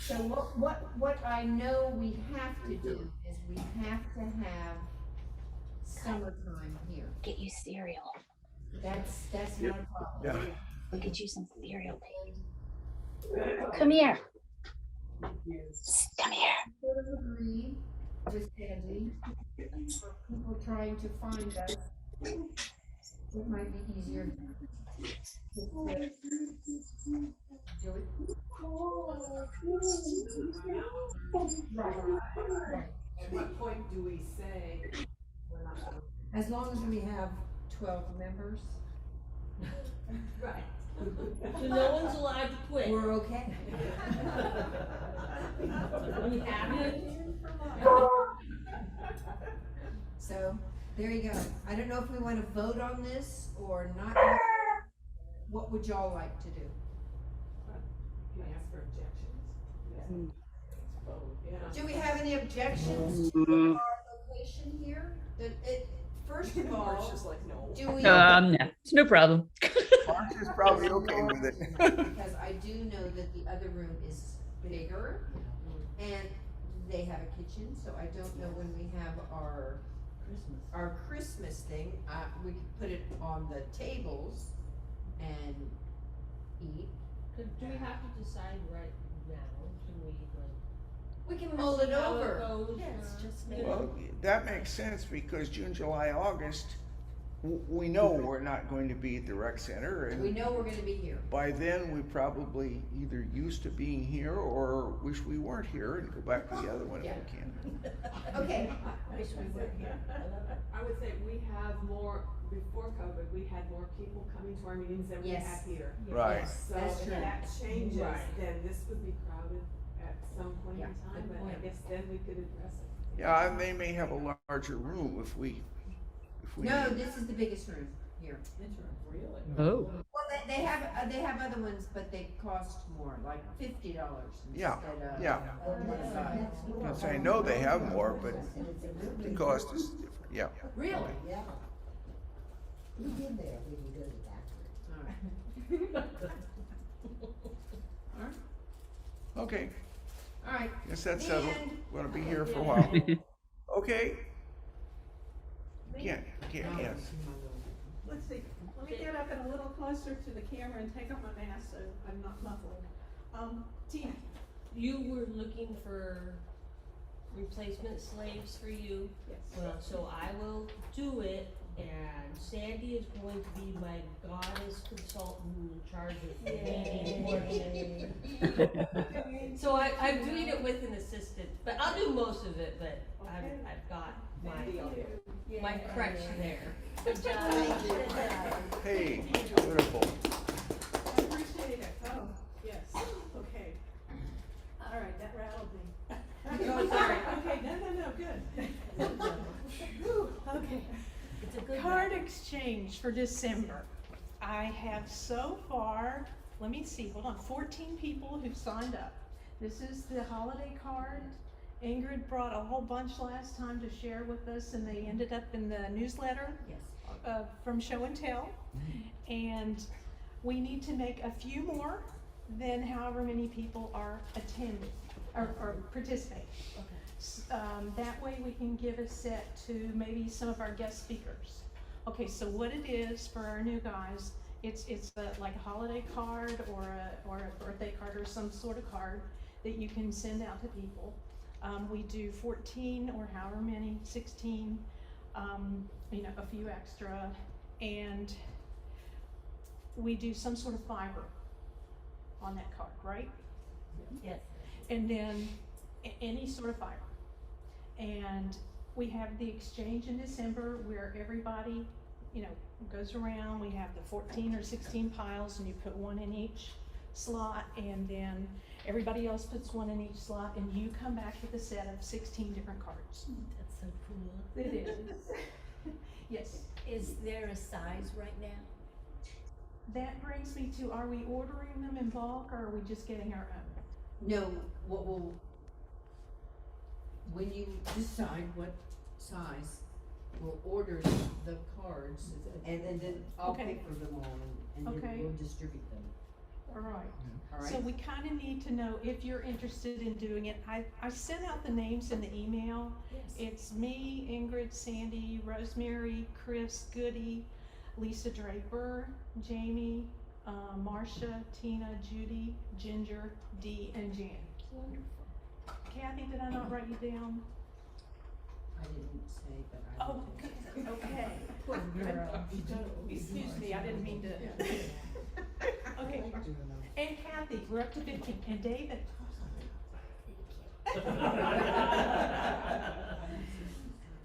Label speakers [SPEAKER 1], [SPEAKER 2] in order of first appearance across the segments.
[SPEAKER 1] So what I know we have to do is we have to have summertime here.
[SPEAKER 2] Get you cereal.
[SPEAKER 1] That's not a problem.
[SPEAKER 3] Yeah.
[SPEAKER 2] We'll get you some cereal, baby. Come here. Come here.
[SPEAKER 1] Sort of agree with Sandi. For people trying to find us, it might be easier to do it. Right.
[SPEAKER 4] At what point do we say we're not going?
[SPEAKER 1] As long as we have 12 members,
[SPEAKER 4] Right.
[SPEAKER 5] So no one's allowed to quit.
[SPEAKER 1] we're okay.
[SPEAKER 5] We have it.
[SPEAKER 1] So, there you go. I don't know if we want to vote on this or not. What would y'all like to do?
[SPEAKER 4] Can I ask for objections? Yeah.
[SPEAKER 1] Do we have any objections to our location here? First of all,
[SPEAKER 4] just like, no.
[SPEAKER 1] do we?
[SPEAKER 2] No, it's no problem.
[SPEAKER 3] Marsh is probably okay with it.
[SPEAKER 1] Because I do know that the other room is bigger and they have a kitchen, so I don't know when we have our Christmas thing, we could put it on the tables and eat.
[SPEAKER 5] Do we have to decide right now? Can we like?
[SPEAKER 1] We can mull it
[SPEAKER 5] how
[SPEAKER 1] over.
[SPEAKER 5] goes,
[SPEAKER 1] Yes,
[SPEAKER 5] or,
[SPEAKER 1] just
[SPEAKER 5] you
[SPEAKER 1] make-
[SPEAKER 5] know?
[SPEAKER 3] Well, that makes sense because June, July, August, we know we're not going to be at the rec center,
[SPEAKER 1] We
[SPEAKER 3] and
[SPEAKER 1] know we're gonna be here.
[SPEAKER 3] by then we probably either used to being here or wish we weren't here and go back to the other one if we can.
[SPEAKER 1] Okay,
[SPEAKER 4] I would say we have more, before COVID, we had more people coming to our meetings than we
[SPEAKER 1] Yes.
[SPEAKER 4] have here.
[SPEAKER 3] Right.
[SPEAKER 1] yes,
[SPEAKER 4] So
[SPEAKER 1] that's
[SPEAKER 4] if
[SPEAKER 1] true.
[SPEAKER 4] that changes,
[SPEAKER 5] Right.
[SPEAKER 4] then this would be crowded at some point
[SPEAKER 1] Yeah,
[SPEAKER 4] in time,
[SPEAKER 1] good
[SPEAKER 4] but I
[SPEAKER 1] point.
[SPEAKER 4] guess then we could address it.
[SPEAKER 3] Yeah, and they may have a larger room if we
[SPEAKER 1] No, this is the biggest room here.
[SPEAKER 4] Really?
[SPEAKER 2] Oh.
[SPEAKER 1] Well, they have other ones, but they cost more, like $50
[SPEAKER 3] Yeah,
[SPEAKER 1] instead of.
[SPEAKER 3] yeah.
[SPEAKER 1] 25.
[SPEAKER 3] I'm not saying no, they have more, but the cost is different, yeah.
[SPEAKER 1] Really?
[SPEAKER 6] Yeah. We've been there, we can go to that.
[SPEAKER 1] Alright. Alright,
[SPEAKER 3] Okay,
[SPEAKER 1] alright.
[SPEAKER 3] guess that's settled.
[SPEAKER 1] And-
[SPEAKER 3] We're gonna be here for a while. Okay. Can't, yes.
[SPEAKER 7] Let's see, let me get up and a little closer to the camera and take off my mask so I'm not muffled. Tina,
[SPEAKER 5] You were looking for replacement slaves for you.
[SPEAKER 7] yes.
[SPEAKER 5] Well, so I will do it, and Sandy is going to be my goddess consultant in charge of meeting coordinating. So I'm doing it with an assistant, but I'll do most of it, but I've got my crutch there.
[SPEAKER 6] Good job.
[SPEAKER 3] Hey, beautiful.
[SPEAKER 7] I appreciate it, oh, yes, okay. All right, that rattled me.
[SPEAKER 1] Oh, sorry.
[SPEAKER 7] Okay, no, good. Whew, okay.
[SPEAKER 2] It's a good
[SPEAKER 7] Card exchange for December. I have so far, let me see, hold on, 14 people who've signed up. This is the holiday card. Ingrid brought a whole bunch last time to share with us, and they ended up in the newsletter from Show and Tell. And we need to make a few more than however many people are attending or participating. That way we can give a set to maybe some of our guest speakers. Okay, so what it is for our new guys, it's like a holiday card or a birthday card or some sort of card that you can send out to people. We do 14 or however many, 16, a few extra, and we do some sort of fiber on that card, right?
[SPEAKER 2] Yes.
[SPEAKER 7] And then any sort of fiber. And we have the exchange in December where everybody, goes around. We have the 14 or 16 piles and you put one in each slot, and then everybody else puts one in each slot, and you come back with a set of 16 different cards.
[SPEAKER 2] That's so cool.
[SPEAKER 7] It is. Yes.
[SPEAKER 6] Is there a size right now?
[SPEAKER 7] That brings me to, are we ordering them in bulk or are we just getting our own?
[SPEAKER 1] No, when you decide what size, we'll order the cards and then I'll
[SPEAKER 7] Okay.
[SPEAKER 1] pay for them all and
[SPEAKER 7] Okay.
[SPEAKER 1] then we'll distribute them.
[SPEAKER 7] All right.
[SPEAKER 1] All
[SPEAKER 7] So
[SPEAKER 1] right?
[SPEAKER 7] we kind of need to know if you're interested in doing it. I sent out the names in the email. It's me, Ingrid, Sandy, Rosemary, Chris, Goody, Lisa Draper, Jamie, Marcia, Tina, Judy, Ginger, Dee, and Jan. Kathy, did I not write you down?
[SPEAKER 6] I didn't say, but I.
[SPEAKER 7] Oh, okay. Excuse me, I didn't mean to. Okay. And Kathy, we're up to 15, and David.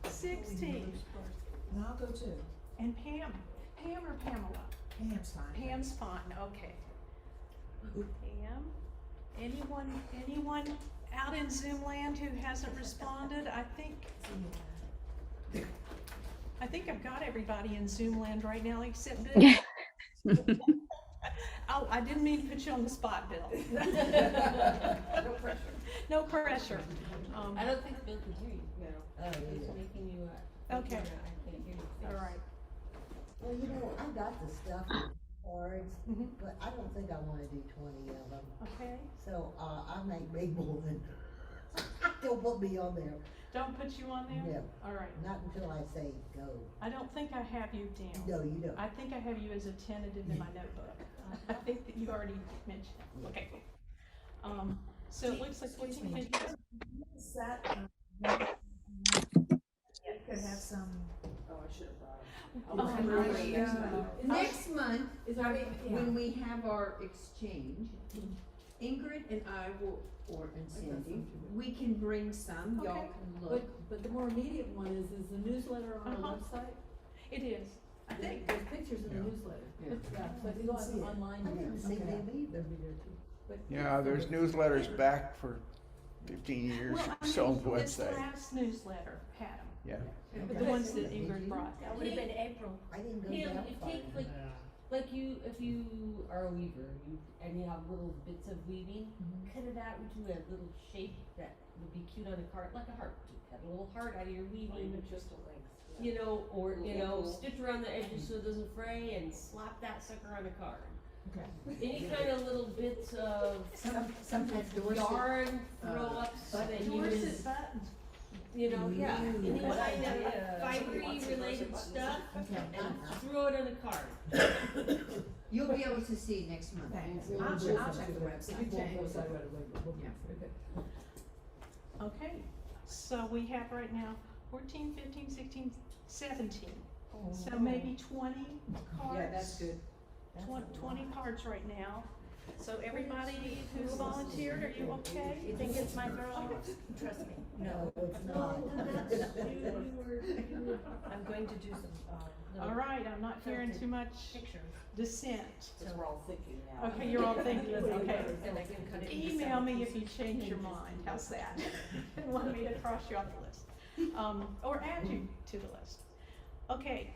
[SPEAKER 7] 16,
[SPEAKER 6] And I'll go too.
[SPEAKER 7] and Pam or Pamela?
[SPEAKER 6] Pam's fine.
[SPEAKER 7] Pam's fine, okay. Pam, anyone out in Zoom land who hasn't responded? I think I've got everybody in Zoom land right now except Bill. Oh, I didn't mean to put you on the spot, Bill.
[SPEAKER 4] No pressure.
[SPEAKER 7] No pressure.
[SPEAKER 5] I don't think Bill can hear you.
[SPEAKER 6] Oh,
[SPEAKER 5] It's
[SPEAKER 6] yeah.
[SPEAKER 5] making you,
[SPEAKER 7] Okay.
[SPEAKER 5] I can't hear you.
[SPEAKER 7] All right.
[SPEAKER 6] Well, you know, I got the stuff with cards,
[SPEAKER 7] Mhm.
[SPEAKER 6] but I don't think I wanna do 20 of them.
[SPEAKER 7] Okay.
[SPEAKER 6] So, I make big bulletin. Don't put me on there.
[SPEAKER 7] Don't put you on there?
[SPEAKER 6] No,
[SPEAKER 7] All right.
[SPEAKER 6] not until I say go.
[SPEAKER 7] I don't think I have you down.
[SPEAKER 6] No, you don't.
[SPEAKER 7] I think I have you as a tentative in my notebook. I think that you already mentioned it. Okay. So it looks like 14, 15.
[SPEAKER 8] Could have some.
[SPEAKER 4] Oh, I should have brought
[SPEAKER 1] Next month,
[SPEAKER 8] Is that,
[SPEAKER 1] when we have our exchange, Ingrid and I will, and Sandy, we can bring some, y'all
[SPEAKER 7] Okay.
[SPEAKER 1] can look.
[SPEAKER 8] but the more immediate one is the newsletter on the
[SPEAKER 7] Uh-huh.
[SPEAKER 8] website?
[SPEAKER 7] It is. I think.
[SPEAKER 8] There's pictures in the
[SPEAKER 3] Yeah.
[SPEAKER 8] newsletter.
[SPEAKER 1] Yeah.
[SPEAKER 8] Yeah, so if you go
[SPEAKER 6] See it.
[SPEAKER 8] online.
[SPEAKER 6] I
[SPEAKER 8] you
[SPEAKER 6] didn't
[SPEAKER 8] can
[SPEAKER 6] see
[SPEAKER 8] look it up.
[SPEAKER 6] them either.
[SPEAKER 8] But-
[SPEAKER 3] Yeah, there's newsletters back for 15 years
[SPEAKER 7] Well, I
[SPEAKER 3] or so on
[SPEAKER 7] mean,
[SPEAKER 3] the
[SPEAKER 7] this
[SPEAKER 3] website.
[SPEAKER 7] last newsletter had them.
[SPEAKER 3] Yeah.
[SPEAKER 7] The ones that
[SPEAKER 6] Did
[SPEAKER 7] Ingrid
[SPEAKER 6] you?
[SPEAKER 7] brought.
[SPEAKER 5] That would have been April.
[SPEAKER 6] I didn't go
[SPEAKER 5] Pam,
[SPEAKER 6] that
[SPEAKER 5] you
[SPEAKER 6] far.
[SPEAKER 5] take like you, if you are a weaver, and you have little bits of weaving, cut it out into a little shape that would be cute on a card, like a heart. Cut a little heart out of your
[SPEAKER 4] Or
[SPEAKER 5] weaving,
[SPEAKER 4] even just a length.
[SPEAKER 5] you know, or, you know,
[SPEAKER 4] Little-
[SPEAKER 5] stitch around the edges so it doesn't fray and slap that sucker on a card.
[SPEAKER 6] Okay.
[SPEAKER 5] Any kind of little bits of
[SPEAKER 1] Sometimes Dorset.
[SPEAKER 5] yarn throw ups that you
[SPEAKER 7] Dorset
[SPEAKER 5] use,
[SPEAKER 7] buttons.
[SPEAKER 5] you know, yeah, any
[SPEAKER 6] Ooh.
[SPEAKER 5] kind
[SPEAKER 8] idea.
[SPEAKER 5] of fibery related stuff,
[SPEAKER 6] Okay.
[SPEAKER 5] and throw it on a card.
[SPEAKER 1] You'll be able to see next month.
[SPEAKER 6] Thanks.
[SPEAKER 1] We'll-
[SPEAKER 8] I'll
[SPEAKER 1] we'll-
[SPEAKER 8] check the website.
[SPEAKER 4] If you check
[SPEAKER 8] We'll-
[SPEAKER 4] the website,
[SPEAKER 8] we'll-
[SPEAKER 7] Okay, so we have right now 14, 15, 16, 17. So maybe 20 cards?
[SPEAKER 4] Yeah, that's good.
[SPEAKER 7] 20 cards right now. So everybody who's volunteered, are you okay?
[SPEAKER 2] You think it's my girl? Trust me.
[SPEAKER 6] No, it's not.
[SPEAKER 2] I'm going to do some,
[SPEAKER 7] All
[SPEAKER 2] little
[SPEAKER 7] right, I'm not hearing too much
[SPEAKER 2] pictures.
[SPEAKER 7] dissent.
[SPEAKER 4] Because we're all thinking now.
[SPEAKER 7] Okay, you're all thinking, okay.
[SPEAKER 2] And I can cut it into
[SPEAKER 7] Email me
[SPEAKER 2] some
[SPEAKER 7] if you change your mind, how's that? And want me to cross you off the list, or add you to the list. Okay,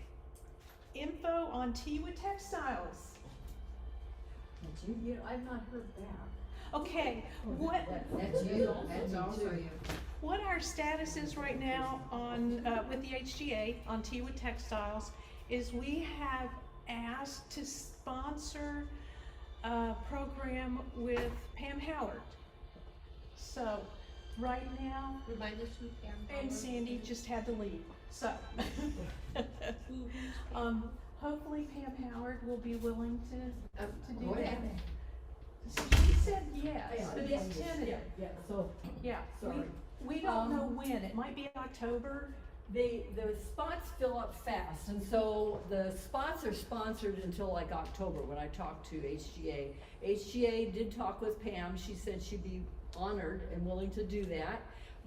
[SPEAKER 7] info on Teawood Textiles.
[SPEAKER 8] You know, I've not heard back.
[SPEAKER 7] Okay, what,
[SPEAKER 1] That's you, that's also you.
[SPEAKER 7] what our status is right now on, with the HGA on Teawood Textiles is we have asked to sponsor a program with Pam Howard. So, right now,
[SPEAKER 5] Remind us who Pam
[SPEAKER 7] and
[SPEAKER 5] Howard
[SPEAKER 7] Sandy
[SPEAKER 5] is.
[SPEAKER 7] just had to leave, so. Hopefully Pam Howard will be willing to do
[SPEAKER 1] Go
[SPEAKER 7] that.
[SPEAKER 1] ahead.
[SPEAKER 7] She said yes, but it's tentative,
[SPEAKER 8] Yeah, so,
[SPEAKER 7] yeah.
[SPEAKER 8] sorry.
[SPEAKER 7] We don't know when, it might be October.
[SPEAKER 9] The spots fill up fast, and so the spots are sponsored until like October when I talked to HGA. HGA did talk with Pam, she said she'd be honored and willing to do that.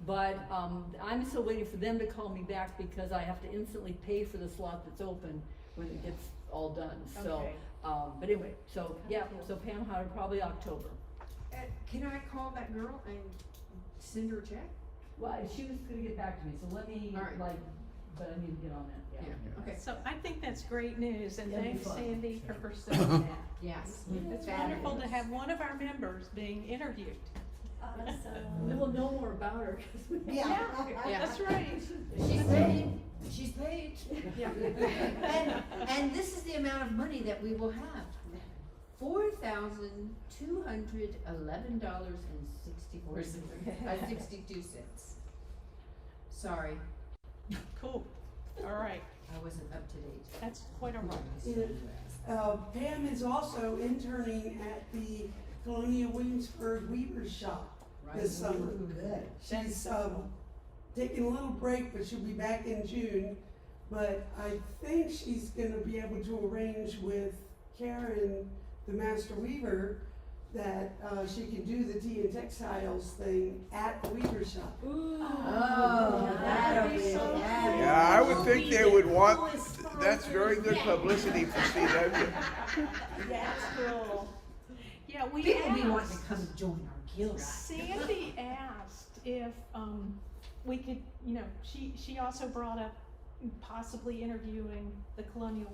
[SPEAKER 9] But, I'm still waiting for them to call me back because I have to instantly pay for the slot that's open when it gets all done, so.
[SPEAKER 7] Okay.
[SPEAKER 9] But anyway, so, yeah, so Pam Howard, probably October.
[SPEAKER 1] Can I call that girl and send her a check?
[SPEAKER 9] Well, she was gonna get back to me, so let me,
[SPEAKER 1] All right.
[SPEAKER 9] but I need to get on that, yeah.
[SPEAKER 1] Okay.
[SPEAKER 7] So I think that's great news, and
[SPEAKER 9] That'd be
[SPEAKER 7] thanks
[SPEAKER 9] fun.
[SPEAKER 7] Sandy for pursuing that.
[SPEAKER 1] Yes.
[SPEAKER 7] It's wonderful to have one of our members being interviewed.
[SPEAKER 9] We will know more about her, cause we.
[SPEAKER 6] Yeah.
[SPEAKER 7] That's right.
[SPEAKER 1] She's paid, she's paid.
[SPEAKER 7] Yeah.
[SPEAKER 1] And this is the amount of money that we will have. $4,211.62. Sorry,
[SPEAKER 7] Cool, all right,
[SPEAKER 1] I wasn't up to date.
[SPEAKER 7] that's quite all right.
[SPEAKER 10] Pam is also interning at the Colonial Williamsburg Weaver Shop this summer.
[SPEAKER 6] Good.
[SPEAKER 10] She's taking a little break, but she'll be back in June. But I think she's gonna be able to arrange with Karen, the master weaver, that she can do the tea and textiles thing at the Weaver Shop.
[SPEAKER 1] Oh, that'll be
[SPEAKER 7] so
[SPEAKER 1] that'll be-
[SPEAKER 3] Yeah, I would think they would want, that's very good publicity for CW.
[SPEAKER 7] That's cool. Yeah, we
[SPEAKER 8] People be wanting
[SPEAKER 7] asked,
[SPEAKER 8] to come join our guild.
[SPEAKER 7] Sandy asked if, we could, you know, she also brought up possibly interviewing the Colonial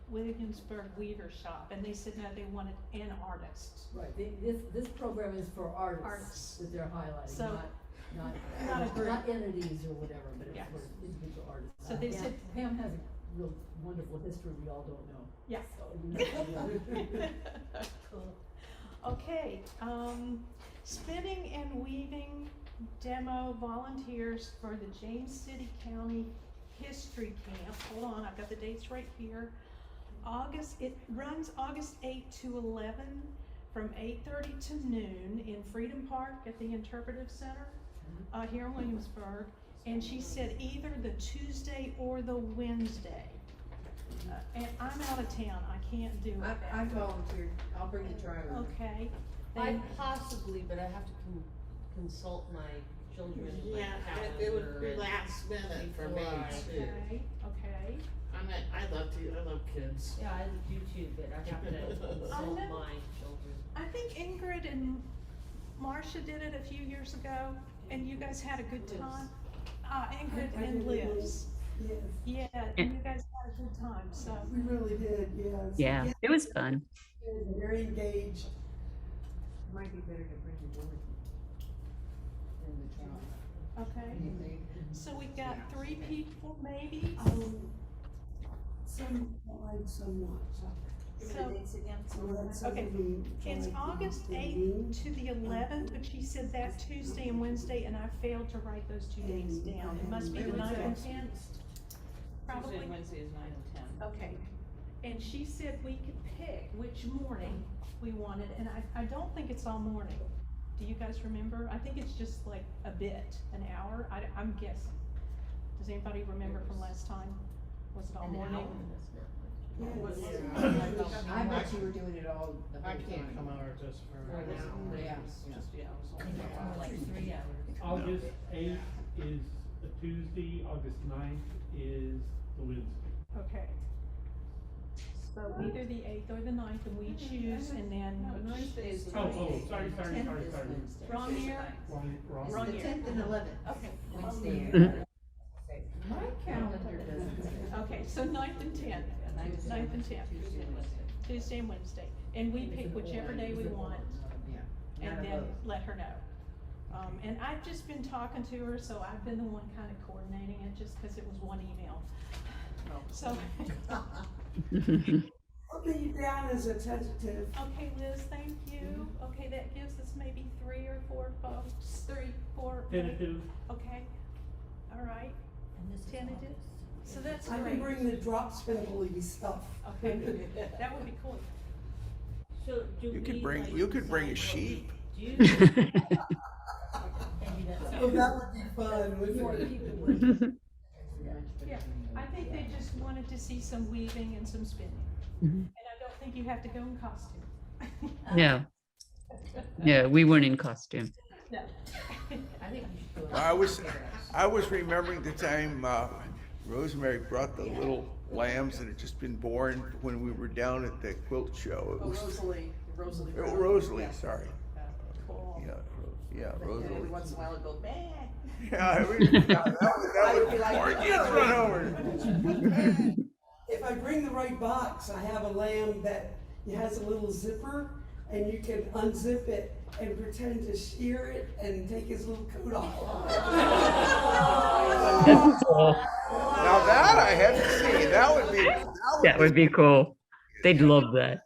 [SPEAKER 7] Williamsburg Weaver Shop, and they said no, they wanted an artist.
[SPEAKER 9] Right, this program is for artists
[SPEAKER 7] Artists.
[SPEAKER 9] that they're highlighting,
[SPEAKER 7] So,
[SPEAKER 9] not
[SPEAKER 7] not a group.
[SPEAKER 9] not entities or whatever, but it's
[SPEAKER 7] Yeah.
[SPEAKER 9] for individual artists.
[SPEAKER 7] So they
[SPEAKER 9] Pam-
[SPEAKER 7] said-
[SPEAKER 9] Pam has a real wonderful history we all don't know.
[SPEAKER 7] Yeah.
[SPEAKER 9] So you know.
[SPEAKER 7] Cool. Okay, spinning and weaving demo volunteers for the James City County History Camp. Hold on, I've got the dates right here. It runs August 8 to 11 from 8:30 to noon in Freedom Park at the Interpretive Center, here in Williamsburg. And she said either the Tuesday or the Wednesday. And I'm out of town, I can't do it.
[SPEAKER 1] I volunteered, I'll bring the trailer.
[SPEAKER 7] Okay.
[SPEAKER 5] I possibly, but I have to consult my children. and my
[SPEAKER 11] It would be
[SPEAKER 5] calendar
[SPEAKER 11] last minute for me
[SPEAKER 5] before
[SPEAKER 11] too.
[SPEAKER 7] Okay.
[SPEAKER 11] I love kids.
[SPEAKER 5] Yeah, I do too, but I have to consult
[SPEAKER 7] know.
[SPEAKER 5] my children.
[SPEAKER 7] I think Ingrid and Marcia did it a few years ago, and you guys had a good time. Ingrid
[SPEAKER 10] I
[SPEAKER 7] and
[SPEAKER 10] did it
[SPEAKER 7] Liz.
[SPEAKER 10] Yes,
[SPEAKER 7] Yeah, and you guys had a good time, so.
[SPEAKER 10] we really did, yes.
[SPEAKER 2] Yeah, it was fun.
[SPEAKER 10] Very engaged.
[SPEAKER 1] Might be better to bring the board than the trailer.
[SPEAKER 7] Okay, so we got 3 people maybe,
[SPEAKER 10] Some tried, some not.
[SPEAKER 7] so.
[SPEAKER 10] So that's some
[SPEAKER 7] Okay,
[SPEAKER 10] of them
[SPEAKER 7] It's
[SPEAKER 10] tried
[SPEAKER 7] August
[SPEAKER 10] to
[SPEAKER 7] 8th to the 11th, but she said that Tuesday and Wednesday, and I failed to write those 2 dates down. It must be the 9th and 10th, probably.
[SPEAKER 4] Tuesday and Wednesday is 9 and 10.
[SPEAKER 7] Okay, and she said we could pick which morning we wanted, and I don't think it's all morning. Do you guys remember? I think it's just like a bit, an hour, I'm guessing. Does anybody remember from last time? Was it all morning?
[SPEAKER 1] I bet you were doing it all the
[SPEAKER 11] I
[SPEAKER 1] whole time.
[SPEAKER 11] can't come over just for an hour.
[SPEAKER 1] Yeah.
[SPEAKER 5] Like 3 hours.
[SPEAKER 12] August 8th is a Tuesday, August 9th is the Wednesday.
[SPEAKER 7] Okay. So either the 8th or the 9th, and we choose, and then.
[SPEAKER 12] Sorry.
[SPEAKER 7] Wrong year?
[SPEAKER 12] Wrong.
[SPEAKER 7] Wrong
[SPEAKER 1] The
[SPEAKER 7] year.
[SPEAKER 1] 10th and 11th.
[SPEAKER 7] Okay.
[SPEAKER 1] Wednesday.
[SPEAKER 2] Mhm.
[SPEAKER 1] My calendar doesn't say.
[SPEAKER 7] Okay, so 9th and 10th, 9th and 10th, Tuesday and Wednesday, and we pick whichever day we want,
[SPEAKER 1] Yeah.
[SPEAKER 7] and then let her know. And I've just been talking to her, so I've been the one kind of coordinating it, just because it was one email. So,
[SPEAKER 10] Put me down as a tentative.
[SPEAKER 7] okay, Liz, thank you. Okay, that gives us maybe 3 or 4 folks, 3, 4.
[SPEAKER 12] Tentative.
[SPEAKER 7] Okay, all right, tentative, so that's
[SPEAKER 10] I
[SPEAKER 7] great.
[SPEAKER 10] can bring the drop spindly stuff.
[SPEAKER 7] Okay, that would be cool.
[SPEAKER 5] So do
[SPEAKER 3] You could
[SPEAKER 5] we,
[SPEAKER 3] bring,
[SPEAKER 5] like,
[SPEAKER 3] you could bring a
[SPEAKER 5] decide what we
[SPEAKER 3] sheep.
[SPEAKER 5] do?
[SPEAKER 10] Oh, that would be fun, wouldn't it?
[SPEAKER 7] Yeah, I think they just wanted to see some weaving and some spinning.
[SPEAKER 2] Mhm.
[SPEAKER 7] And I don't think you have to go in costume.
[SPEAKER 2] No, no, we weren't in costume.
[SPEAKER 7] No.
[SPEAKER 5] I think we should go.
[SPEAKER 3] I was remembering the time Rosemary brought the little lambs that had just been born when we were down at the quilt show. It was Rosalie, sorry.
[SPEAKER 7] Cool.
[SPEAKER 3] Yeah, Rosalie.
[SPEAKER 11] Once in a while it goes, meh.
[SPEAKER 3] Yeah, that would be more kids run over.
[SPEAKER 10] If I bring the right box, I have a lamb that has a little zipper, and you can unzip it and pretend to shear it and take his little coat off.
[SPEAKER 2] That's cool.
[SPEAKER 3] Now that I had to see, that would be
[SPEAKER 2] That would be cool. They'd love that.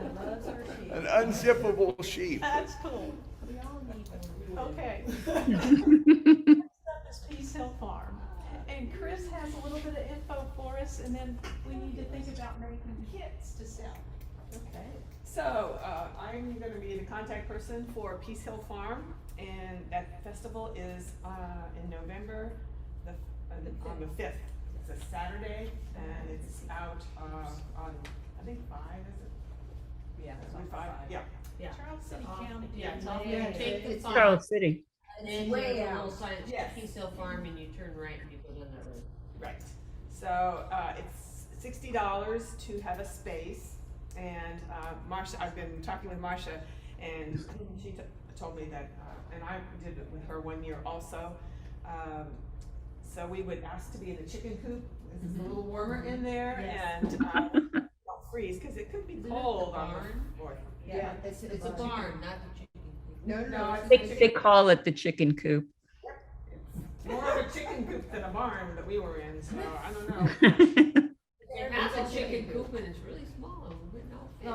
[SPEAKER 5] Loves our sheep.
[SPEAKER 3] An unzippable sheep.
[SPEAKER 7] That's cool.
[SPEAKER 5] We all need one.
[SPEAKER 7] Okay. Next up is Peace Hill Farm. And Chris has a little bit of info for us, and then we need to think about making kits to sell.
[SPEAKER 4] Okay, so, I'm gonna be the contact person for Peace Hill Farm, and that festival is, in November, on the fifth. It's a Saturday, and it's out, on, I think 5, is it?
[SPEAKER 5] Yeah.
[SPEAKER 4] Is it 5? Yeah.
[SPEAKER 5] Yeah.
[SPEAKER 7] Charles City County.
[SPEAKER 4] Yeah, it's off
[SPEAKER 1] Yeah,
[SPEAKER 5] Take the
[SPEAKER 1] it's
[SPEAKER 5] farm.
[SPEAKER 2] Charles City.
[SPEAKER 5] And then
[SPEAKER 1] way
[SPEAKER 5] there's a little
[SPEAKER 1] out.
[SPEAKER 5] sign, it's
[SPEAKER 4] Yes.
[SPEAKER 5] Peace Hill Farm, and you turn right and you go down that road.
[SPEAKER 4] Right, so, it's $60 to have a space, and, Marcia, I've been talking with Marcia, and she told me that, and I did it with her one year also. So we would ask to be in the chicken coop, it's a little warmer in there,
[SPEAKER 5] Yes.
[SPEAKER 4] and, don't freeze, cause it could be
[SPEAKER 5] Isn't it
[SPEAKER 4] cold
[SPEAKER 5] the
[SPEAKER 4] on
[SPEAKER 5] barn?
[SPEAKER 4] the floor.
[SPEAKER 1] Yeah,
[SPEAKER 5] It's a barn, not the chicken coop.
[SPEAKER 1] No,
[SPEAKER 4] No,
[SPEAKER 1] no.
[SPEAKER 2] They call it the chicken coop.
[SPEAKER 4] More of a chicken coop than a barn that we were in, so I don't know.
[SPEAKER 5] It has a chicken coop and it's really small,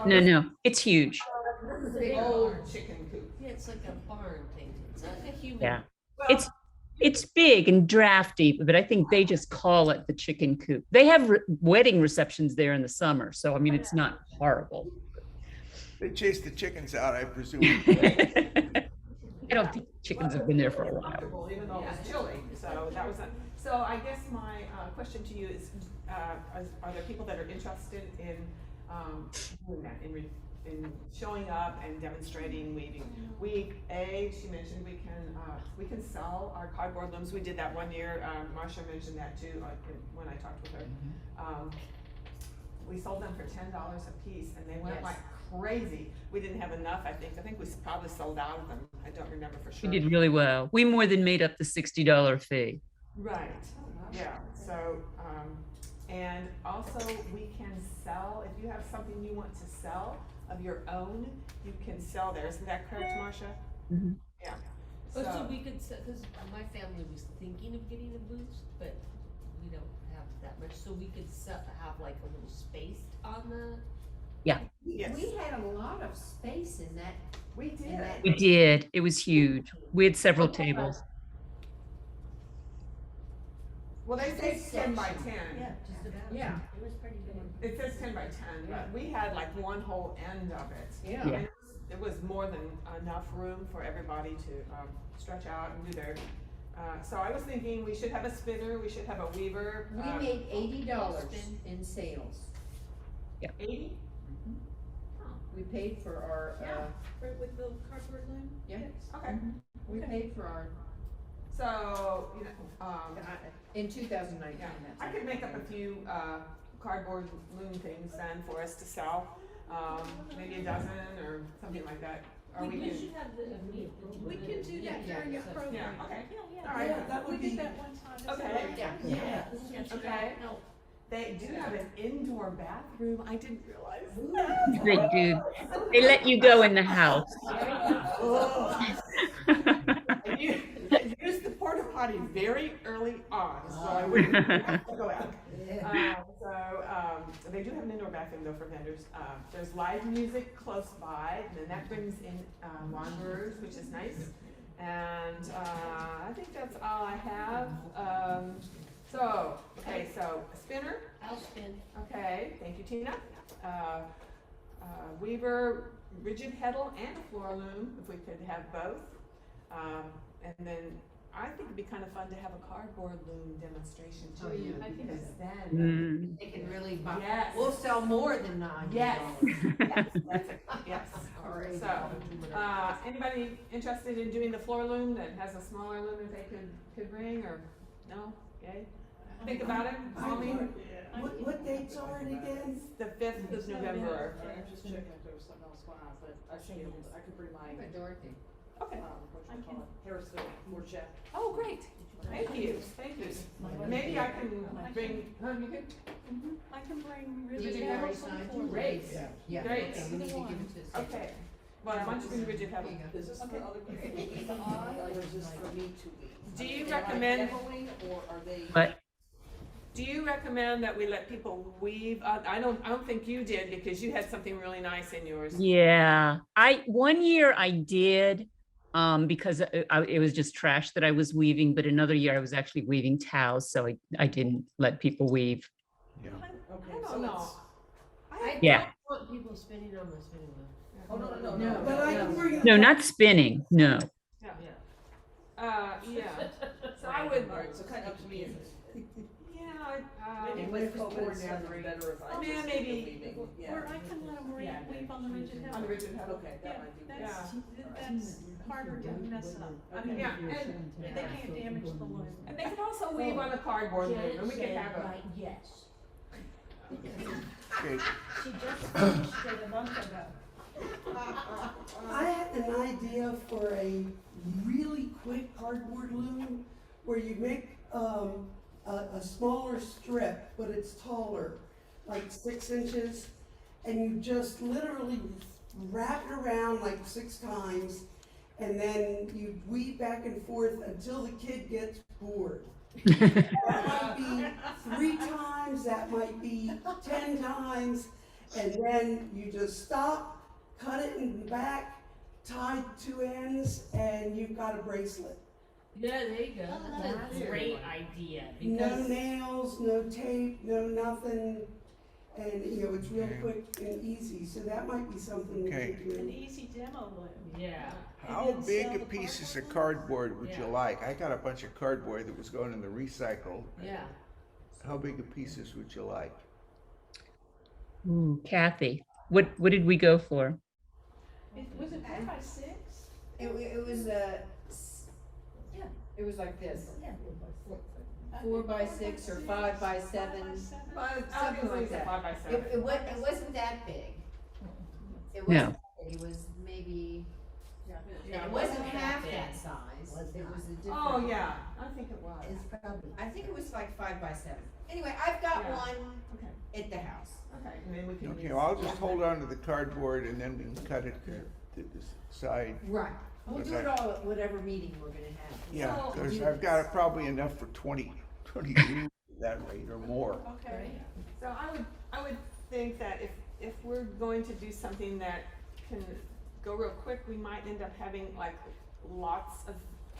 [SPEAKER 5] no.
[SPEAKER 2] No, it's huge.
[SPEAKER 5] This is a
[SPEAKER 4] Big
[SPEAKER 5] big
[SPEAKER 4] old
[SPEAKER 5] barn.
[SPEAKER 4] chicken coop.
[SPEAKER 5] Yeah, it's like a barn thing, it's like a human.
[SPEAKER 2] Yeah.
[SPEAKER 4] Well,
[SPEAKER 2] It's big and drafty, but I think they just call it the chicken coop. They have wedding receptions there in the summer, so I mean, it's not horrible.
[SPEAKER 3] They chase the chickens out, I presume.
[SPEAKER 2] I don't think chickens have been there for a while.
[SPEAKER 4] Comfortable, even though it was chilly, so that was, so I guess my, question to you is, are there people that are interested in, doing that, in showing up and demonstrating weaving? She mentioned we can sell our cardboard looms, we did that one year, Marcia mentioned that too, when I talked with her. We sold them for $10 a piece, and they went
[SPEAKER 5] Yes.
[SPEAKER 4] like crazy. We didn't have enough, I think we probably sold out of them, I don't remember for sure.
[SPEAKER 2] We did really well. We more than made up the $60 fee.
[SPEAKER 4] Right, yeah, so, and also we can sell, if you have something you want to sell of your own, you can sell there, isn't that correct, Marcia?
[SPEAKER 2] Mhm.
[SPEAKER 4] Yeah.
[SPEAKER 5] Oh, so we could, cause my family was thinking of getting a booth, but we don't have that much, so we could have like a little space on the.
[SPEAKER 4] Yes.
[SPEAKER 1] We had a lot of space in that.
[SPEAKER 4] We
[SPEAKER 1] in
[SPEAKER 4] did.
[SPEAKER 1] that-
[SPEAKER 2] We did. It was huge. We had several tables.
[SPEAKER 4] Well, they say 10 by 10.
[SPEAKER 5] Just about.
[SPEAKER 1] Yeah.
[SPEAKER 5] It was pretty big.
[SPEAKER 4] It says 10 by 10, but we had like one whole end of it.
[SPEAKER 1] Yeah.
[SPEAKER 2] Yeah.
[SPEAKER 4] And it was more than enough room for everybody to stretch out and do their, so I was thinking we should have a spinner, we should have a weaver.
[SPEAKER 1] We made $80 in sales.
[SPEAKER 4] 80?
[SPEAKER 1] We paid for our,
[SPEAKER 7] With the cardboard loom?
[SPEAKER 1] yeah,
[SPEAKER 4] Okay,
[SPEAKER 1] we paid for our,
[SPEAKER 4] so, you know,
[SPEAKER 1] in 2019,
[SPEAKER 4] yeah,
[SPEAKER 1] that's.
[SPEAKER 4] I could make up a few, cardboard loom things then for us to sell, maybe a dozen or something like that. Or we
[SPEAKER 5] We
[SPEAKER 4] can,
[SPEAKER 5] should have the meet.
[SPEAKER 7] We can do that
[SPEAKER 1] Yeah,
[SPEAKER 7] during your
[SPEAKER 5] so-
[SPEAKER 7] program.
[SPEAKER 4] yeah, okay.
[SPEAKER 7] Yeah,
[SPEAKER 4] All right,
[SPEAKER 7] yeah,
[SPEAKER 10] that would
[SPEAKER 7] we
[SPEAKER 10] be-
[SPEAKER 7] did that one time. as
[SPEAKER 4] Okay.
[SPEAKER 7] well.
[SPEAKER 1] Yeah.
[SPEAKER 4] Okay.
[SPEAKER 5] No.
[SPEAKER 4] They do have an indoor bathroom, I didn't realize.
[SPEAKER 2] They do. They let you go in the house.
[SPEAKER 4] I used the porta potty very early on, so I wouldn't have to go out. They do have an indoor bathroom though for vendors. There's live music close by, and then that brings in wanderers, which is nice. And I think that's all I have. Okay, so a spinner.
[SPEAKER 5] I'll spin.
[SPEAKER 4] Okay, thank you, Tina. Weaver, rigid heddle, and a floor loom, if we could have both. And then I think it'd be kind of fun to have a cardboard loom demonstration
[SPEAKER 1] Oh,
[SPEAKER 4] too,
[SPEAKER 1] yeah.
[SPEAKER 4] because then,
[SPEAKER 2] Mm.
[SPEAKER 1] They can really buy,
[SPEAKER 4] Yes.
[SPEAKER 1] we'll sell more than $9.
[SPEAKER 4] yes, yes, that's it, yes.
[SPEAKER 1] All right.
[SPEAKER 4] So, anybody interested in doing the floor loom that has a smaller loom that they could bring, or no? Yay? Think about it, call me.
[SPEAKER 10] What dates are it again?
[SPEAKER 4] The 5th of November.
[SPEAKER 11] I'm just checking if there was something else going on, but I should be able to, I could bring my,
[SPEAKER 1] Dorothy.
[SPEAKER 4] Okay.
[SPEAKER 11] what you call it, Harrison Bourget.
[SPEAKER 4] Oh, great. Thank you, thank you. Maybe I can bring, you can,
[SPEAKER 7] I can bring
[SPEAKER 1] You
[SPEAKER 7] rigid
[SPEAKER 1] can
[SPEAKER 7] heddle
[SPEAKER 1] already
[SPEAKER 7] from
[SPEAKER 1] sign
[SPEAKER 7] Florida.
[SPEAKER 4] great,
[SPEAKER 1] Yeah.
[SPEAKER 4] Great.
[SPEAKER 1] Okay, we need to give it to Sandi.
[SPEAKER 4] okay. Well, why don't you bring rigid heddle?
[SPEAKER 11] Is this for
[SPEAKER 4] Okay.
[SPEAKER 11] other people? Or is this for me to weave?
[SPEAKER 4] Do you
[SPEAKER 11] Am I
[SPEAKER 4] recommend,
[SPEAKER 11] demoing, or are they?
[SPEAKER 2] But
[SPEAKER 4] Do you recommend that we let people weave? I don't think you did because you had something really nice in yours.
[SPEAKER 2] Yeah, one year I did, because it was just trash that I was weaving, but another year I was actually weaving towels, so I didn't let people weave.
[SPEAKER 3] Yeah.
[SPEAKER 4] I don't know.
[SPEAKER 5] I
[SPEAKER 2] Yeah.
[SPEAKER 5] don't want people spinning on my spinning wheel.
[SPEAKER 11] Oh, no.
[SPEAKER 1] No.
[SPEAKER 10] But I can bring
[SPEAKER 2] No, not spinning, no.
[SPEAKER 4] Yeah. So I would.
[SPEAKER 11] Alright, so kind of up to me.
[SPEAKER 4] Maybe
[SPEAKER 11] with
[SPEAKER 4] COVID
[SPEAKER 11] it's better if I.
[SPEAKER 4] Yeah,
[SPEAKER 11] just
[SPEAKER 4] maybe.
[SPEAKER 11] do the weaving, yeah.
[SPEAKER 7] Or I can let them weave on the rigid
[SPEAKER 4] On the
[SPEAKER 7] head.
[SPEAKER 4] rigid head.
[SPEAKER 11] Okay, that might be.
[SPEAKER 7] That's harder to mess it up. I mean,
[SPEAKER 4] Yeah,
[SPEAKER 7] and they can't damage the loom.
[SPEAKER 4] And they can also weave on the cardboard loom, and we can have a.
[SPEAKER 5] Right, yes.
[SPEAKER 3] Okay.
[SPEAKER 7] She just finished it a month ago.
[SPEAKER 10] I had an idea for a really quick cardboard loom where you make a smaller strip, but it's taller, like 6 inches, and you just literally wrap it around like 6 times, and then you weave back and forth until the kid gets bored. That might be 3 times, that might be 10 times, and then you just stop, cut it in the back, tie 2 ends, and you've got a bracelet.
[SPEAKER 5] Yeah, there you go. That's a great idea.
[SPEAKER 10] No
[SPEAKER 5] Because
[SPEAKER 10] nails, no tape, no nothing, and it's real
[SPEAKER 3] Okay.
[SPEAKER 10] quick and easy, so that might be something we
[SPEAKER 3] Okay.
[SPEAKER 10] could
[SPEAKER 7] An
[SPEAKER 10] do.
[SPEAKER 7] easy demo loom.
[SPEAKER 5] yeah.
[SPEAKER 3] How
[SPEAKER 7] then
[SPEAKER 3] big
[SPEAKER 7] sell
[SPEAKER 3] a
[SPEAKER 7] the
[SPEAKER 3] pieces of
[SPEAKER 7] cardboard?
[SPEAKER 3] cardboard would you
[SPEAKER 5] Yeah.
[SPEAKER 3] like? I got a bunch of cardboard that was going in the recycle.
[SPEAKER 5] Yeah.
[SPEAKER 3] How big of pieces would you like?
[SPEAKER 2] Ooh, Kathy, what did we go for?
[SPEAKER 7] Was it 4 by 6?
[SPEAKER 1] It was it was like this.
[SPEAKER 5] Yeah.
[SPEAKER 1] 4 by 6 or 5 by 7, something like that.
[SPEAKER 4] 5 by 7.
[SPEAKER 1] It wasn't that big. It
[SPEAKER 2] No.
[SPEAKER 1] wasn't big. It was maybe, it wasn't half that size. It was a different.
[SPEAKER 4] Oh, yeah, I think it was.
[SPEAKER 6] It's probably.
[SPEAKER 1] I think it was like 5 by 7. Anyway, I've got
[SPEAKER 4] Yeah.
[SPEAKER 1] one
[SPEAKER 4] Okay,
[SPEAKER 1] at the house.
[SPEAKER 4] okay, and then we can.
[SPEAKER 3] Okay,
[SPEAKER 4] use-
[SPEAKER 3] well, I'll just hold on to the cardboard and then we can cut it to the side.
[SPEAKER 1] Right. We'll do it all at whatever meeting we're gonna have.
[SPEAKER 3] Yeah,
[SPEAKER 5] So-
[SPEAKER 3] because I've got probably enough for 20 weeks at that rate or more.
[SPEAKER 7] Okay.
[SPEAKER 4] So I would think that if we're going to do something that can go real quick, we might end up having like lots of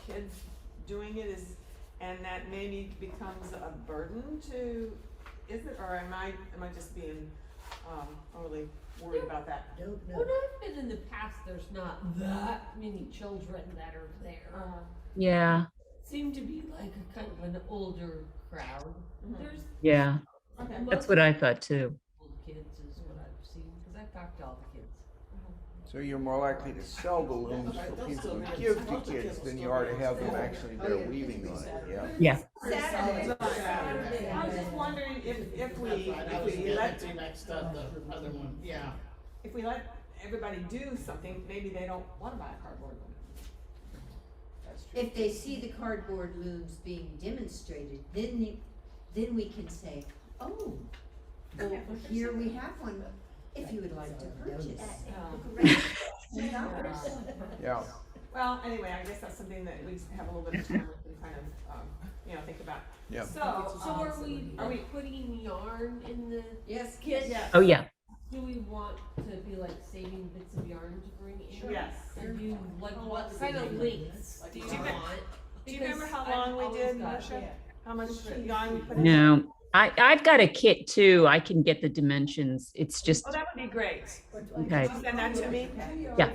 [SPEAKER 4] kids doing it and that maybe becomes a burden to, is it, or am I just being, overly worried about that?
[SPEAKER 6] Don't know.
[SPEAKER 5] When I've been in the past, there's not that many children that are there.
[SPEAKER 2] Yeah,
[SPEAKER 5] Seem to be like a kind of an older crowd.
[SPEAKER 4] Mhm.
[SPEAKER 5] There's
[SPEAKER 2] yeah,
[SPEAKER 4] Okay.
[SPEAKER 2] that's what I thought too.
[SPEAKER 5] old kids is what I've seen, because I've talked to all the kids.
[SPEAKER 3] So you're more likely to sell the looms for people to give to kids than you are to have them actually there weaving on it, yeah.
[SPEAKER 2] Yeah.
[SPEAKER 1] Saturday.
[SPEAKER 4] I was just wondering if we let,
[SPEAKER 11] next up, the other one, yeah.
[SPEAKER 4] if we let everybody do something, maybe they don't wanna buy a cardboard loom. That's true.
[SPEAKER 1] If they see the cardboard looms being demonstrated, then we can say, oh, well, here we have one, if you would like to purchase.
[SPEAKER 3] Yeah,
[SPEAKER 4] Well, anyway, I guess that's something that we have a little bit of time we can kind of, think about.
[SPEAKER 3] yeah.
[SPEAKER 5] So are we putting yarn in the
[SPEAKER 1] Yes,
[SPEAKER 5] kits?
[SPEAKER 4] Yes.
[SPEAKER 2] Oh, yeah.
[SPEAKER 5] Do we want to be like saving bits of yarn to bring in?
[SPEAKER 4] Yes.
[SPEAKER 5] And do like what kind of lengths do you
[SPEAKER 4] Do you
[SPEAKER 5] want?
[SPEAKER 4] Do you remember how
[SPEAKER 5] Because I've
[SPEAKER 4] long we
[SPEAKER 5] always
[SPEAKER 4] did,
[SPEAKER 5] got-
[SPEAKER 4] Marcia? How much yarn we put in?
[SPEAKER 2] No, I've got a kit too. I can get the dimensions. It's just,
[SPEAKER 4] Oh, that would be great.
[SPEAKER 2] okay.
[SPEAKER 4] Can you send that to me?
[SPEAKER 2] Yeah.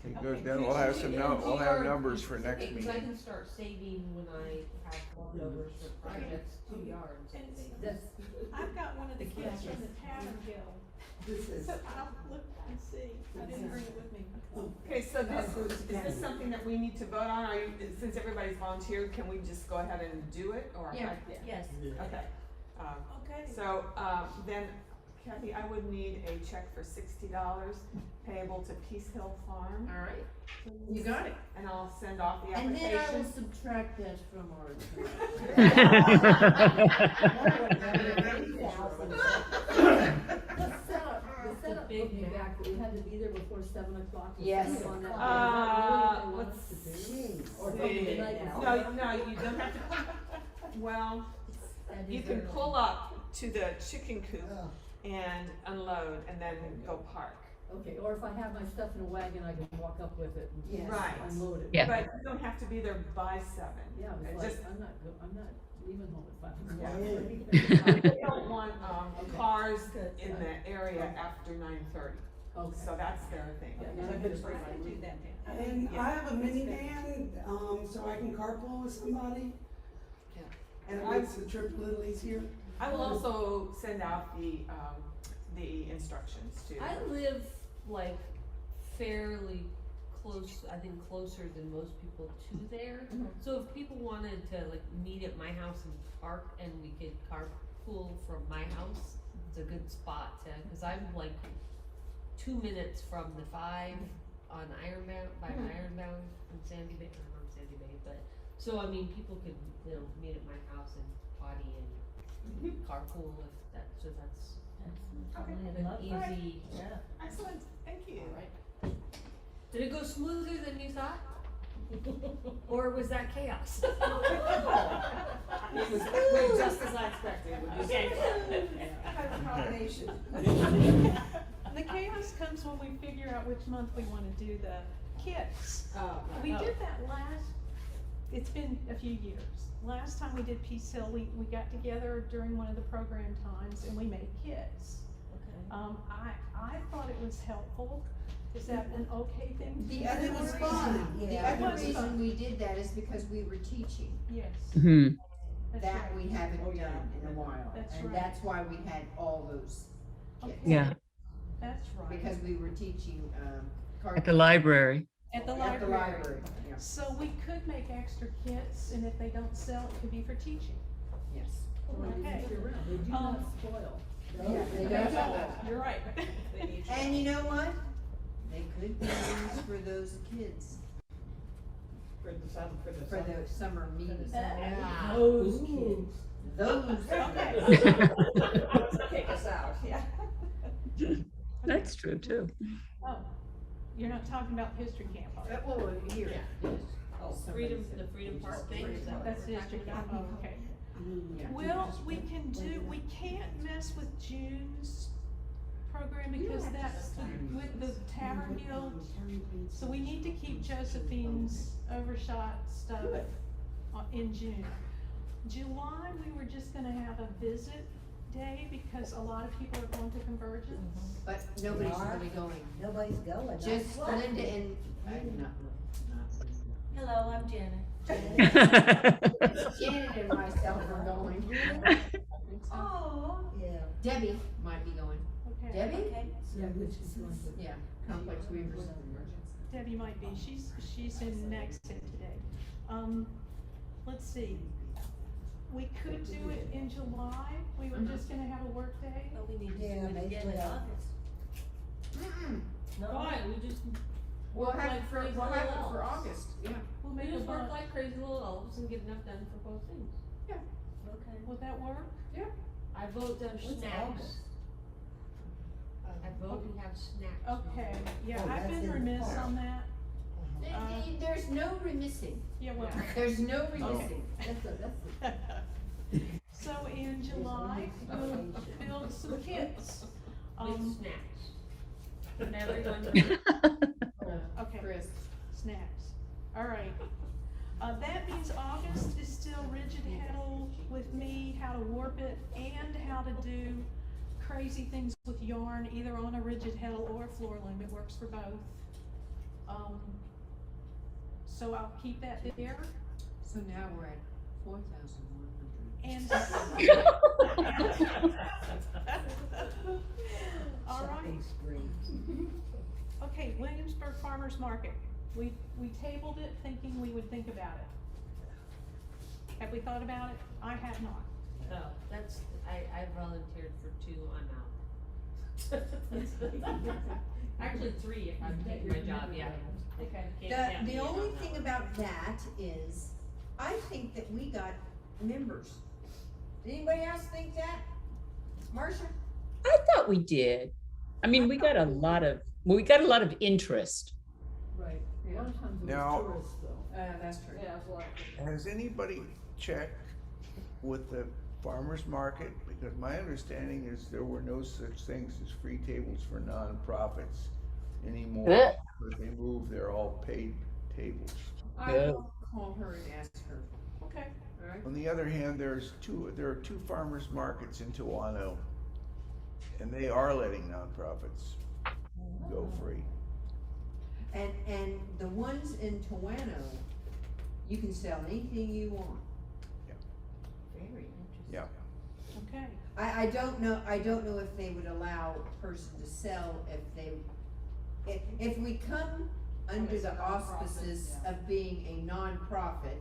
[SPEAKER 3] Okay, good, then we'll have we'll have numbers for next
[SPEAKER 5] Because I
[SPEAKER 3] meeting.
[SPEAKER 5] can start saving when I have leftovers for projects, 2 yards.
[SPEAKER 7] I've got one of the kids from the Tavern Guild. I'll look and see. I didn't bring it with me.
[SPEAKER 4] Okay, so is this something that we need to vote on? Since everybody's volunteered, can we just go ahead and do it, or?
[SPEAKER 1] Yeah.
[SPEAKER 5] Yes.
[SPEAKER 4] Okay.
[SPEAKER 7] Okay.
[SPEAKER 4] So, then Kathy, I would need a check for $60 payable to Peace Hill Farm,
[SPEAKER 1] all right, you got it.
[SPEAKER 4] and I'll send off the
[SPEAKER 1] And then I will
[SPEAKER 4] application.
[SPEAKER 1] subtract that from our.
[SPEAKER 8] The setup
[SPEAKER 5] big
[SPEAKER 8] will be
[SPEAKER 5] map.
[SPEAKER 8] back, but we had to be there before 7 o'clock.
[SPEAKER 1] Yes.
[SPEAKER 8] On that day.
[SPEAKER 4] Let's
[SPEAKER 8] Or
[SPEAKER 4] see.
[SPEAKER 8] from the night before.
[SPEAKER 4] No, you don't have to, well, you can pull up to the chicken coop and unload and then go park.
[SPEAKER 9] Okay, or if I have my stuff in a wagon, I can walk up with it and
[SPEAKER 1] Yes.
[SPEAKER 4] Right.
[SPEAKER 9] unload it.
[SPEAKER 2] Yeah.
[SPEAKER 4] But you don't have to be there by 7.
[SPEAKER 9] Yeah,
[SPEAKER 4] It
[SPEAKER 9] it's like,
[SPEAKER 4] just,
[SPEAKER 9] I'm not leaving home at 5
[SPEAKER 4] Yeah.
[SPEAKER 9] o'clock.
[SPEAKER 4] we don't want, cars
[SPEAKER 9] Good.
[SPEAKER 4] in the area after 9:30.
[SPEAKER 9] Okay.
[SPEAKER 4] So that's their thing.
[SPEAKER 9] Yeah,
[SPEAKER 7] I
[SPEAKER 9] I'm
[SPEAKER 7] can
[SPEAKER 9] gonna-
[SPEAKER 7] do that then.
[SPEAKER 10] And I have a minivan, so I can carpool with somebody.
[SPEAKER 4] Yeah.
[SPEAKER 10] And it makes the trip a little easier.
[SPEAKER 4] I will also send out the instructions too.
[SPEAKER 5] I live like fairly close, I think closer than most people to there. So if people wanted to like meet at my house and park and we could carpool from my house, it's a good spot to, cause I'm like 2 minutes from the 5 on Ironbound, by Ironbound in Sandy Bay, or not Sandy Bay, but, so I mean, people could, you know, meet at my house and potty and carpool if that, so that's
[SPEAKER 4] Okay.
[SPEAKER 5] an easy.
[SPEAKER 4] Excellent, thank you.
[SPEAKER 5] Did it go smoother than you thought? Or was that chaos?
[SPEAKER 4] It was just as I expected.
[SPEAKER 10] Kind of combination.
[SPEAKER 7] The chaos comes when we figure out which month we wanna do the kits.
[SPEAKER 4] Oh,
[SPEAKER 7] We did that it's been a few years. Last time we did Peace Hill, we got together during one of the program times and we made kits. I thought it was helpful. Is that an okay thing?
[SPEAKER 1] The
[SPEAKER 10] And
[SPEAKER 1] other
[SPEAKER 10] it was
[SPEAKER 1] reason,
[SPEAKER 10] fun.
[SPEAKER 1] the
[SPEAKER 6] Yeah.
[SPEAKER 7] It
[SPEAKER 1] other
[SPEAKER 7] was
[SPEAKER 1] reason
[SPEAKER 7] fun.
[SPEAKER 1] we did that is because we were teaching.
[SPEAKER 7] Yes,
[SPEAKER 2] Mhm.
[SPEAKER 7] that's
[SPEAKER 1] That
[SPEAKER 7] right.
[SPEAKER 1] we haven't done in a while.
[SPEAKER 7] That's
[SPEAKER 1] And
[SPEAKER 7] right.
[SPEAKER 1] that's why we had all those kits.
[SPEAKER 2] Yeah,
[SPEAKER 7] That's right.
[SPEAKER 1] Because we were teaching,
[SPEAKER 2] at the library.
[SPEAKER 7] At the
[SPEAKER 1] At the
[SPEAKER 7] library.
[SPEAKER 1] library, yeah,
[SPEAKER 7] So we could make extra kits and if they don't sell, it could be for teaching.
[SPEAKER 1] yes.
[SPEAKER 7] Okay.
[SPEAKER 9] They do not spoil.
[SPEAKER 1] Yeah, they don't.
[SPEAKER 7] You're right.
[SPEAKER 1] And you know what? They could be used for those kids, for the summer meetings.
[SPEAKER 5] Those kids.
[SPEAKER 1] Those.
[SPEAKER 4] Kick us out, yeah.
[SPEAKER 2] That's true too.
[SPEAKER 7] Oh, you're not talking about history camp, are you?
[SPEAKER 1] Well, here, yes.
[SPEAKER 5] The Freedom Park thing, is that what
[SPEAKER 7] That's
[SPEAKER 5] we're
[SPEAKER 7] history
[SPEAKER 5] talking
[SPEAKER 7] camp,
[SPEAKER 5] about?
[SPEAKER 7] oh, okay.
[SPEAKER 1] Yeah.
[SPEAKER 7] Well, we can't mess with June's program because that's with the Tavern Guild. So we need to keep Josephine's overshot stuff in June. July, we were just gonna have a visit day because a lot of people are going to Convergence.
[SPEAKER 1] But nobody's really going.
[SPEAKER 6] Nobody's going.
[SPEAKER 1] Just Linda and, not
[SPEAKER 5] Hello, I'm Janet.
[SPEAKER 1] Janet and myself are going.
[SPEAKER 5] Oh.
[SPEAKER 6] Yeah.
[SPEAKER 1] Debbie might be going.
[SPEAKER 7] Okay.
[SPEAKER 1] Debbie?
[SPEAKER 6] Yeah, which is going to.
[SPEAKER 1] Yeah, Complex Weavers.
[SPEAKER 7] Debbie might be, she's in next today. Let's see. We could do it in July, we were just gonna have a work day.
[SPEAKER 5] But we need to
[SPEAKER 6] Yeah,
[SPEAKER 5] do it again in
[SPEAKER 6] basically,
[SPEAKER 5] August.
[SPEAKER 1] No,
[SPEAKER 5] Why? We just
[SPEAKER 1] we'll have it for,
[SPEAKER 5] Like
[SPEAKER 1] we'll have it for
[SPEAKER 5] elves.
[SPEAKER 1] August, yeah.
[SPEAKER 7] We'll
[SPEAKER 5] We
[SPEAKER 7] make a
[SPEAKER 5] just work
[SPEAKER 7] bunch.
[SPEAKER 5] like crazy little elves and get enough done for both things.
[SPEAKER 1] Yeah.
[SPEAKER 5] Okay.
[SPEAKER 7] Would that work?
[SPEAKER 5] I vote to have
[SPEAKER 6] What's
[SPEAKER 5] snacks.
[SPEAKER 6] August?
[SPEAKER 5] I vote we have snacks.
[SPEAKER 7] Okay, yeah,
[SPEAKER 6] Oh,
[SPEAKER 7] I've
[SPEAKER 6] that's
[SPEAKER 7] been
[SPEAKER 6] in the
[SPEAKER 7] remiss
[SPEAKER 6] park.
[SPEAKER 7] on that.
[SPEAKER 1] There's no remissing.
[SPEAKER 7] Yeah, well.
[SPEAKER 1] There's no remissing.
[SPEAKER 7] So in July, we'll build some kits.
[SPEAKER 5] With snacks. And everyone.
[SPEAKER 7] Okay,
[SPEAKER 1] Chris.
[SPEAKER 7] snacks. All right. That means August is still rigid heddle with me, how to warp it, and how to do crazy things with yarn, either on a rigid heddle or a floor loom. It works for both. So I'll keep that there.
[SPEAKER 1] So now we're at 4,100.
[SPEAKER 7] And all right.
[SPEAKER 6] Shopping spree.
[SPEAKER 7] Okay, Williamsburg Farmers Market. We tabled it thinking we would think about it. Have we thought about it? I have not.
[SPEAKER 5] No, that's, I volunteered for 2, I'm out. Actually 3 if I'm taking my job, yeah.
[SPEAKER 7] Okay.
[SPEAKER 1] The only thing about that is, I think that we got members. Did anybody else think that? Marcia?
[SPEAKER 2] I thought we did. I mean, we got a lot of interest.
[SPEAKER 9] Right. A lot of times it
[SPEAKER 3] Now-
[SPEAKER 9] was tourists though.
[SPEAKER 1] That's true.
[SPEAKER 9] Yeah, it's like.
[SPEAKER 3] Has anybody checked with the farmer's market, because my understanding is there were no such things as free tables for nonprofits anymore.
[SPEAKER 2] Ugh.
[SPEAKER 3] Because they moved, they're all paid tables.
[SPEAKER 4] I will call her and ask her. Okay, all right.
[SPEAKER 3] On the other hand, there are two farmers markets in Toano, and they are letting nonprofits go free.
[SPEAKER 1] And the ones in Toano, you can sell anything you want.
[SPEAKER 3] Yeah.
[SPEAKER 1] Very interesting.
[SPEAKER 3] Yeah.
[SPEAKER 7] Okay.
[SPEAKER 1] I don't know if they would allow a person to sell if we come under the auspices of being a nonprofit,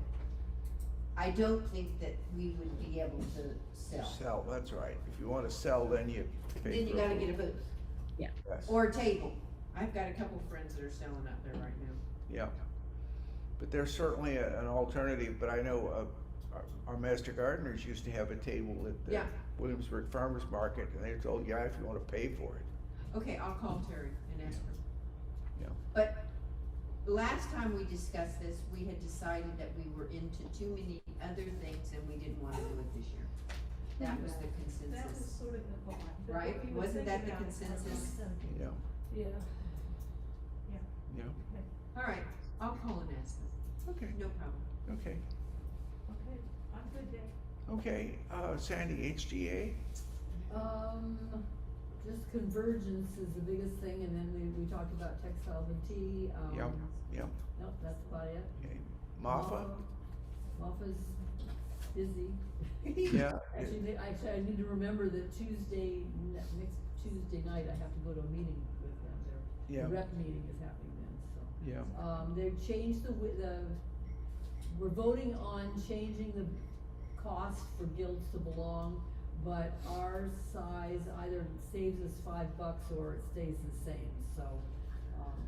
[SPEAKER 1] I don't think that we would be able to sell.
[SPEAKER 3] Sell, that's right. If you wanna sell, then you pay
[SPEAKER 1] Then you
[SPEAKER 3] for
[SPEAKER 1] gotta
[SPEAKER 3] it.
[SPEAKER 1] get a booth.
[SPEAKER 2] Yeah.
[SPEAKER 3] Yes.
[SPEAKER 1] Or a table.
[SPEAKER 4] I've got a couple friends that are selling out there right now.
[SPEAKER 3] Yeah. But there's certainly an alternative, but I know, our master gardeners used to have a table at the
[SPEAKER 1] Yeah.
[SPEAKER 3] Williamsburg Farmers Market, and they told, yeah, if you wanna pay for it.
[SPEAKER 1] Okay, I'll call Terry and ask her.
[SPEAKER 3] Yeah.
[SPEAKER 1] But last time we discussed this, we had decided that we were into too many other things and we didn't wanna do it this year. That was the
[SPEAKER 7] That was
[SPEAKER 1] consensus,
[SPEAKER 7] sort of the.
[SPEAKER 1] right?
[SPEAKER 7] what we were
[SPEAKER 1] Wasn't that the
[SPEAKER 7] thinking about.
[SPEAKER 1] consensus?
[SPEAKER 3] Yeah,
[SPEAKER 5] Yeah.
[SPEAKER 3] yeah,
[SPEAKER 1] All right, I'll call and ask them.
[SPEAKER 3] okay,
[SPEAKER 1] No problem.
[SPEAKER 3] okay,
[SPEAKER 7] Okay, I'm good there.
[SPEAKER 3] okay, Sandy, HGA?
[SPEAKER 9] Just convergence is the biggest thing, and then we talked about textiles and tea,
[SPEAKER 3] Yep, yep,
[SPEAKER 9] nope, that's about it.
[SPEAKER 3] okay, Maffa?
[SPEAKER 9] Maffa's busy.
[SPEAKER 3] Yeah.
[SPEAKER 9] Actually, I need to remember that next Tuesday night, I have to go to a meeting with them,
[SPEAKER 3] Yeah.
[SPEAKER 9] the rep meeting is happening then, so.
[SPEAKER 3] Yeah,
[SPEAKER 9] They've changed we're voting on changing the cost for guilds to belong, but our size either saves us $5 or it stays the same, so.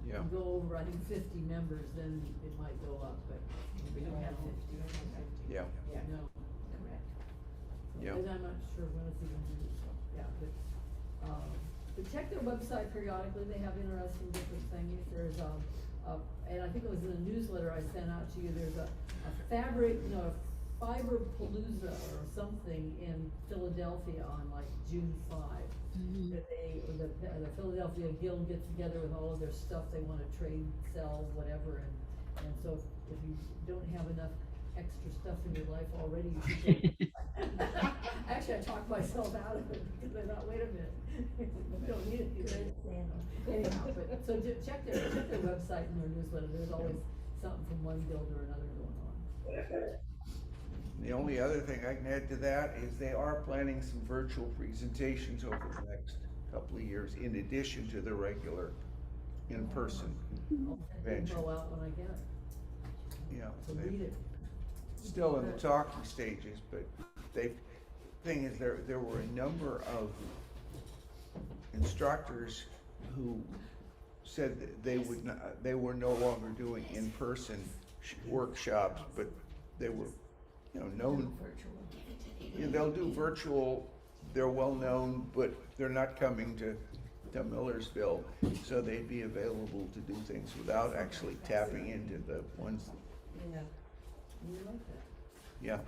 [SPEAKER 3] Yeah.
[SPEAKER 9] If we go over, I think 50 members, then it might go up, but
[SPEAKER 1] We don't have 50.
[SPEAKER 3] yeah,
[SPEAKER 9] no.
[SPEAKER 1] Correct.
[SPEAKER 3] yeah,
[SPEAKER 9] And I'm not sure when it's even due, so, yeah, but check their website periodically, they have interesting different things, there's, and I think it was in the newsletter I sent out to you, there's a fiber palooza or something in Philadelphia on like June 5. That the Philadelphia Guild gets together with all of their stuff they wanna trade, sell, whatever, and so if you don't have enough extra stuff in your life already, you should. Actually, I talked myself out of it, because I thought, wait a minute, we don't need it. Anyhow, but, so check their website and their newsletter, there's always something from one guild or another going on.
[SPEAKER 3] The only other thing I can add to that is they are planning some virtual presentations over the next couple of years, in addition to the regular in-person convention.
[SPEAKER 9] Go out when I get it,
[SPEAKER 3] Yeah,
[SPEAKER 9] so
[SPEAKER 3] they-
[SPEAKER 9] read it.
[SPEAKER 3] still in the talking stages, but thing is, there were a number of instructors who said that they were no longer doing in-person workshops, but they were, known. Yeah, they'll do virtual, they're well-known, but they're not coming to Millersville, so they'd be available to do things without actually tapping into the ones,
[SPEAKER 6] Yeah.
[SPEAKER 9] You like that?
[SPEAKER 3] yeah.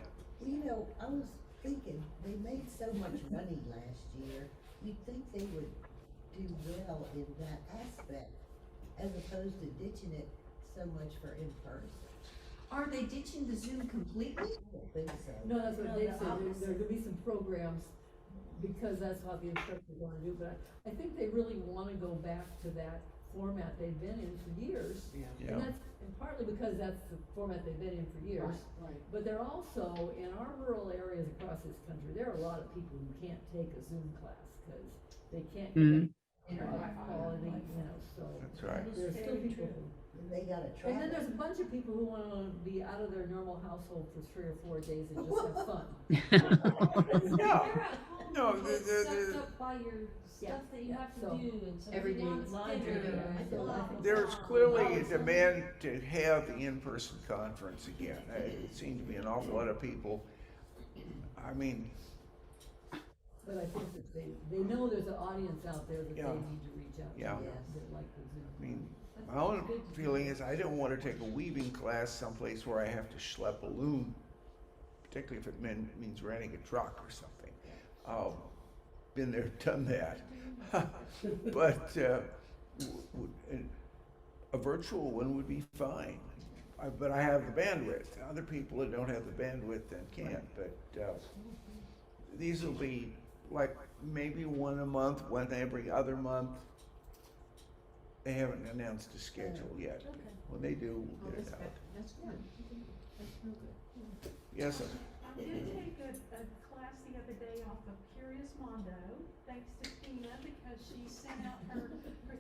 [SPEAKER 6] I was thinking, they made so much money last year, you'd think they would do well in that aspect, as opposed to ditching it so much for in-person.
[SPEAKER 1] Are they ditching the Zoom completely?
[SPEAKER 6] I don't think so.
[SPEAKER 9] No, that's what
[SPEAKER 6] No,
[SPEAKER 9] Dave
[SPEAKER 6] the
[SPEAKER 9] said,
[SPEAKER 6] opposite.
[SPEAKER 9] there's gonna be some programs, because that's what the instructors wanna do, but I think they really wanna go back to that format they've been in for years.
[SPEAKER 4] Yeah.
[SPEAKER 3] Yeah.
[SPEAKER 9] And that's, and partly because that's the format they've been in for years.
[SPEAKER 4] Right.
[SPEAKER 9] But they're also, in our rural areas across this country, there are a lot of people who can't take a Zoom class, cause they can't
[SPEAKER 2] Mhm.
[SPEAKER 9] get quality, so.
[SPEAKER 3] That's right.
[SPEAKER 9] There's still people who.
[SPEAKER 6] And they gotta try.
[SPEAKER 9] And then there's a bunch of people who wanna be out of their normal household for 3 or 4 days and just have fun.
[SPEAKER 3] No, no,
[SPEAKER 5] Sucked up by your stuff that you have to
[SPEAKER 9] so
[SPEAKER 5] do and so
[SPEAKER 1] every day
[SPEAKER 5] laundry and
[SPEAKER 3] there's clearly a demand to have the in-person conference again. It seemed to be an awful lot of people. I mean,
[SPEAKER 9] But I think that they know there's an audience out there that they
[SPEAKER 3] Yeah.
[SPEAKER 9] need to reach out to,
[SPEAKER 3] Yeah.
[SPEAKER 9] that like the Zoom.
[SPEAKER 3] I mean, my own feeling is I don't want to take a weaving class someplace where I have to schlep a loom particularly if it means renting a truck or something. Been there, done that. But a virtual one would be fine. But I have the bandwidth. Other people that don't have the bandwidth then can't. But these will be like maybe one a month, one every other month. They haven't announced a schedule yet. When they do, we'll get it out.
[SPEAKER 1] That's good. That's real good.
[SPEAKER 3] Yes, sir.
[SPEAKER 7] I did take a class the other day off of Curious Mondo, thanks to Tina, because she sent out her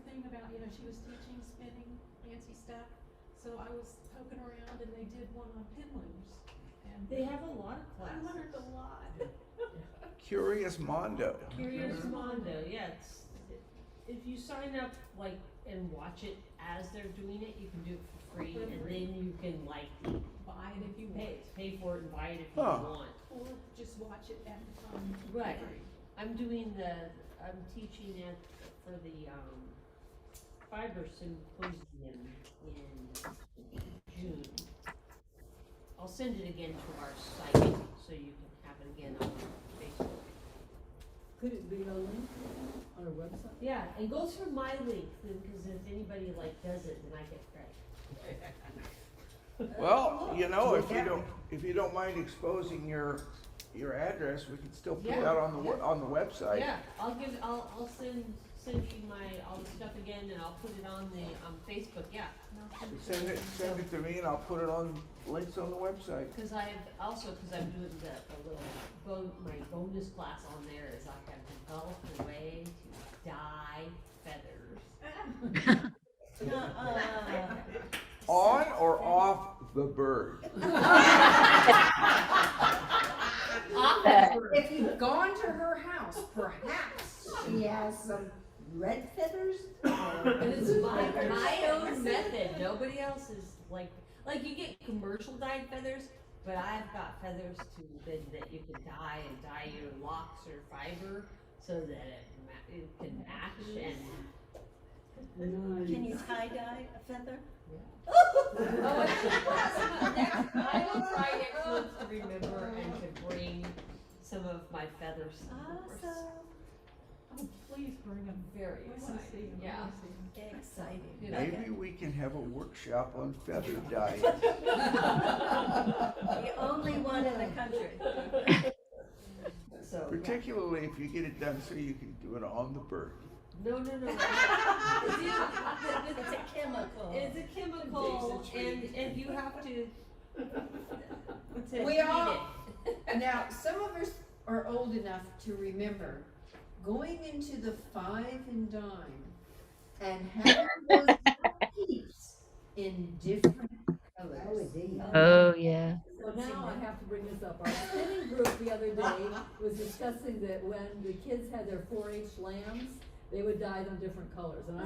[SPEAKER 7] thing about, you know, she was teaching spinning, fancy stuff. So I was poking around and they did one on pin looms. And
[SPEAKER 5] They have a lot of
[SPEAKER 7] I
[SPEAKER 5] classes.
[SPEAKER 7] learned a lot.
[SPEAKER 3] Curious Mondo.
[SPEAKER 5] Curious Mondo, yeah, if you sign up like and watch it as they're doing it, you can do it for free, and then you can like
[SPEAKER 7] Buy it if you
[SPEAKER 5] pay for it and buy it if you
[SPEAKER 3] Huh.
[SPEAKER 5] want.
[SPEAKER 7] or just watch it at the time.
[SPEAKER 5] Right. I'm teaching for the fiber symposium in June. I'll send it again to our site so you can have it again on Facebook.
[SPEAKER 9] Could it be a link on our website?
[SPEAKER 5] Yeah, and go through my link, because if anybody like does it, then I get credit.
[SPEAKER 3] Well, you know, if you don't mind exposing your address, we can still put it
[SPEAKER 5] Yeah,
[SPEAKER 3] out on the website.
[SPEAKER 5] Yeah, I'll send you all the stuff again, and I'll put it on the, Facebook, yeah.
[SPEAKER 3] Send it to me and I'll put it on links on the website.
[SPEAKER 5] Cause I'm doing my bonus class on there is I have developed a way to dye feathers.
[SPEAKER 3] On or off the bird?
[SPEAKER 1] If you've gone to her house, perhaps she has some red feathers.
[SPEAKER 5] And it's my own method, nobody else is like you get commercial dyed feathers, but I've got feathers that you can dye your locks or fiber so that it can match and.
[SPEAKER 9] Can you tie-dye a feather?
[SPEAKER 5] I will try next month to remember and to bring some of my feathers.
[SPEAKER 9] Awesome.
[SPEAKER 7] Oh, please bring them.
[SPEAKER 5] Very exciting, yeah.
[SPEAKER 9] Exciting.
[SPEAKER 5] You know,
[SPEAKER 3] Maybe we can have a workshop on feather dye.
[SPEAKER 9] The only one in the country.
[SPEAKER 5] So,
[SPEAKER 3] Particularly if you get it done so you can do it on the bird.
[SPEAKER 5] no.
[SPEAKER 9] It's a chemical.
[SPEAKER 5] It's a chemical, and you have to
[SPEAKER 1] We
[SPEAKER 5] heat
[SPEAKER 1] all-
[SPEAKER 5] it.
[SPEAKER 1] Now, some of us are old enough to remember going into the Five and Dime and having those peeps in different colors.
[SPEAKER 2] Oh, yeah.
[SPEAKER 9] So now I have to bring this up. Our spinning group the other day was discussing that when the kids had their 4-H lambs, they would dye them different colors. And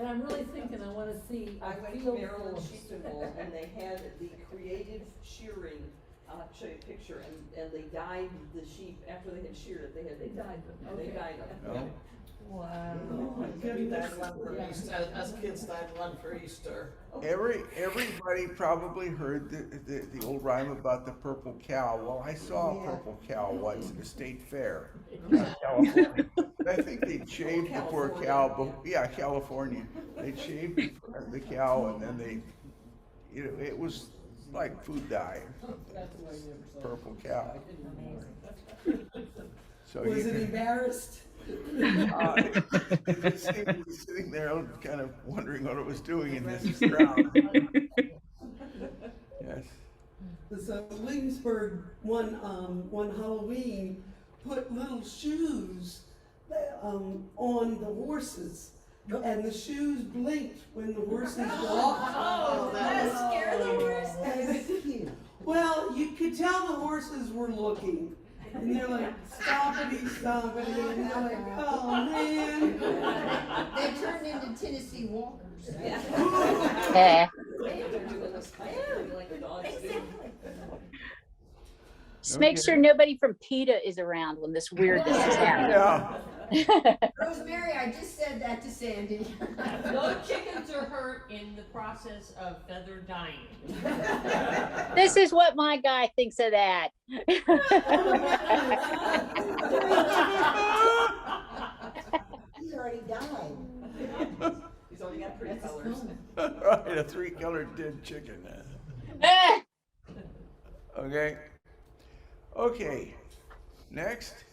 [SPEAKER 9] I'm really thinking I want to see
[SPEAKER 13] I
[SPEAKER 9] a
[SPEAKER 13] went to
[SPEAKER 9] field
[SPEAKER 13] Maryland
[SPEAKER 9] full of-
[SPEAKER 13] Sheep and Wool, and they had the creative shearing, I'll have to show you a picture, and they dyed the sheep, after they had sheared it,
[SPEAKER 9] They dyed them,
[SPEAKER 13] they
[SPEAKER 9] okay.
[SPEAKER 13] dyed them.
[SPEAKER 3] No?
[SPEAKER 9] Wow.
[SPEAKER 13] We dyed one for
[SPEAKER 9] Yeah.
[SPEAKER 13] Easter, us kids dyed one for Easter.
[SPEAKER 3] Everybody probably heard the old rhyme about the purple cow. Well, I saw a purple cow once at a state fair in California. I think they'd shaved the poor cow, California. They'd shaved the cow and then it was like food dye or something. Purple cow. So
[SPEAKER 10] Was
[SPEAKER 3] you
[SPEAKER 10] it
[SPEAKER 3] can,
[SPEAKER 10] embarrassed?
[SPEAKER 3] it seemed to be sitting there kind of wondering what it was doing in this ground. Yes.
[SPEAKER 10] So Williamsburg one Halloween put little shoes on the horses, and the shoes blinked when the horses walked.
[SPEAKER 9] Oh, that scared the horses.
[SPEAKER 10] And-
[SPEAKER 9] Cute.
[SPEAKER 10] Well, you could tell the horses were looking, and they're like stompity, and they're like, oh man.
[SPEAKER 1] They turned into Tennessee Walkers.
[SPEAKER 2] Yeah. Just make sure nobody from PETA is around when this weirdness is happening.
[SPEAKER 3] Yeah.
[SPEAKER 1] Rosemary, I just said that to Sandy.
[SPEAKER 5] No chickens are hurt in the process of feather dyeing.
[SPEAKER 14] This is what my guy thinks of that.
[SPEAKER 6] He's already died.
[SPEAKER 13] He's only got pretty colors.
[SPEAKER 3] Right, a 3-colored dead chicken. Okay. Okay. Next.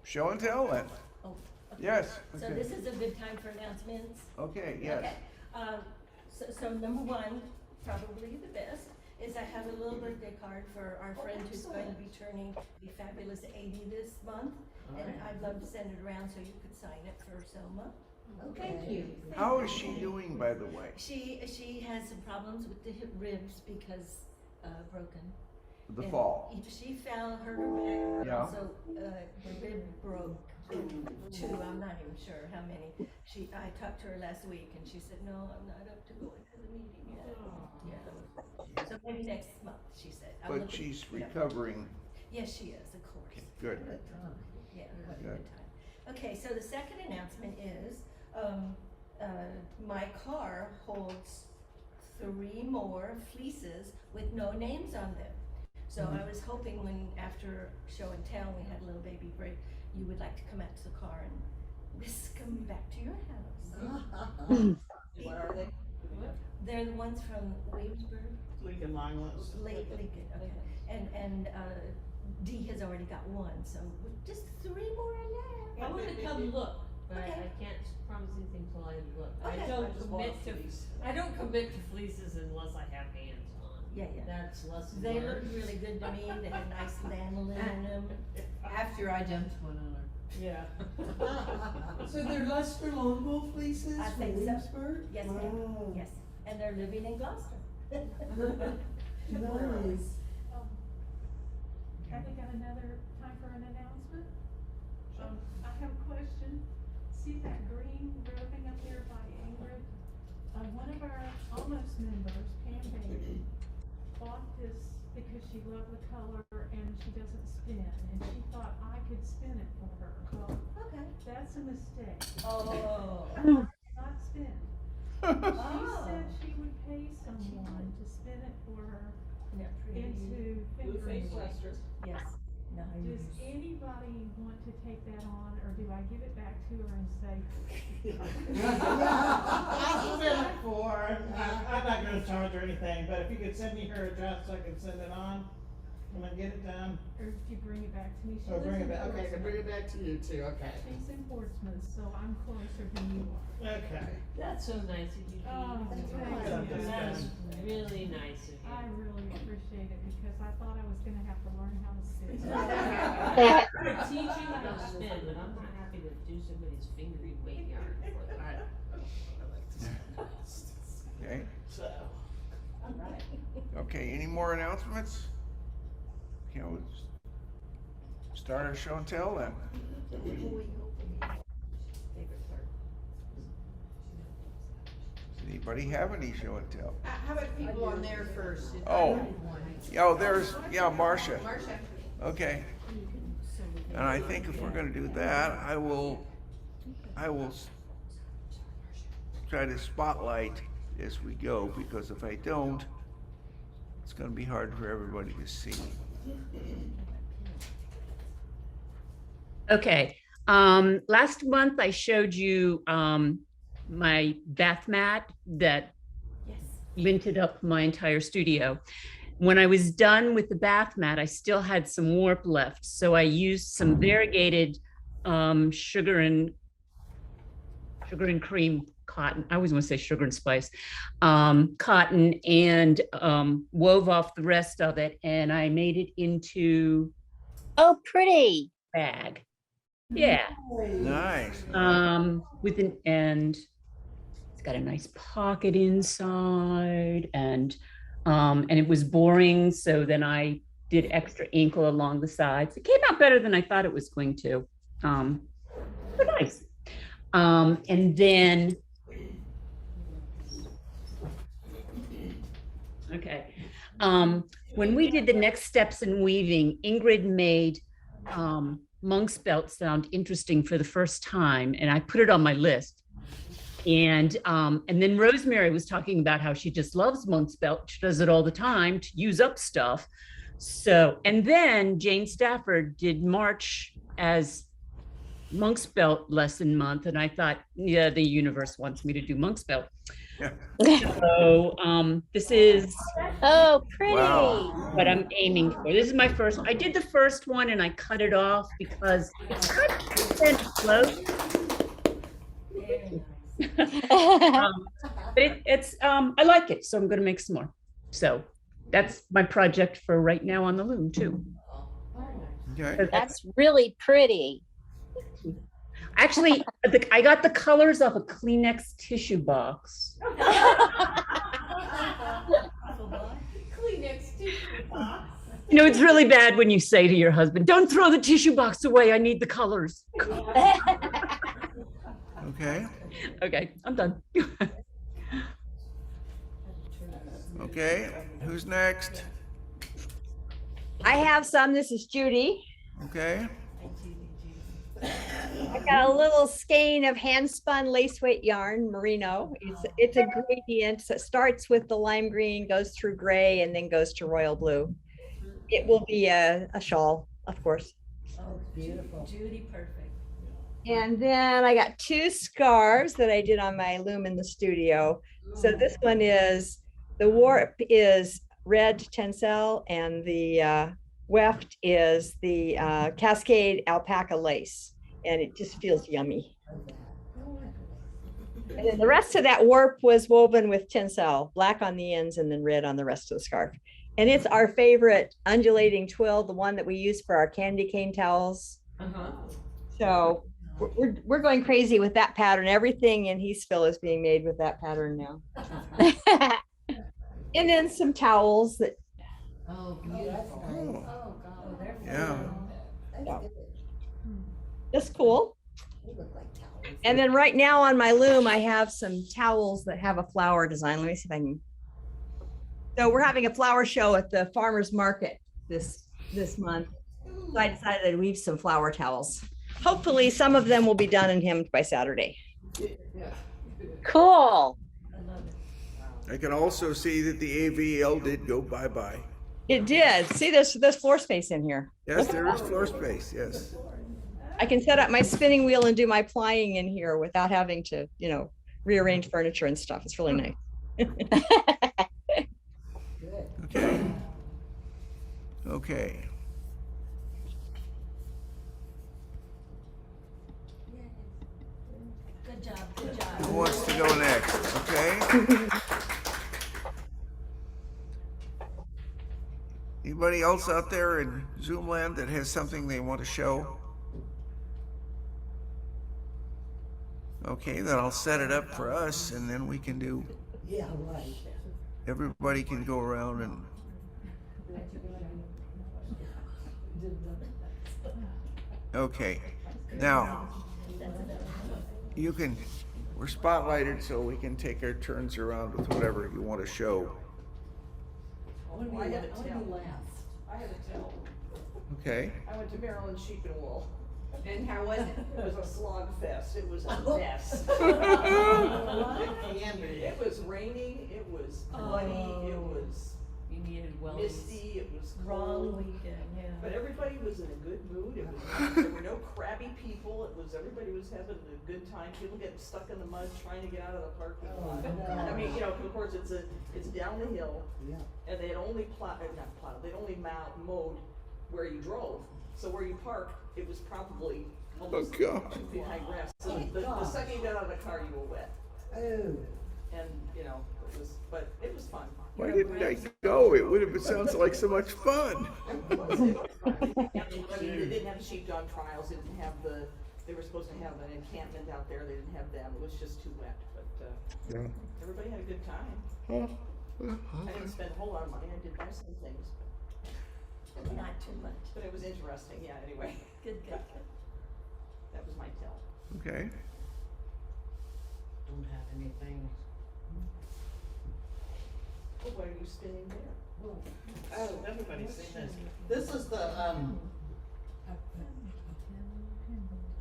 [SPEAKER 3] Show and tell then.
[SPEAKER 15] Oh, okay.
[SPEAKER 3] Yes.
[SPEAKER 15] So
[SPEAKER 3] Okay.
[SPEAKER 15] this is a good time for announcements?
[SPEAKER 3] Okay, yes.
[SPEAKER 15] Okay. So number one, probably the best, is I have a little birthday card for our friend who's going to be turning the fabulous 80 this month. And I'd love to send it around so you could sign it for Selma.
[SPEAKER 6] Thank you.
[SPEAKER 3] How is she doing, by the way?
[SPEAKER 15] She has some problems with the hip ribs because, broken.
[SPEAKER 3] The
[SPEAKER 15] And
[SPEAKER 3] fall.
[SPEAKER 15] She fell, hurt her back,
[SPEAKER 3] Yeah.
[SPEAKER 15] so, the rib broke two, I'm not even sure how many. I talked to her last week and she said, no, I'm not up to going to the meeting yet. Yeah. So maybe next month, she said. I'll look
[SPEAKER 3] But
[SPEAKER 15] at-
[SPEAKER 3] she's
[SPEAKER 15] yeah.
[SPEAKER 3] recovering.
[SPEAKER 15] Yes, she is, of course.
[SPEAKER 3] Okay, good.
[SPEAKER 15] Yeah, what a
[SPEAKER 3] Good.
[SPEAKER 15] good time. Okay, so the second announcement is, my car holds 3 more fleeces with no names on them. So I was hoping when, after show and tell, we had a little baby break, you would like to come out to the car and whisk them back to your house.
[SPEAKER 13] What are they?
[SPEAKER 15] They're the ones from Williamsburg,
[SPEAKER 4] Lincoln Longlands.
[SPEAKER 15] Lincoln, okay. And Dee has already got one, so just 3 more left.
[SPEAKER 5] I'm gonna come look, but
[SPEAKER 15] Okay.
[SPEAKER 5] I can't promise anything till I look.
[SPEAKER 15] Okay.
[SPEAKER 5] I don't
[SPEAKER 13] I just bought
[SPEAKER 5] commit
[SPEAKER 13] a
[SPEAKER 5] to,
[SPEAKER 13] fleece.
[SPEAKER 5] I don't commit to fleeces unless I have hands on.
[SPEAKER 15] Yeah, yeah.
[SPEAKER 5] That's lesson
[SPEAKER 15] They
[SPEAKER 5] learned.
[SPEAKER 15] looked really good to me, they had nice lanolin in them.
[SPEAKER 1] After I dumped one on her.
[SPEAKER 5] Yeah.
[SPEAKER 10] So they're Lester Longbow fleeces
[SPEAKER 15] I
[SPEAKER 10] from
[SPEAKER 15] think so.
[SPEAKER 10] Williamsburg?
[SPEAKER 15] Yes,
[SPEAKER 10] Wow.
[SPEAKER 15] ma'am, yes, and they're living in Gloucester.
[SPEAKER 10] Nice.
[SPEAKER 7] Have we got another time for an announcement? I have a question. See that green roving up there by Ingrid? One of our almost members, Pam Bailey, bought this because she loved the color and she doesn't spin, and she thought I could spin it for her. Well,
[SPEAKER 15] Okay.
[SPEAKER 7] that's a mistake.
[SPEAKER 15] Oh.
[SPEAKER 7] Not spin. She
[SPEAKER 15] Oh.
[SPEAKER 7] said she would pay someone to spin it for her
[SPEAKER 15] Yeah, pretty.
[SPEAKER 7] into
[SPEAKER 13] Blue face
[SPEAKER 7] fingering.
[SPEAKER 13] Lester.
[SPEAKER 15] Yes,
[SPEAKER 7] Does
[SPEAKER 15] nice.
[SPEAKER 7] anybody want to take that on, or do I give it back to her and say,
[SPEAKER 16] I'll send it for her. I'm not gonna charge her anything, but if you could send me her address, I can send it on when I get it done.
[SPEAKER 7] or if you bring it back to me? She
[SPEAKER 16] Or bring it
[SPEAKER 7] lives in
[SPEAKER 16] back, okay, I can bring it
[SPEAKER 7] Portsmouth.
[SPEAKER 16] back to you too, okay.
[SPEAKER 7] She's in Portsmouth, so I'm closer than you are.
[SPEAKER 16] Okay.
[SPEAKER 5] That's so nice of you, Dee.
[SPEAKER 7] Oh,
[SPEAKER 16] thank you.
[SPEAKER 5] That's really nice of
[SPEAKER 7] I
[SPEAKER 5] you.
[SPEAKER 7] really appreciate it, because I thought I was gonna have to learn how to spin.
[SPEAKER 5] I'm gonna teach you how to spin, but I'm not happy to do somebody's fingery weight yard.
[SPEAKER 3] Okay.
[SPEAKER 16] So.
[SPEAKER 15] All right.
[SPEAKER 3] Okay, any more announcements? Okay, we'll start our show and tell then.
[SPEAKER 15] Favorite part.
[SPEAKER 3] Does anybody have any show and tell?
[SPEAKER 1] How about people on there first?
[SPEAKER 3] Oh, there's, Marcia.
[SPEAKER 1] Marcia.
[SPEAKER 3] Okay. And I think if we're gonna do that, I will try to spotlight as we go, because if I don't, it's gonna be hard for everybody to see.
[SPEAKER 2] Okay, last month I showed you my bath mat that
[SPEAKER 15] Yes.
[SPEAKER 2] linted up my entire studio. When I was done with the bath mat, I still had some warp left, so I used some variegated sugar and cream cotton. I always want to say sugar and spice cotton, and wove off the rest of it, and I made it into
[SPEAKER 14] Oh, pretty.
[SPEAKER 2] a bag. Yeah.
[SPEAKER 3] Nice.
[SPEAKER 2] And it's got a nice pocket inside, and it was boring, so then I did extra inkle along the sides. It came out better than I thought it was going to. But nice. And then, okay. When we did the next steps in weaving, Ingrid made monk's belt sound interesting for the first time, and I put it on my list. And then Rosemary was talking about how she just loves Monk's Belt. She does it all the time to use up stuff. So, and then Jane Stafford did March as Monk's Belt lesson month. And I thought, yeah, the universe wants me to do Monk's Belt. So this is
[SPEAKER 14] Oh, pretty.
[SPEAKER 2] what I'm aiming for. This is my first. I did the first one and I cut it off because it's kind of close. But it's I like it, so I'm going to make some more. So that's my project for right now on the loom too.
[SPEAKER 3] Okay.
[SPEAKER 14] That's really pretty.
[SPEAKER 2] Actually, I got the colors off a Kleenex tissue box.
[SPEAKER 1] Kleenex tissue box.
[SPEAKER 2] You know, it's really bad when you say to your husband, "Don't throw the tissue box away. I need the colors."
[SPEAKER 3] Okay.
[SPEAKER 2] Okay, I'm done.
[SPEAKER 3] Okay. Who's next?
[SPEAKER 17] I have some. This is Judy.
[SPEAKER 3] Okay.
[SPEAKER 17] I got a little skein of hand spun lace weight yarn, merino. It's a gradient. So it starts with the lime green, goes through gray, and then goes to royal blue. It will be a shawl, of course.
[SPEAKER 9] Oh, beautiful. Judy, perfect.
[SPEAKER 17] And then I got 2 scarves that I did on my loom in the studio. So this one is, the warp is red tencel, and the weft is the Cascade alpaca lace, and it just feels yummy. And then the rest of that warp was woven with tencel, black on the ends and then red on the rest of the scarf. And it's our favorite undulating twill, the one that we use for our candy cane towels. So we're going crazy with that pattern. Everything in Heathsville is being made with that pattern now. And then some towels that.
[SPEAKER 1] Oh, beautiful.
[SPEAKER 3] Oh.
[SPEAKER 1] Oh, they're
[SPEAKER 3] Yeah.
[SPEAKER 17] Just cool. And then right now on my loom, I have some towels that have a flower design. Let me see if I can. So we're having a flower show at the farmer's market this month. So I decided I'd weave some flower towels. Hopefully some of them will be done and hemmed by Saturday.
[SPEAKER 14] Cool.
[SPEAKER 3] I can also see that the AVL did go bye-bye.
[SPEAKER 17] It did. See, there's floor space in here.
[SPEAKER 3] Yes, there is floor space, yes.
[SPEAKER 17] I can set up my spinning wheel and do my plying in here without having to, rearrange furniture and stuff. It's really nice.
[SPEAKER 3] Okay. Okay.
[SPEAKER 15] Good job, good job.
[SPEAKER 3] Who wants to go next? Okay. Anybody else out there in Zoom land that has something they want to show? Okay, then I'll set it up for us and then we can do,
[SPEAKER 6] Yeah, right.
[SPEAKER 3] everybody can go around and. Okay, now, we're spotlighted so we can take our turns around with whatever you want to show.
[SPEAKER 13] I had a tell. I had a tell.
[SPEAKER 3] Okay,
[SPEAKER 13] I went to Maryland Sheep and Wool.
[SPEAKER 1] And how was it?
[SPEAKER 13] It was a slog fest. It was a mess. It was raining, it was muddy, it was
[SPEAKER 5] You needed wellies.
[SPEAKER 13] misty, it was
[SPEAKER 9] Wrong
[SPEAKER 13] cold.
[SPEAKER 9] weekend, yeah.
[SPEAKER 13] But everybody was in a good mood. It was, there were no crabby people. Everybody was having a good time. People getting stuck in the mud trying to get out of the park. I mean, of course, it's down the hill, and they had only they'd only mowed where you drove. So where you park, it was probably almost 2 feet high grass. So the second you got out of the car, you were wet.
[SPEAKER 6] Oh.
[SPEAKER 13] And but it was fun.
[SPEAKER 3] why didn't I go? It sounds like so much fun.
[SPEAKER 13] I mean, they didn't have the sheepdog trials, they didn't have they were supposed to have an encampment out there, they didn't have them, it was just too wet, but, everybody had a good time. I didn't spend a whole lot of money, I did buy some things,
[SPEAKER 9] Not too much.
[SPEAKER 13] but it was interesting, anyway.
[SPEAKER 9] Good.
[SPEAKER 13] That was my tell.
[SPEAKER 3] Okay,
[SPEAKER 16] Don't have anything.
[SPEAKER 13] Well, why are you spinning there?
[SPEAKER 16] Oh, everybody's seen this.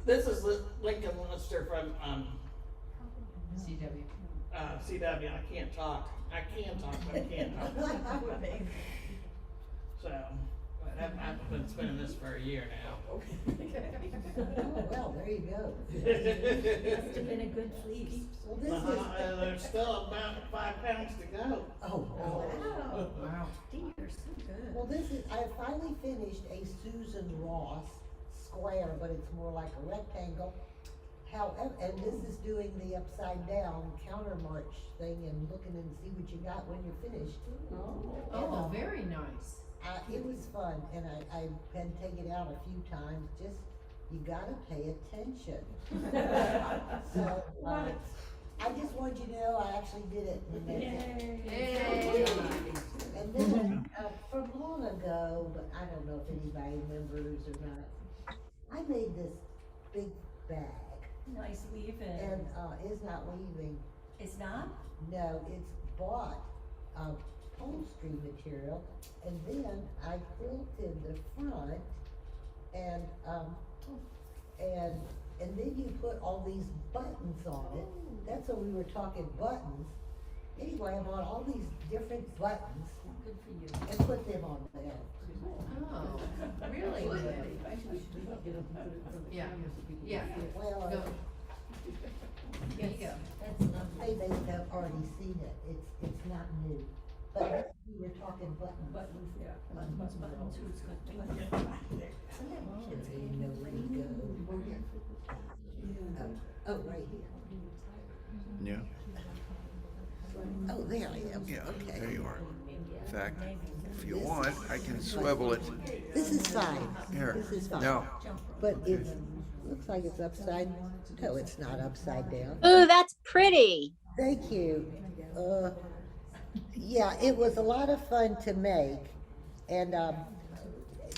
[SPEAKER 16] This is the Lincoln Lister from, CW, I can't talk. I can talk, but I can't talk. So, but I've been spending this for a year now.
[SPEAKER 6] Oh, well, there you go.
[SPEAKER 15] Must have been a good fleece.
[SPEAKER 6] Well, this is,
[SPEAKER 16] There's still about 5 pounds to go.
[SPEAKER 6] oh, wow.
[SPEAKER 15] Wow. You're so good.
[SPEAKER 6] Well, this is, I finally finished a Susan Ross square, but it's more like a rectangle. However, and this is doing the upside down counter march thing and looking and see what you got when you're finished.
[SPEAKER 1] Oh, very nice.
[SPEAKER 6] It was fun, and I had to take it out a few times, just, you gotta pay attention. So, I just want you to know I actually did it.
[SPEAKER 1] Yay.
[SPEAKER 6] And then, from long ago, but I don't know if anybody remembers or not, I made this big bag.
[SPEAKER 15] Nice weaving.
[SPEAKER 6] And, it's not weaving.
[SPEAKER 15] It's not?
[SPEAKER 6] No, it's bought, upholstery material, and then I quilted the front, and then you put all these buttons on it. That's when we were talking buttons. Anyway, I bought all these different buttons.
[SPEAKER 15] Good for you.
[SPEAKER 6] And put them on there.
[SPEAKER 1] Oh, really good. Yeah, yeah.
[SPEAKER 6] Well,
[SPEAKER 1] Go. There you go.
[SPEAKER 15] That's lovely.
[SPEAKER 6] they have already seen it. It's not new. But we were talking buttons.
[SPEAKER 15] Buttons, yeah. Buttons, who's good?
[SPEAKER 6] You know where to go. Oh, right here.
[SPEAKER 3] Yeah.
[SPEAKER 6] Oh, there I am.
[SPEAKER 3] Yeah,
[SPEAKER 6] Okay.
[SPEAKER 3] there you are. In fact, if you want, I can swivel it.
[SPEAKER 6] This is fine.
[SPEAKER 3] Here.
[SPEAKER 6] This is fine.
[SPEAKER 3] No.
[SPEAKER 6] But it looks like it's upside, no, it's not upside down.
[SPEAKER 14] Ooh, that's pretty.
[SPEAKER 6] Thank you. Yeah, it was a lot of fun to make, and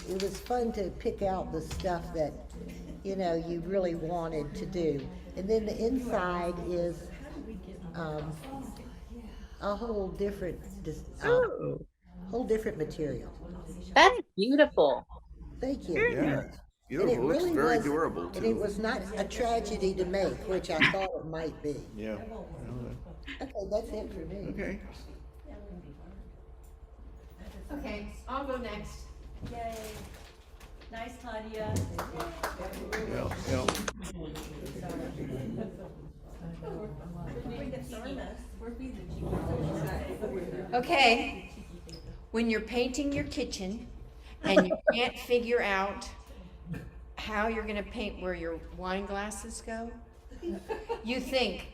[SPEAKER 6] it was fun to pick out the stuff that, you know, you really wanted to do. And then the inside is a whole different, whole different material.
[SPEAKER 14] That's beautiful.
[SPEAKER 6] Thank you.
[SPEAKER 3] Yeah. Beautiful. Looks
[SPEAKER 6] really
[SPEAKER 3] very
[SPEAKER 6] was-
[SPEAKER 3] durable
[SPEAKER 6] And it
[SPEAKER 3] too.
[SPEAKER 6] was not a tragedy to make, which I thought it might be.
[SPEAKER 3] Yeah.
[SPEAKER 6] Okay, that's it for me.
[SPEAKER 3] Okay.
[SPEAKER 1] Okay, I'll go next.
[SPEAKER 15] Yay. Nice, Claudia.
[SPEAKER 3] Yeah, yeah.
[SPEAKER 15] Bring the thermos.
[SPEAKER 1] Okay, when you're painting your kitchen and you can't figure out how you're gonna paint where your wine glasses go, you think,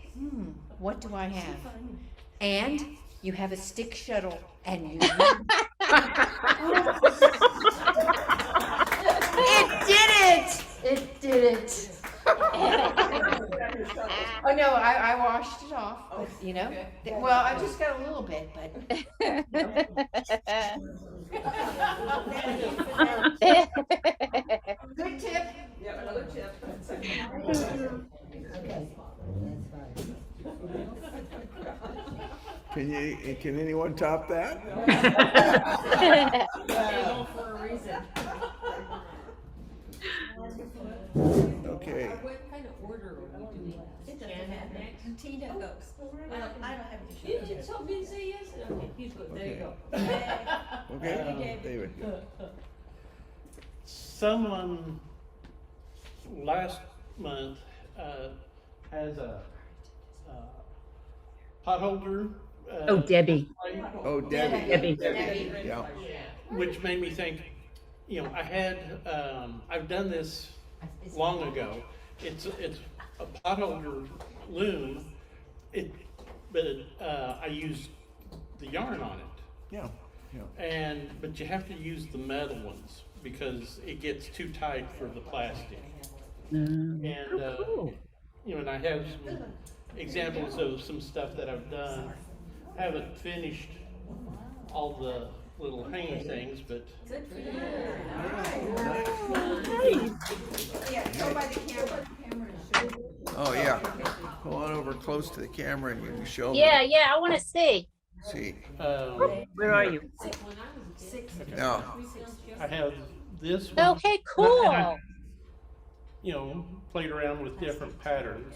[SPEAKER 1] what do I have? And you have a stick shuttle and you It did it! It did it. Oh no, I washed it off, but, you know. Well, I just got a little bit, but. Good tip.
[SPEAKER 13] Yeah, another tip.
[SPEAKER 6] Okay, that's fine.
[SPEAKER 3] Can anyone top that?
[SPEAKER 15] For a reason.
[SPEAKER 3] Okay.
[SPEAKER 5] What kind of order are we doing?
[SPEAKER 15] It doesn't matter. Tina goes. I don't have any.
[SPEAKER 5] You just told me to say yes. Okay, he's good. There you go.
[SPEAKER 3] Okay, David.
[SPEAKER 12] Someone last month has a pot holder.
[SPEAKER 2] Oh, Debbie.
[SPEAKER 3] Oh, Debbie.
[SPEAKER 2] Debbie.
[SPEAKER 3] Yeah.
[SPEAKER 12] Which made me think, you know, I've done this long ago. It's a pot holder loom, but I use the yarn on it.
[SPEAKER 3] Yeah. Yeah.
[SPEAKER 12] But you have to use the metal ones because it gets too tight for the plastic. And you know, and I have some examples of some stuff that I've done. I haven't finished all the little hanging things, but
[SPEAKER 15] Good for you.
[SPEAKER 1] Yeah, go by the camera.
[SPEAKER 3] Oh, yeah. Go on over close to the camera and you can show me.
[SPEAKER 14] Yeah, I want to see.
[SPEAKER 3] See.
[SPEAKER 2] Where are you?
[SPEAKER 3] Now,
[SPEAKER 12] I have this one.
[SPEAKER 14] Okay, cool.
[SPEAKER 12] And I, you know, played around with different patterns.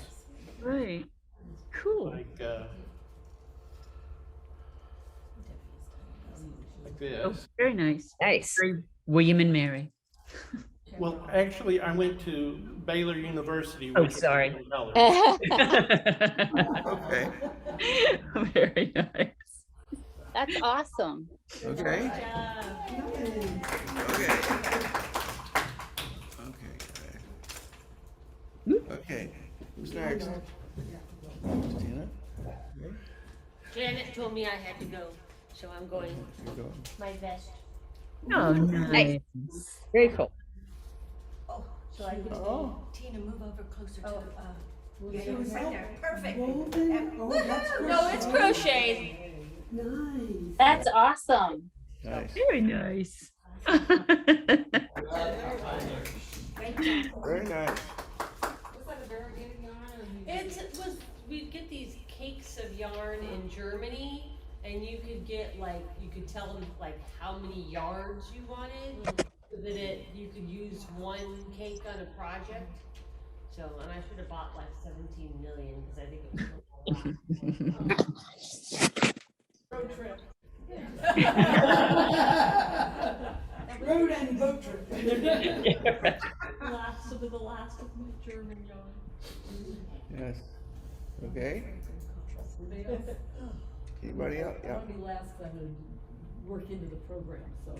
[SPEAKER 2] Right. Cool.
[SPEAKER 12] Like
[SPEAKER 2] Oh,
[SPEAKER 12] this.
[SPEAKER 2] very nice.
[SPEAKER 17] Nice.
[SPEAKER 2] Very William and Mary.
[SPEAKER 12] Well, actually, I went to Baylor University.
[SPEAKER 2] Oh,
[SPEAKER 12] which is
[SPEAKER 2] sorry.
[SPEAKER 12] different colors.
[SPEAKER 3] Okay,
[SPEAKER 2] Very nice.
[SPEAKER 14] That's awesome.
[SPEAKER 3] okay,
[SPEAKER 15] Good job.
[SPEAKER 3] okay. Okay, okay. Who's next? Christina? Okay,
[SPEAKER 5] Janet told me I had to go, so I'm going.
[SPEAKER 3] you go.
[SPEAKER 5] My vest.
[SPEAKER 2] Oh, nice.
[SPEAKER 17] Very cool.
[SPEAKER 15] Oh, so I would
[SPEAKER 3] Oh.
[SPEAKER 15] Tina, move over closer to,
[SPEAKER 10] Yeah,
[SPEAKER 15] yeah, right there, perfect.
[SPEAKER 10] Woven? Oh, that's
[SPEAKER 5] No, it's crocheted.
[SPEAKER 10] nice.
[SPEAKER 14] That's awesome.
[SPEAKER 3] Nice,
[SPEAKER 2] Very nice.
[SPEAKER 3] very nice.
[SPEAKER 5] It was, we'd get these cakes of yarn in Germany, and you could get like, you could tell them like how many yards you wanted, so that you could use one cake on a project. So, and I should have bought like 17 million, because I think it was a lot.
[SPEAKER 10] Road trip. Road and boat trip.
[SPEAKER 5] Some of the last of my German yarn.
[SPEAKER 3] Yes. Okay. Anybody else? Yeah.
[SPEAKER 9] I'll be last, I'm gonna work into the program, so,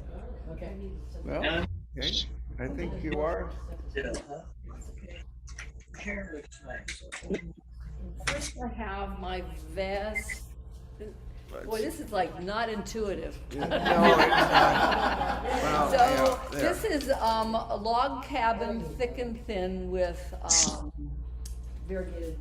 [SPEAKER 9] okay.
[SPEAKER 3] Well, okay, I think you are.
[SPEAKER 9] First I have my vest. Boy, this is like not intuitive.
[SPEAKER 3] No, it's not. Well,
[SPEAKER 9] So,
[SPEAKER 3] yeah, there.
[SPEAKER 9] this is, a log cabin, thick and thin with, variegated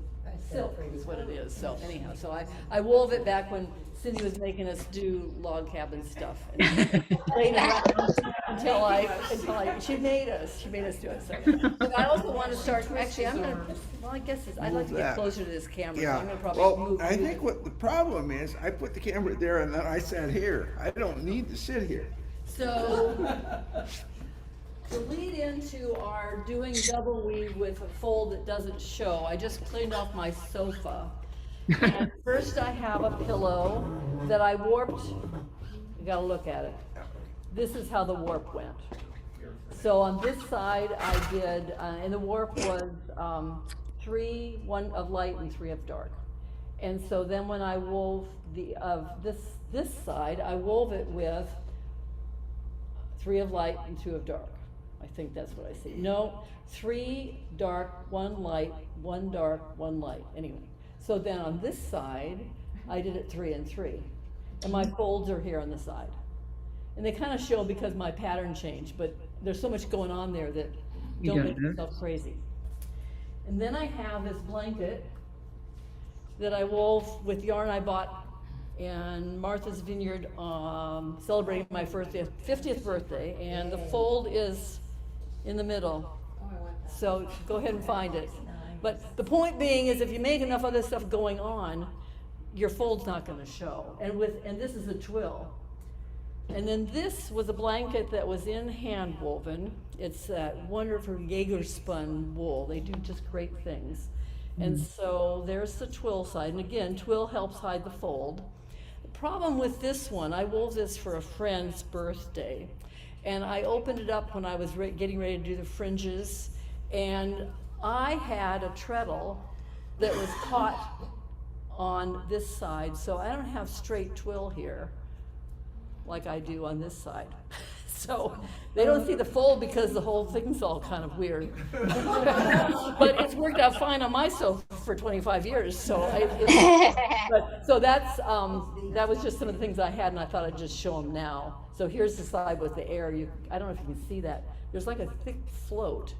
[SPEAKER 9] silk is what it is, so anyhow, so I wove it back when Cindy was making us do log cabin stuff. And played around until she made us do it, so. But I also want to start, actually, I'm gonna, well, I guess I'd like to get
[SPEAKER 3] that.
[SPEAKER 9] closer to this camera, so
[SPEAKER 3] Yeah,
[SPEAKER 9] I'm gonna probably
[SPEAKER 3] well,
[SPEAKER 9] move.
[SPEAKER 3] I think what the problem is, I put the camera there and then I sat here. I don't need to sit here.
[SPEAKER 9] So, to lead into our doing double weave with a fold that doesn't show, I just cleaned off my sofa. And first I have a pillow that I warped, you gotta look at it. This is how the warp went. So on this side I did, and the warp was 3, 1 of light and 3 of dark. And so then when I wove this side, I wove it with 3 of light and 2 of dark. I think that's what I see. No, 3 dark, 1 light, 1 dark, 1 light. Anyway, so then on this side, I did it 3 and 3. And my folds are here on the side. And they kind of show because my pattern changed, but there's so much going on there that
[SPEAKER 2] You
[SPEAKER 9] don't
[SPEAKER 2] don't
[SPEAKER 9] make
[SPEAKER 2] know.
[SPEAKER 9] yourself crazy. And then I have this blanket that I wove with yarn I bought in Martha's Vineyard, celebrating my 50th birthday, and the fold is in the middle. So go ahead and find it. But the point being is if you make enough other stuff going on, your fold's not gonna show. And this is a twill. And then this was a blanket that was in hand woven. It's that wonderful Jaeger spun wool. They do just great things. And so there's the twill side. And again, twill helps hide the fold. The problem with this one, I wove this for a friend's birthday. And I opened it up when I was getting ready to do the fringes. And I had a treadle that was caught on this side. So I don't have straight twill here like I do on this side. So they don't see the fold because the whole thing's all kind of weird. But it's worked out fine on my sofa for 25 years. So so that's that was just some of the things I had, and I thought I'd just show them now. So here's the side with the air. I don't know if you can see that. There's like a thick float.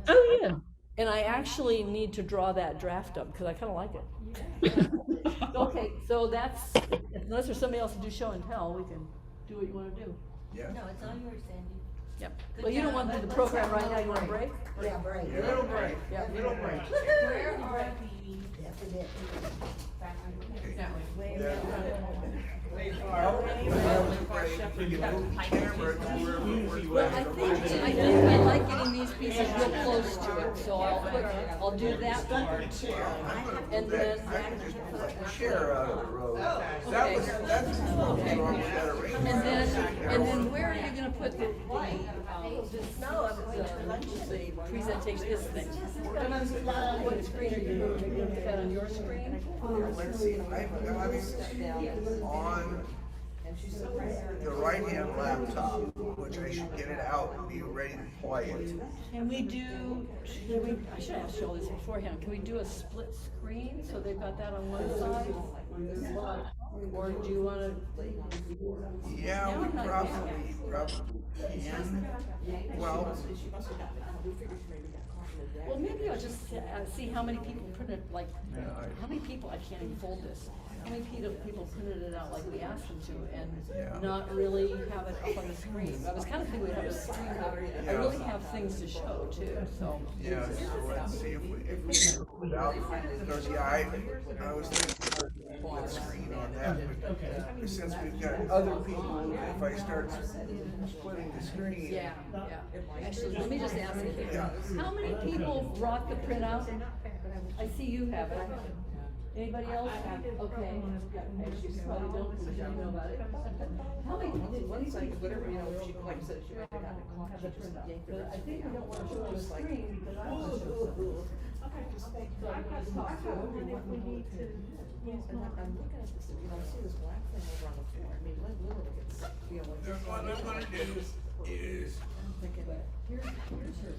[SPEAKER 2] Oh, yeah.
[SPEAKER 9] And I actually need to draw that draft up because I kind of like it. Okay, so that's, unless there's somebody else to do show and tell, we can do what you want to do.
[SPEAKER 3] Yeah.
[SPEAKER 15] No, it's all yours, Sandy.
[SPEAKER 9] Yep.
[SPEAKER 15] Good
[SPEAKER 9] Well, you don't
[SPEAKER 15] job.
[SPEAKER 9] want to do the program right now, you want to break?
[SPEAKER 6] Yeah, break.
[SPEAKER 3] Yeah.
[SPEAKER 13] Little break,
[SPEAKER 9] Yeah.
[SPEAKER 13] little break.
[SPEAKER 5] Where are
[SPEAKER 6] Definitely.
[SPEAKER 13] Way far.
[SPEAKER 9] Well, I like getting these pieces real close to it, so I'll do that part. And then,
[SPEAKER 3] I just pulled a chair out of the road.
[SPEAKER 9] okay. And then where are you gonna put the presentation, this thing? What screen are you gonna put that on your screen?
[SPEAKER 3] Let's see, I've got it on the right-hand laptop, which I should get it out and be ready to play it.
[SPEAKER 9] Can we, I should have shown this beforehand, can we do a split screen, so they've got that on one side? Or do you wanna?
[SPEAKER 3] Yeah, we probably can.
[SPEAKER 9] Well, maybe I'll just see how many people printed, like, how many people, I can't even fold this. How many people printed it out like we asked them to and not really have it up on the screen? I was kind of thinking we'd have a screen where I really have things to show too, so.
[SPEAKER 3] Yeah, so let's see if we can without, because I was thinking about the screen on that, but since we've got other people, if I start splitting the screen.
[SPEAKER 9] Yeah. Actually, let me just ask you, how many people brought the printout? I see you have it. Anybody else? Okay. She probably don't, because you know about it. How many people did
[SPEAKER 13] One side, whatever, you know, she, like I said, she might have gotten a call, she just yanked the rest.
[SPEAKER 9] I think we don't want to show the screen because I want to show something.
[SPEAKER 11] Okay, so I'm gonna talk to her, and if we need to use
[SPEAKER 13] And
[SPEAKER 11] more.
[SPEAKER 13] I'm looking at this, you know, I see this black thing over on the floor, I mean, literally, it's, you know, like.
[SPEAKER 3] What I'm gonna do is.
[SPEAKER 13] I'm thinking,
[SPEAKER 9] Here's her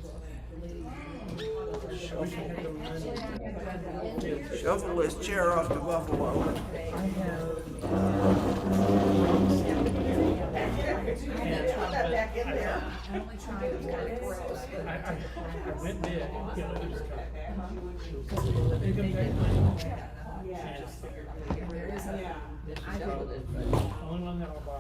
[SPEAKER 9] book, the lady.
[SPEAKER 3] Shuffle this chair off the buffalo.
[SPEAKER 13] back in there.
[SPEAKER 11] I only tried, it was kind of gross.
[SPEAKER 12] I went there, you know, it was only one that I'll buy.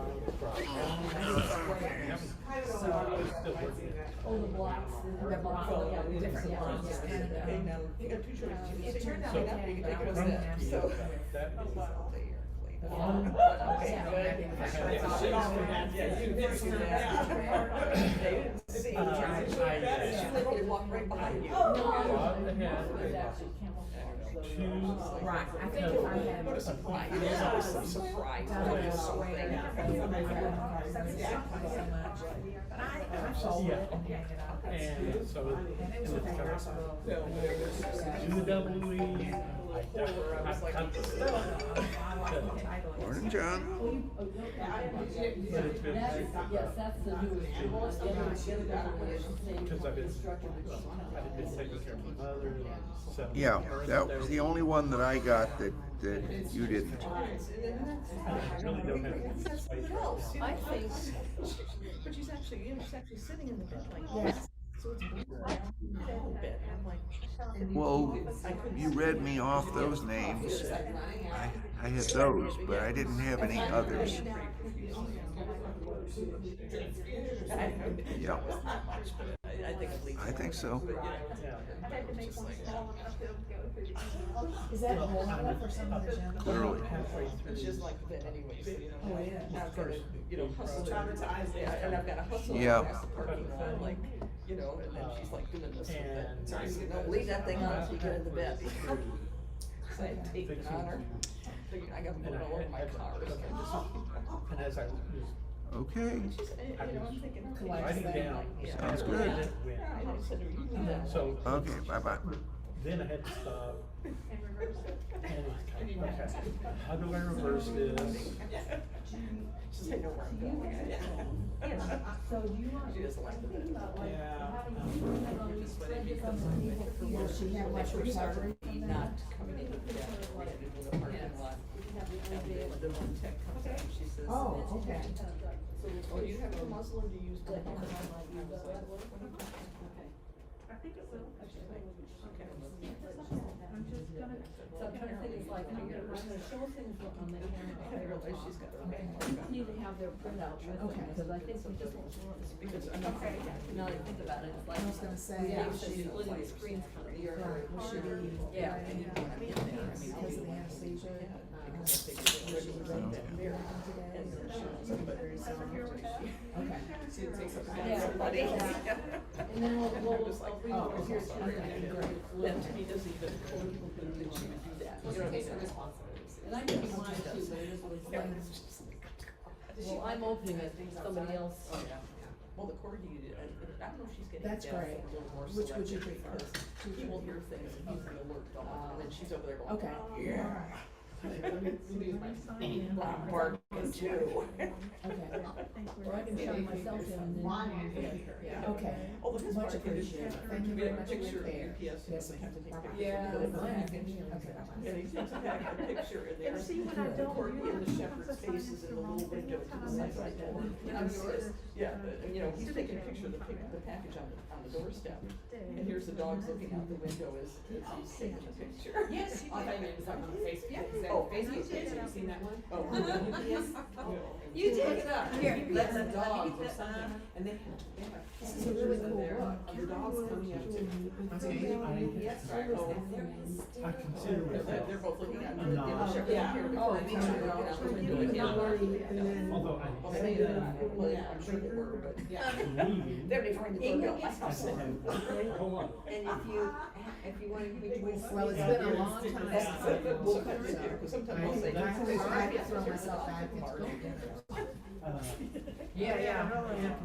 [SPEAKER 9] Oh, the blocks, the blocks, yeah, different blocks.
[SPEAKER 13] Okay, now, you got two choices.
[SPEAKER 11] It turned out
[SPEAKER 13] So,
[SPEAKER 11] that
[SPEAKER 13] you can
[SPEAKER 11] that
[SPEAKER 13] take
[SPEAKER 11] was
[SPEAKER 13] one
[SPEAKER 11] it.
[SPEAKER 13] step, so.
[SPEAKER 12] That is
[SPEAKER 13] Okay, good. She walked right behind you.
[SPEAKER 11] Right, I think if I had.
[SPEAKER 13] What a surprise. It is always some surprise.
[SPEAKER 11] So much. But I sold it and hang it up.
[SPEAKER 12] and so
[SPEAKER 11] And it was with the girls.
[SPEAKER 12] WWE. I cut the stuff.
[SPEAKER 3] Morning, John.
[SPEAKER 9] Yes, that's the newest.
[SPEAKER 12] Because I've been taking care of my mother. So
[SPEAKER 3] Yeah, that was the only one that I got that you didn't.
[SPEAKER 12] I really don't have.
[SPEAKER 9] I think.
[SPEAKER 13] But she's actually, you know, she's actually sitting in the bed like this. So it's a little bit, I'm like.
[SPEAKER 3] Well, you read me off those names. I had those, but I didn't have any others. Yeah, I think so.
[SPEAKER 11] Is that more for some of the gym?
[SPEAKER 3] Clearly.
[SPEAKER 13] It's just like that anyway, so, you know.
[SPEAKER 11] Oh, yeah.
[SPEAKER 13] I've got to, you know, hustle. Yeah, and I've got to hustle
[SPEAKER 3] Yeah.
[SPEAKER 13] across the parking lot, like, you know, and then she's like doing this with it. So I said, no, leave that thing on until you get in the bed. So I take it on her. I got to put it all over my car.
[SPEAKER 12] And as I was
[SPEAKER 3] Okay,
[SPEAKER 13] You know, I'm thinking, okay,
[SPEAKER 12] writing down.
[SPEAKER 13] yeah.
[SPEAKER 3] sounds good.
[SPEAKER 13] Yeah, I said, "Are you doing that?"
[SPEAKER 12] So.
[SPEAKER 3] Okay, bye-bye.
[SPEAKER 12] Then I had to stop. And okay, how do I reverse this?
[SPEAKER 13] She said, "No, where I'm going."
[SPEAKER 9] So do you want?
[SPEAKER 13] She doesn't like the bed.
[SPEAKER 11] Will she have much recovery?
[SPEAKER 13] Not coming in, yeah, we had to do the parking lot. And the one tech comes out, she says.
[SPEAKER 11] Oh, okay.
[SPEAKER 13] So, oh, do you have a muzzle or do you use?
[SPEAKER 11] I think
[SPEAKER 9] it will.
[SPEAKER 13] Okay.
[SPEAKER 9] I'm just gonna, so I'm trying to think, it's like, I'm gonna show things on the camera.
[SPEAKER 13] I realize she's got her bag.
[SPEAKER 9] Need to have their printout with them, because I think we just want to.
[SPEAKER 13] Because I'm
[SPEAKER 9] Okay. Now that I think about it, it's like.
[SPEAKER 11] I was gonna say,
[SPEAKER 9] Yeah,
[SPEAKER 11] she-
[SPEAKER 9] splitting the screens kind of.
[SPEAKER 11] Right, will she be?
[SPEAKER 9] Yeah.
[SPEAKER 11] Because of the anesthesia?
[SPEAKER 13] Because I figured.
[SPEAKER 4] married, and then she was very similar to me.
[SPEAKER 1] Okay.
[SPEAKER 4] She takes up
[SPEAKER 1] Yeah.
[SPEAKER 4] somebody.
[SPEAKER 1] And then we'll
[SPEAKER 4] Just like,
[SPEAKER 1] oh,
[SPEAKER 4] oh, here's
[SPEAKER 1] okay, great.
[SPEAKER 4] that to me doesn't even believe that she would do that. You know what I mean?
[SPEAKER 1] And I didn't mind too, but it just was like, well, I'm opening it, somebody else.
[SPEAKER 13] Oh, yeah. Well, the corgi, I don't know if she's getting.
[SPEAKER 1] That's
[SPEAKER 13] deaf
[SPEAKER 1] great.
[SPEAKER 13] and a little more
[SPEAKER 1] Which would you
[SPEAKER 13] selective
[SPEAKER 1] prefer?
[SPEAKER 13] because He will hear things and he's the alert dog, and then she's over there going.
[SPEAKER 1] Okay.
[SPEAKER 13] Yeah.
[SPEAKER 1] Let me use my
[SPEAKER 13] I'm barking too.
[SPEAKER 1] Okay. Or I can shut myself in and then.
[SPEAKER 13] Yeah.
[SPEAKER 1] Okay.
[SPEAKER 13] Oh, but his
[SPEAKER 1] Much
[SPEAKER 13] barking is,
[SPEAKER 1] appreciated.
[SPEAKER 13] for
[SPEAKER 1] Thank you
[SPEAKER 13] to
[SPEAKER 1] very
[SPEAKER 13] get a
[SPEAKER 1] much.
[SPEAKER 13] picture of
[SPEAKER 1] There.
[SPEAKER 13] UPS, he doesn't have to take pictures.
[SPEAKER 1] Yeah.
[SPEAKER 13] He goes back
[SPEAKER 1] Okay.
[SPEAKER 13] and he takes back a picture and
[SPEAKER 11] And
[SPEAKER 13] there's
[SPEAKER 11] see, when I
[SPEAKER 13] the
[SPEAKER 11] don't
[SPEAKER 13] corgi
[SPEAKER 11] use
[SPEAKER 13] and
[SPEAKER 11] it,
[SPEAKER 13] the shepherd's
[SPEAKER 11] sometimes
[SPEAKER 13] face is
[SPEAKER 11] it's
[SPEAKER 13] in
[SPEAKER 11] the
[SPEAKER 13] the little
[SPEAKER 11] wrong
[SPEAKER 13] window to the side right there. And he says, yeah, and, you know, he's taking a picture of the package on the doorstep. And here's the dogs looking out the window as he's taking the picture.
[SPEAKER 4] Yes, I thought maybe something on Facebook.
[SPEAKER 13] Yeah.
[SPEAKER 4] Oh, Facebook page, have you seen that one?
[SPEAKER 13] Oh.
[SPEAKER 4] You take it up.
[SPEAKER 15] Here,
[SPEAKER 4] Let the
[SPEAKER 15] let me
[SPEAKER 4] dogs or
[SPEAKER 15] get that,
[SPEAKER 4] something, and they have
[SPEAKER 1] This is a really
[SPEAKER 4] pictures in
[SPEAKER 1] cool
[SPEAKER 4] there
[SPEAKER 1] book.
[SPEAKER 4] of the dogs coming up to.
[SPEAKER 13] Right, oh.
[SPEAKER 11] I consider
[SPEAKER 13] They're both looking at the shepherd
[SPEAKER 4] Yeah.
[SPEAKER 13] here.
[SPEAKER 1] Oh,
[SPEAKER 13] The picture looking out the window at him.
[SPEAKER 10] And then.
[SPEAKER 11] although
[SPEAKER 13] Well, they, well, I'm sure they were, but.
[SPEAKER 4] Yeah.
[SPEAKER 13] They're before the doorbell, my house.
[SPEAKER 11] hold on.
[SPEAKER 1] And if you want to,
[SPEAKER 6] Well, it's been a long time.
[SPEAKER 13] Sometimes they do, sometimes they'll say.
[SPEAKER 6] I had to throw myself back into the dinner.
[SPEAKER 1] Yeah.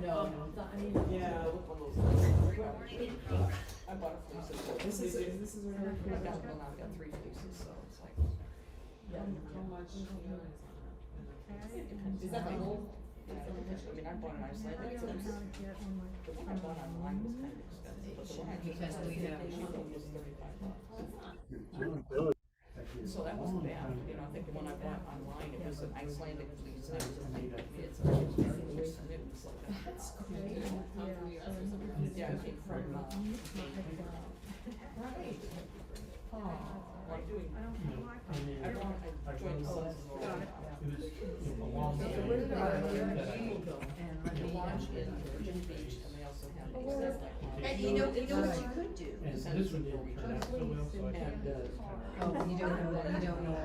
[SPEAKER 1] No.
[SPEAKER 4] Yeah.
[SPEAKER 13] I bought a fleece of.
[SPEAKER 1] This is really
[SPEAKER 13] I've got one, I've got 3 fleeces, so it's like.
[SPEAKER 4] Is that the whole?
[SPEAKER 13] I mean, I bought an Icelandic, it's the one I bought online was kind of expensive, but the one I just.
[SPEAKER 1] Because we have-
[SPEAKER 13] Was $35. So that wasn't bad, you know, I think the one I bought online, it was an Icelandic fleece, and it was it's and it was like. That's Yeah, it came from,
[SPEAKER 1] Right.
[SPEAKER 13] I'm doing, I joined the Sons of
[SPEAKER 11] It was a long
[SPEAKER 1] So
[SPEAKER 11] time
[SPEAKER 1] we're gonna
[SPEAKER 11] that
[SPEAKER 1] go here,
[SPEAKER 11] I-
[SPEAKER 1] we will go, and I
[SPEAKER 13] They
[SPEAKER 1] will
[SPEAKER 13] launch
[SPEAKER 1] watch
[SPEAKER 13] in
[SPEAKER 1] it.
[SPEAKER 13] Virgin Beach, and they also have.
[SPEAKER 1] And you know what you could do?
[SPEAKER 11] And this one didn't turn out so well, so I
[SPEAKER 13] And,
[SPEAKER 11] can't.
[SPEAKER 1] Oh, you don't know that, you don't know.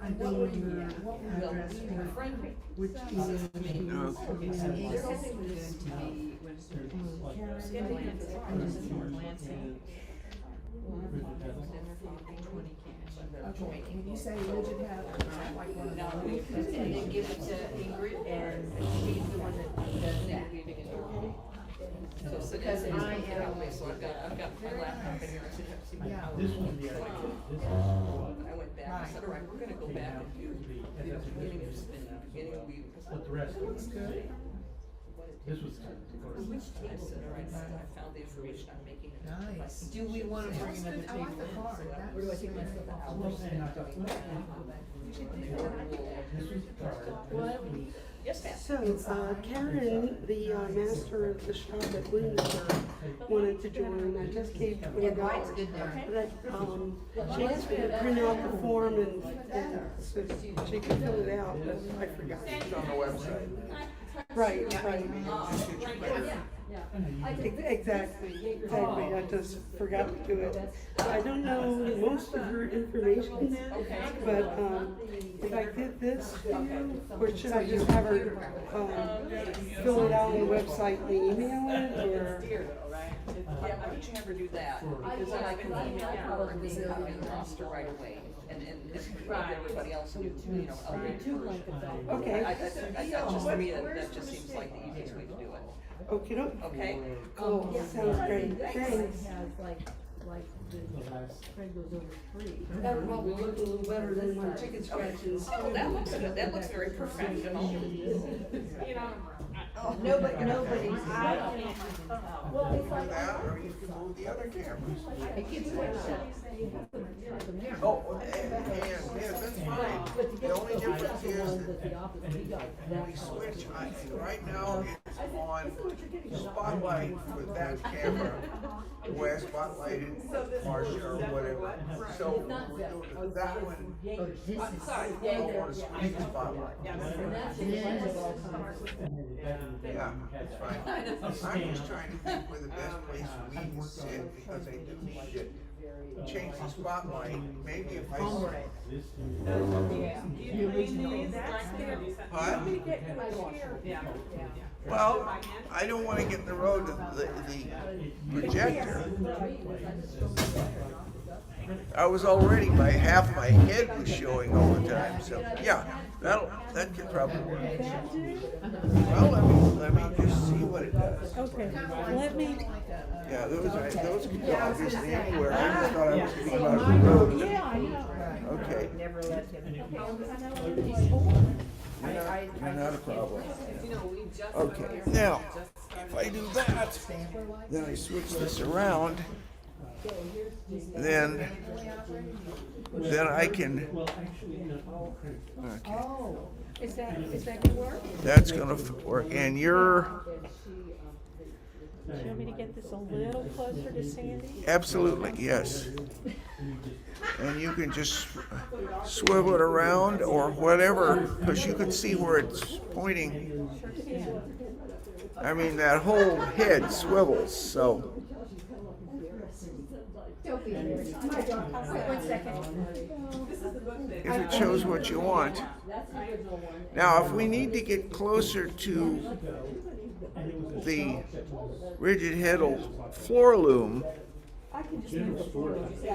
[SPEAKER 10] I don't know what address
[SPEAKER 13] Her friend,
[SPEAKER 10] which email
[SPEAKER 3] No.
[SPEAKER 10] she
[SPEAKER 1] This is going to be, what is it? Lansing. Okay, when you say rigid hat, like one of those. And then give it to Ingrid, and she's the one that does that. Because I am.
[SPEAKER 13] so I've got my laptop in here, I should have to see my
[SPEAKER 1] Yeah.
[SPEAKER 13] hours.
[SPEAKER 11] This one, yeah,
[SPEAKER 13] So I could-
[SPEAKER 11] this
[SPEAKER 13] I went back, I said, all right, we're gonna go back and do, beginning of spin, beginning of week.
[SPEAKER 11] But the rest was good. This was.
[SPEAKER 13] I said, all right, I found the information, I'm making it.
[SPEAKER 6] Nice.
[SPEAKER 1] Do we want to bring another table?
[SPEAKER 13] Where do I take my stuff out?
[SPEAKER 11] Well, saying I thought, this was the card.
[SPEAKER 13] Yes, ma'am.
[SPEAKER 10] So, Karen, the master of the shop at Williamsburg, wanted to join. I just gave $20.
[SPEAKER 1] Good there.
[SPEAKER 10] But she asked me to print out the form and so she could fill it out, but I forgot.
[SPEAKER 3] It's on the website.
[SPEAKER 10] Right, right.
[SPEAKER 1] Yeah.
[SPEAKER 10] Exactly. I just forgot to do it. I don't know most of her information, but if I did this for you, or should I just have her fill it out on the website and email it, or?
[SPEAKER 13] Yeah, why don't you have her do that, because then I can email her and then copy the roster right away, and everybody else who, you know, other version.
[SPEAKER 10] Okay.
[SPEAKER 13] That just, to me, that just seems like the easiest way to do it.
[SPEAKER 10] Okay,
[SPEAKER 13] Okay?
[SPEAKER 10] cool, sounds great, thanks.
[SPEAKER 8] Like Craig goes over free.
[SPEAKER 10] That would probably look a little better than my chicken scratches.
[SPEAKER 13] Oh, that looks good, that looks very professional.
[SPEAKER 4] You know,
[SPEAKER 1] Nobody's.
[SPEAKER 3] Well, it's like that, or you can move the other cameras.
[SPEAKER 1] It gets
[SPEAKER 3] Oh, and that's fine. The only difference is that when we switch, right now it's on spotlight for that camera, where spotlighted Marcia or whatever. So we're doing that one. I don't want to squeeze the spotlight. Yeah, it's fine. I'm just trying to think where the best place for me to sit, because I do need it change the spotlight. Maybe if I. Huh? Well, I don't want to get in the road of the projector. I was already, half my head was showing all the time, so yeah, that could probably work. Well, let me just see what it does.
[SPEAKER 7] Okay, let me.
[SPEAKER 3] Yeah, those could go obviously anywhere. I just thought I was thinking about the road.
[SPEAKER 7] Yeah, I know.
[SPEAKER 3] Okay. You're not a problem. Okay, now, if I do that, then I switch this around, then I can, okay.
[SPEAKER 7] Is that gonna work?
[SPEAKER 3] That's gonna work, and you're,
[SPEAKER 7] Do you want me to get this a little closer to Sandy?
[SPEAKER 3] absolutely, yes. And you can just swivel it around or whatever, because you can see where it's pointing. I mean, that whole head swivels, so. If it shows what you want. Now, if we need to get closer to the rigid head floor loom,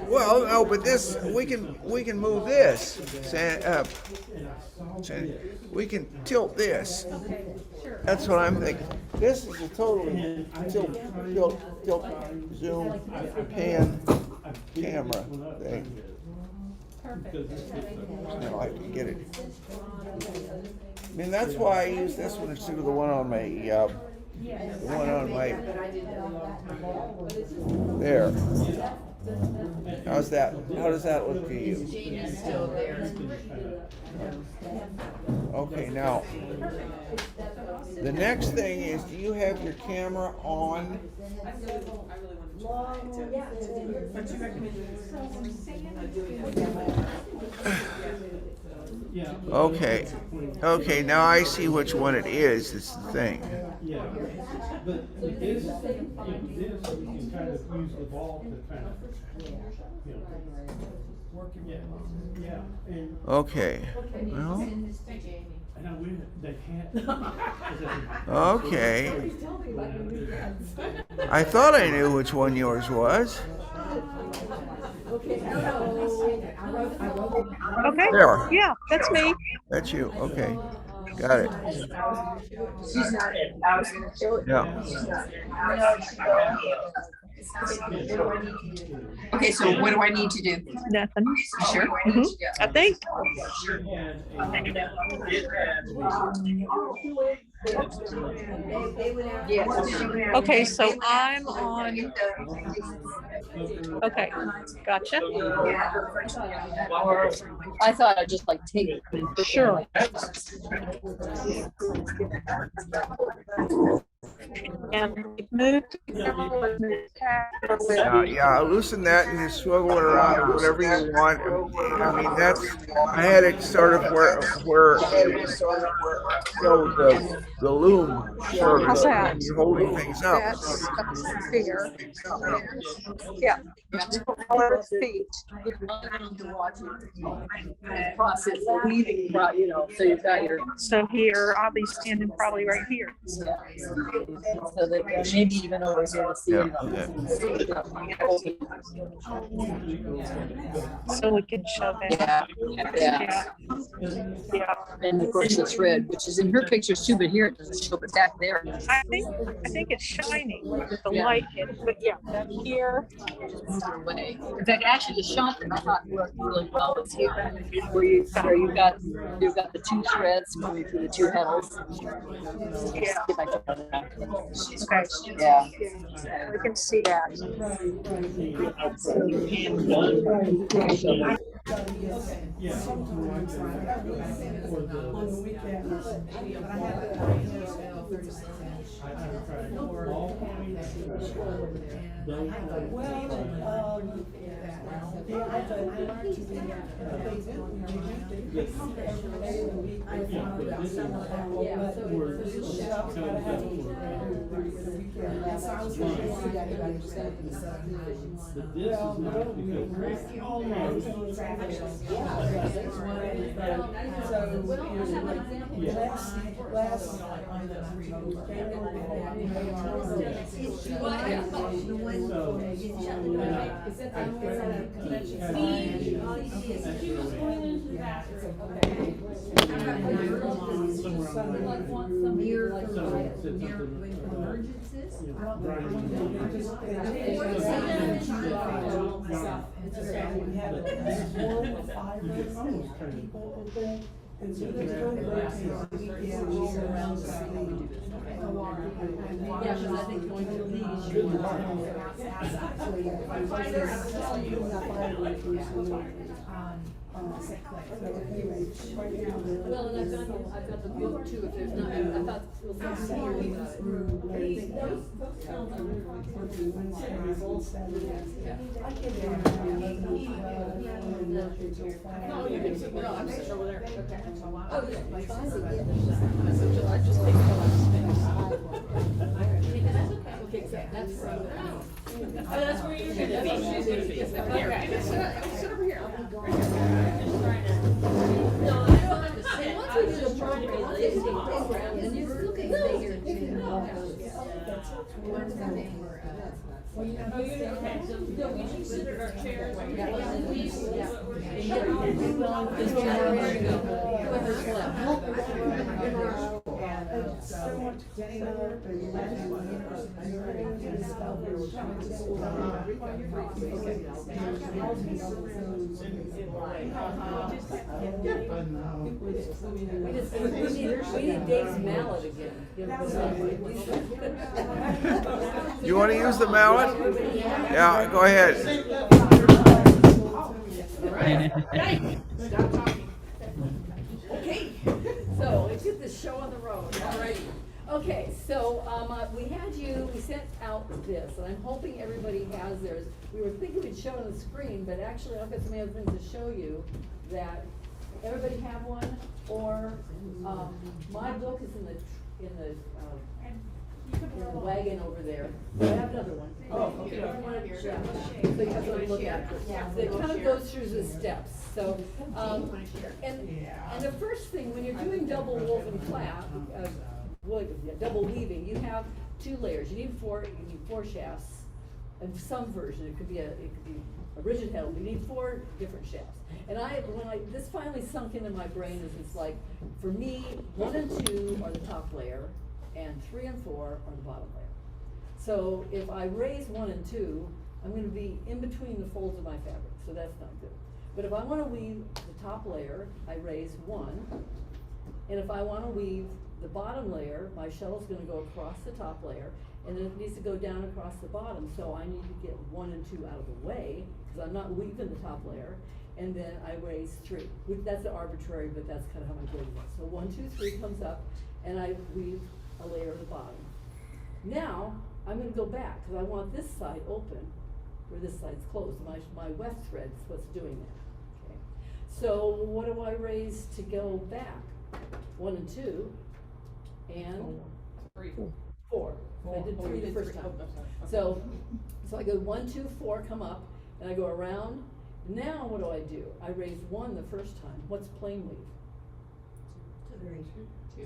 [SPEAKER 3] well, no, but this, we can move this. We can tilt this. That's what I'm thinking. This is a totally tilt, zoom, pan, camera thing. Now I can get it. I mean, that's why I use this one instead of the one on my, there. How's that? How does that look to you?
[SPEAKER 1] Jane is still there.
[SPEAKER 3] Okay, now, the next thing is, do you have your camera on? Okay, now I see which one it is, it's the thing.
[SPEAKER 18] Yeah, but with this, you can kind of use the ball to kind of, yeah, and.
[SPEAKER 3] Okay, well.
[SPEAKER 18] I know, they can't.
[SPEAKER 3] Okay. I thought I knew which one yours was.
[SPEAKER 7] Okay.
[SPEAKER 3] There.
[SPEAKER 7] Yeah, that's me.
[SPEAKER 3] That's you, okay. Got it.
[SPEAKER 8] She's not in. I was gonna show it.
[SPEAKER 3] Yeah.
[SPEAKER 8] Okay, so what do I need to do?
[SPEAKER 7] Nothing.
[SPEAKER 8] You sure?
[SPEAKER 7] I think. Okay, so I'm on. Okay, gotcha.
[SPEAKER 14] Or I thought I'd just like take it.
[SPEAKER 7] Sure. And we've moved.
[SPEAKER 3] Yeah, loosen that and just swivel it around, whatever you want. I mean, I had it sort of where so the loom sort of,
[SPEAKER 7] How's that?
[SPEAKER 3] you're holding things up.
[SPEAKER 7] That's fair. Yeah. All at his feet.
[SPEAKER 14] Process of weaving, so you've got your.
[SPEAKER 7] So here, I'll be standing probably right here.
[SPEAKER 14] So that maybe even over here to see it.
[SPEAKER 7] So we can show that.
[SPEAKER 14] Yeah. And of course the thread, which is in her pictures too, but here it doesn't show, but back there.
[SPEAKER 7] I think it's shining with the light in it, but yeah, back here.
[SPEAKER 14] In fact, actually, the shot that I thought worked really well was here, where you've got the two threads coming through the two petals.
[SPEAKER 7] Yeah.
[SPEAKER 14] Okay. Yeah.
[SPEAKER 7] We can see that.
[SPEAKER 18] But this is not because.
[SPEAKER 5] She was going into the bathroom.
[SPEAKER 10] And so there's kind of rotates weekends all around the city.
[SPEAKER 9] Yeah, because I think going to these, you're well, and I've got the book too, if there's not, I thought it was some series about it.
[SPEAKER 4] No, you can sit, no, I'm sitting over there.
[SPEAKER 9] Oh, yeah.
[SPEAKER 4] I just take the last
[SPEAKER 9] Okay, so that's where I'm gonna
[SPEAKER 4] Oh, that's where you're gonna be. She's gonna be. Here, sit over here.
[SPEAKER 9] No, I don't understand. Once we do the program, then you still can stay here.
[SPEAKER 5] Oh, you okay, so, no, we considered our chairs.
[SPEAKER 9] There you go.
[SPEAKER 10] So much better.
[SPEAKER 9] We need Dave's mallet again.
[SPEAKER 3] You want to use the mallet? Yeah, go ahead.
[SPEAKER 4] Stop talking.
[SPEAKER 9] Okay, so let's get this show on the road, alrighty. Okay, so, we sent out this, and I'm hoping everybody has theirs. We were thinking we'd show it on the screen, but actually I've got some other things to show you that everybody have one, or, my book is in the wagon over there. I have another one.
[SPEAKER 4] Oh, okay.
[SPEAKER 9] Yeah. So you have to look at it. So it kind of goes through the steps, so, and the first thing, when you're doing double woven double weaving, you have 2 layers. You need 4 shafts. And some version, it could be a rigid head, but you need 4 different shafts. And this finally sunk into my brain is it's like, for me, 1 and 2 are the top layer, and 3 and 4 are the bottom layer. So if I raise 1 and 2, I'm gonna be in between the folds of my fabric, so that's not good. But if I wanna weave the top layer, I raise 1, and if I wanna weave the bottom layer, my shuttle's gonna go across the top layer, and then it needs to go down across the bottom, so I need to get 1 and 2 out of the way, because I'm not weaving the top layer, and then I raise 3. That's arbitrary, but that's kind of how my brain works. So 1, 2, 3 comes up, and I weave a layer at the bottom. Now, I'm gonna go back, because I want this side open, where this side's closed. My weft thread is what's doing that, okay? So what do I raise to go back? 1 and 2, and 4. I did 3 the first time. So I go 1, 2, 4, come up, and I go around. Now what do? I raise 1 the first time. What's plain weave?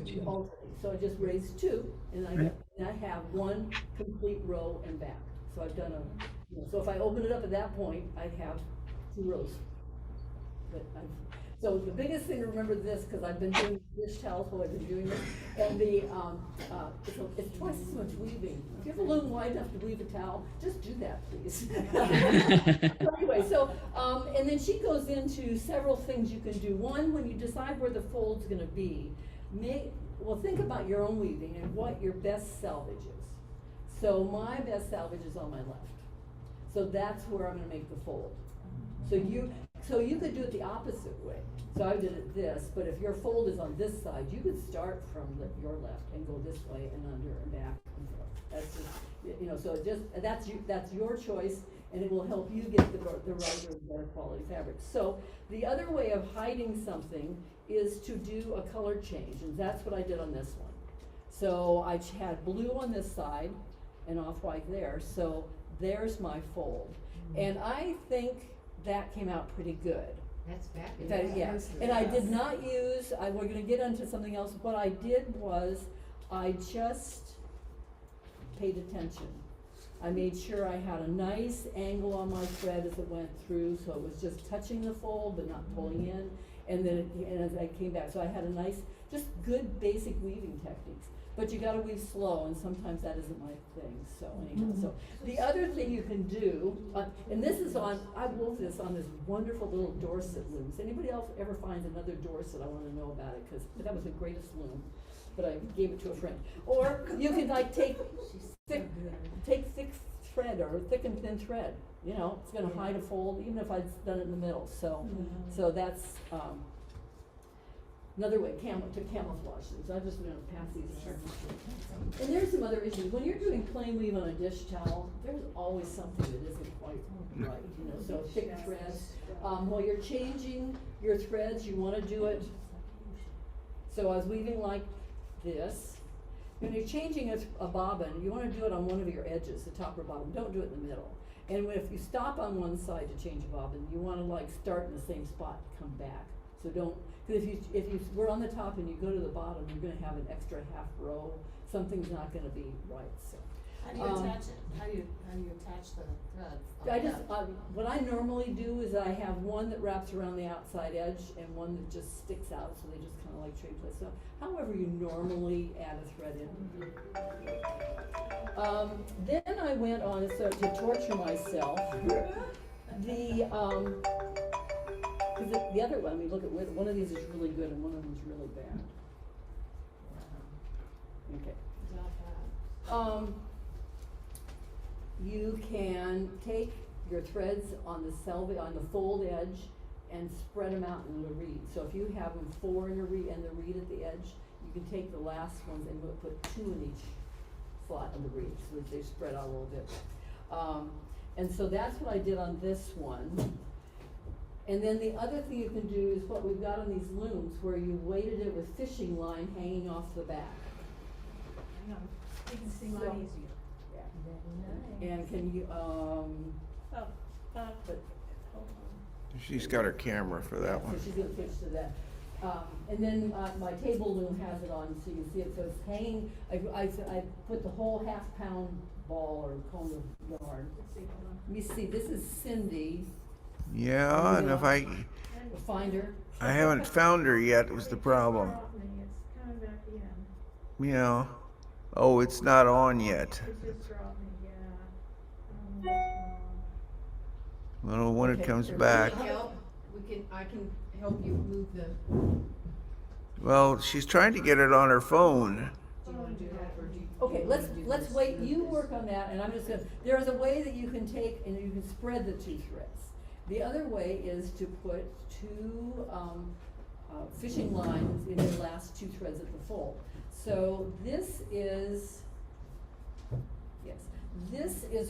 [SPEAKER 9] 2. Alternate. So I just raise 2, and I have 1 complete row and back. So I've done so if I open it up at that point, I have 2 rows. So the biggest thing to remember this, because I've been doing dish towels while I've been doing this, and it's twice as much weaving. If you have a loom wide enough to weave a towel, just do that, please. So anyway, and then she goes into several things you can do. One, when you decide where the fold's gonna be, think about your own weaving and what your best salvage is. So my best salvage is on my left. So that's where I'm gonna make the fold. So you could do it the opposite way. So I did it this, but if your fold is on this side, you could start from your left and go this way and under and back and forth. That's just, that's your choice, and it will help you get the right or better quality fabric. So the other way of hiding something is to do a color change, and that's what I did on this one. So I had blue on this side, and off-white there, so there's my fold. And I think that came out pretty good.
[SPEAKER 1] That's fabulous.
[SPEAKER 9] That, yeah, and I did not use, we're gonna get into something else, what I did was, I just paid attention. I made sure I had a nice angle on my thread as it went through, so it was just touching the fold but not pulling in, and then as I came back, so I had a nice, just good basic weaving techniques. But you gotta weave slow, and sometimes that isn't my thing, so anyhow, so. The other thing you can do, and this is on, I wove this on this wonderful little Dorset loom. If anybody else ever finds another Dorset, I wanna know about it, cause that was the greatest loom, but I gave it to a friend. Or you can like take thick thread, or thick and thin thread, you know, it's gonna hide a fold, even if I'd done it in the middle, so. So that's, another way to camouflage things. I'm just gonna pass these around. And there's some other issues. When you're doing plain weave on a dish towel, there's always something that isn't quite right, you know, so thick threads. While you're changing your threads, you wanna do it, so I was weaving like this. When you're changing a bobbin, you wanna do it on one of your edges, the top or bottom, don't do it in the middle. And if you stop on one side to change a bobbin, you wanna like start in the same spot and come back. So don't, because if you were on the top and you go to the bottom, you're gonna have an extra half row, something's not gonna be right, so.
[SPEAKER 8] How do you attach it? How do you attach the threads?
[SPEAKER 9] I just, what I normally do is I have one that wraps around the outside edge and one that just sticks out, so they just kinda like trade place. So however you normally add a thread in. Then I went on, so to torture myself, the other one, I mean, look at, one of these is really good and one of them is really bad. Okay. You can take your threads on the fold edge and spread them out in the reed. So if you have them 4 in a reed and the reed at the edge, you can take the last ones and we'll put 2 in each slot of the reed so that they spread out a little bit. And so that's what I did on this one. And then the other thing you can do is what we've got on these looms, where you weighted it with fishing line hanging off the back.
[SPEAKER 7] Hang on, you can see mine easier.
[SPEAKER 9] Yeah. And can you,
[SPEAKER 7] but, hold on.
[SPEAKER 3] She's got her camera for that
[SPEAKER 9] so
[SPEAKER 3] one.
[SPEAKER 9] she's gonna switch to that. And then my table loom has it on, so you can see it, so it's hanging, I put the whole half-pound ball or cone of yarn. Let me see, this is Cindy.
[SPEAKER 3] Yeah, and if I
[SPEAKER 9] Find her.
[SPEAKER 3] haven't found her yet, was the problem.
[SPEAKER 7] It's coming back in.
[SPEAKER 3] Yeah. Oh, it's not on yet.
[SPEAKER 7] It just dropped me, yeah.
[SPEAKER 3] Well, when it
[SPEAKER 9] Okay.
[SPEAKER 3] comes back.
[SPEAKER 1] I can help you move the,
[SPEAKER 3] Well, she's trying to get it on her phone.
[SPEAKER 1] do you wanna do that, or do you?
[SPEAKER 9] Okay, let's wait, you work on that, and I'm just gonna, there is a way that you can take and you can spread the 2 threads. The other way is to put 2 fishing lines in the last 2 threads of the fold. So this is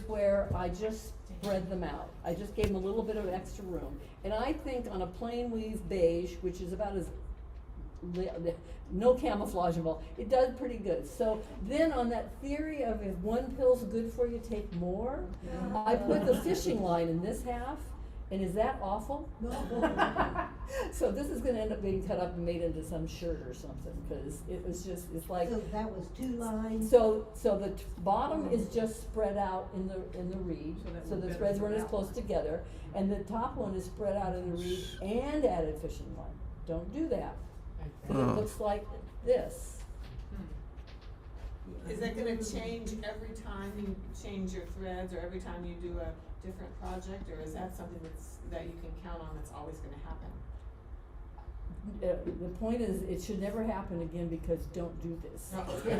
[SPEAKER 9] where I just spread them out. I just gave them a little bit of extra room. And I think on a plain weave beige, which is about as, no camouflage involved, it does pretty good. So then on that theory of if one pill's good for you, take more, I put the fishing line in this half. And is that awful? No. So this is gonna end up being cut up and made into some shirt or something, because it was just, it's like.
[SPEAKER 6] So that was 2 lines?
[SPEAKER 9] So the bottom is just spread out in the reed, so the threads weren't as close together, and the top one is spread out in the reed and added fishing line. Don't do that, 'cause it looks like this.
[SPEAKER 4] Is that gonna change every time you change your threads, or every time you do a different project, or is that something that you can count on that's always gonna happen?
[SPEAKER 9] The point is, it should never happen again, because don't do this.
[SPEAKER 3] Yeah.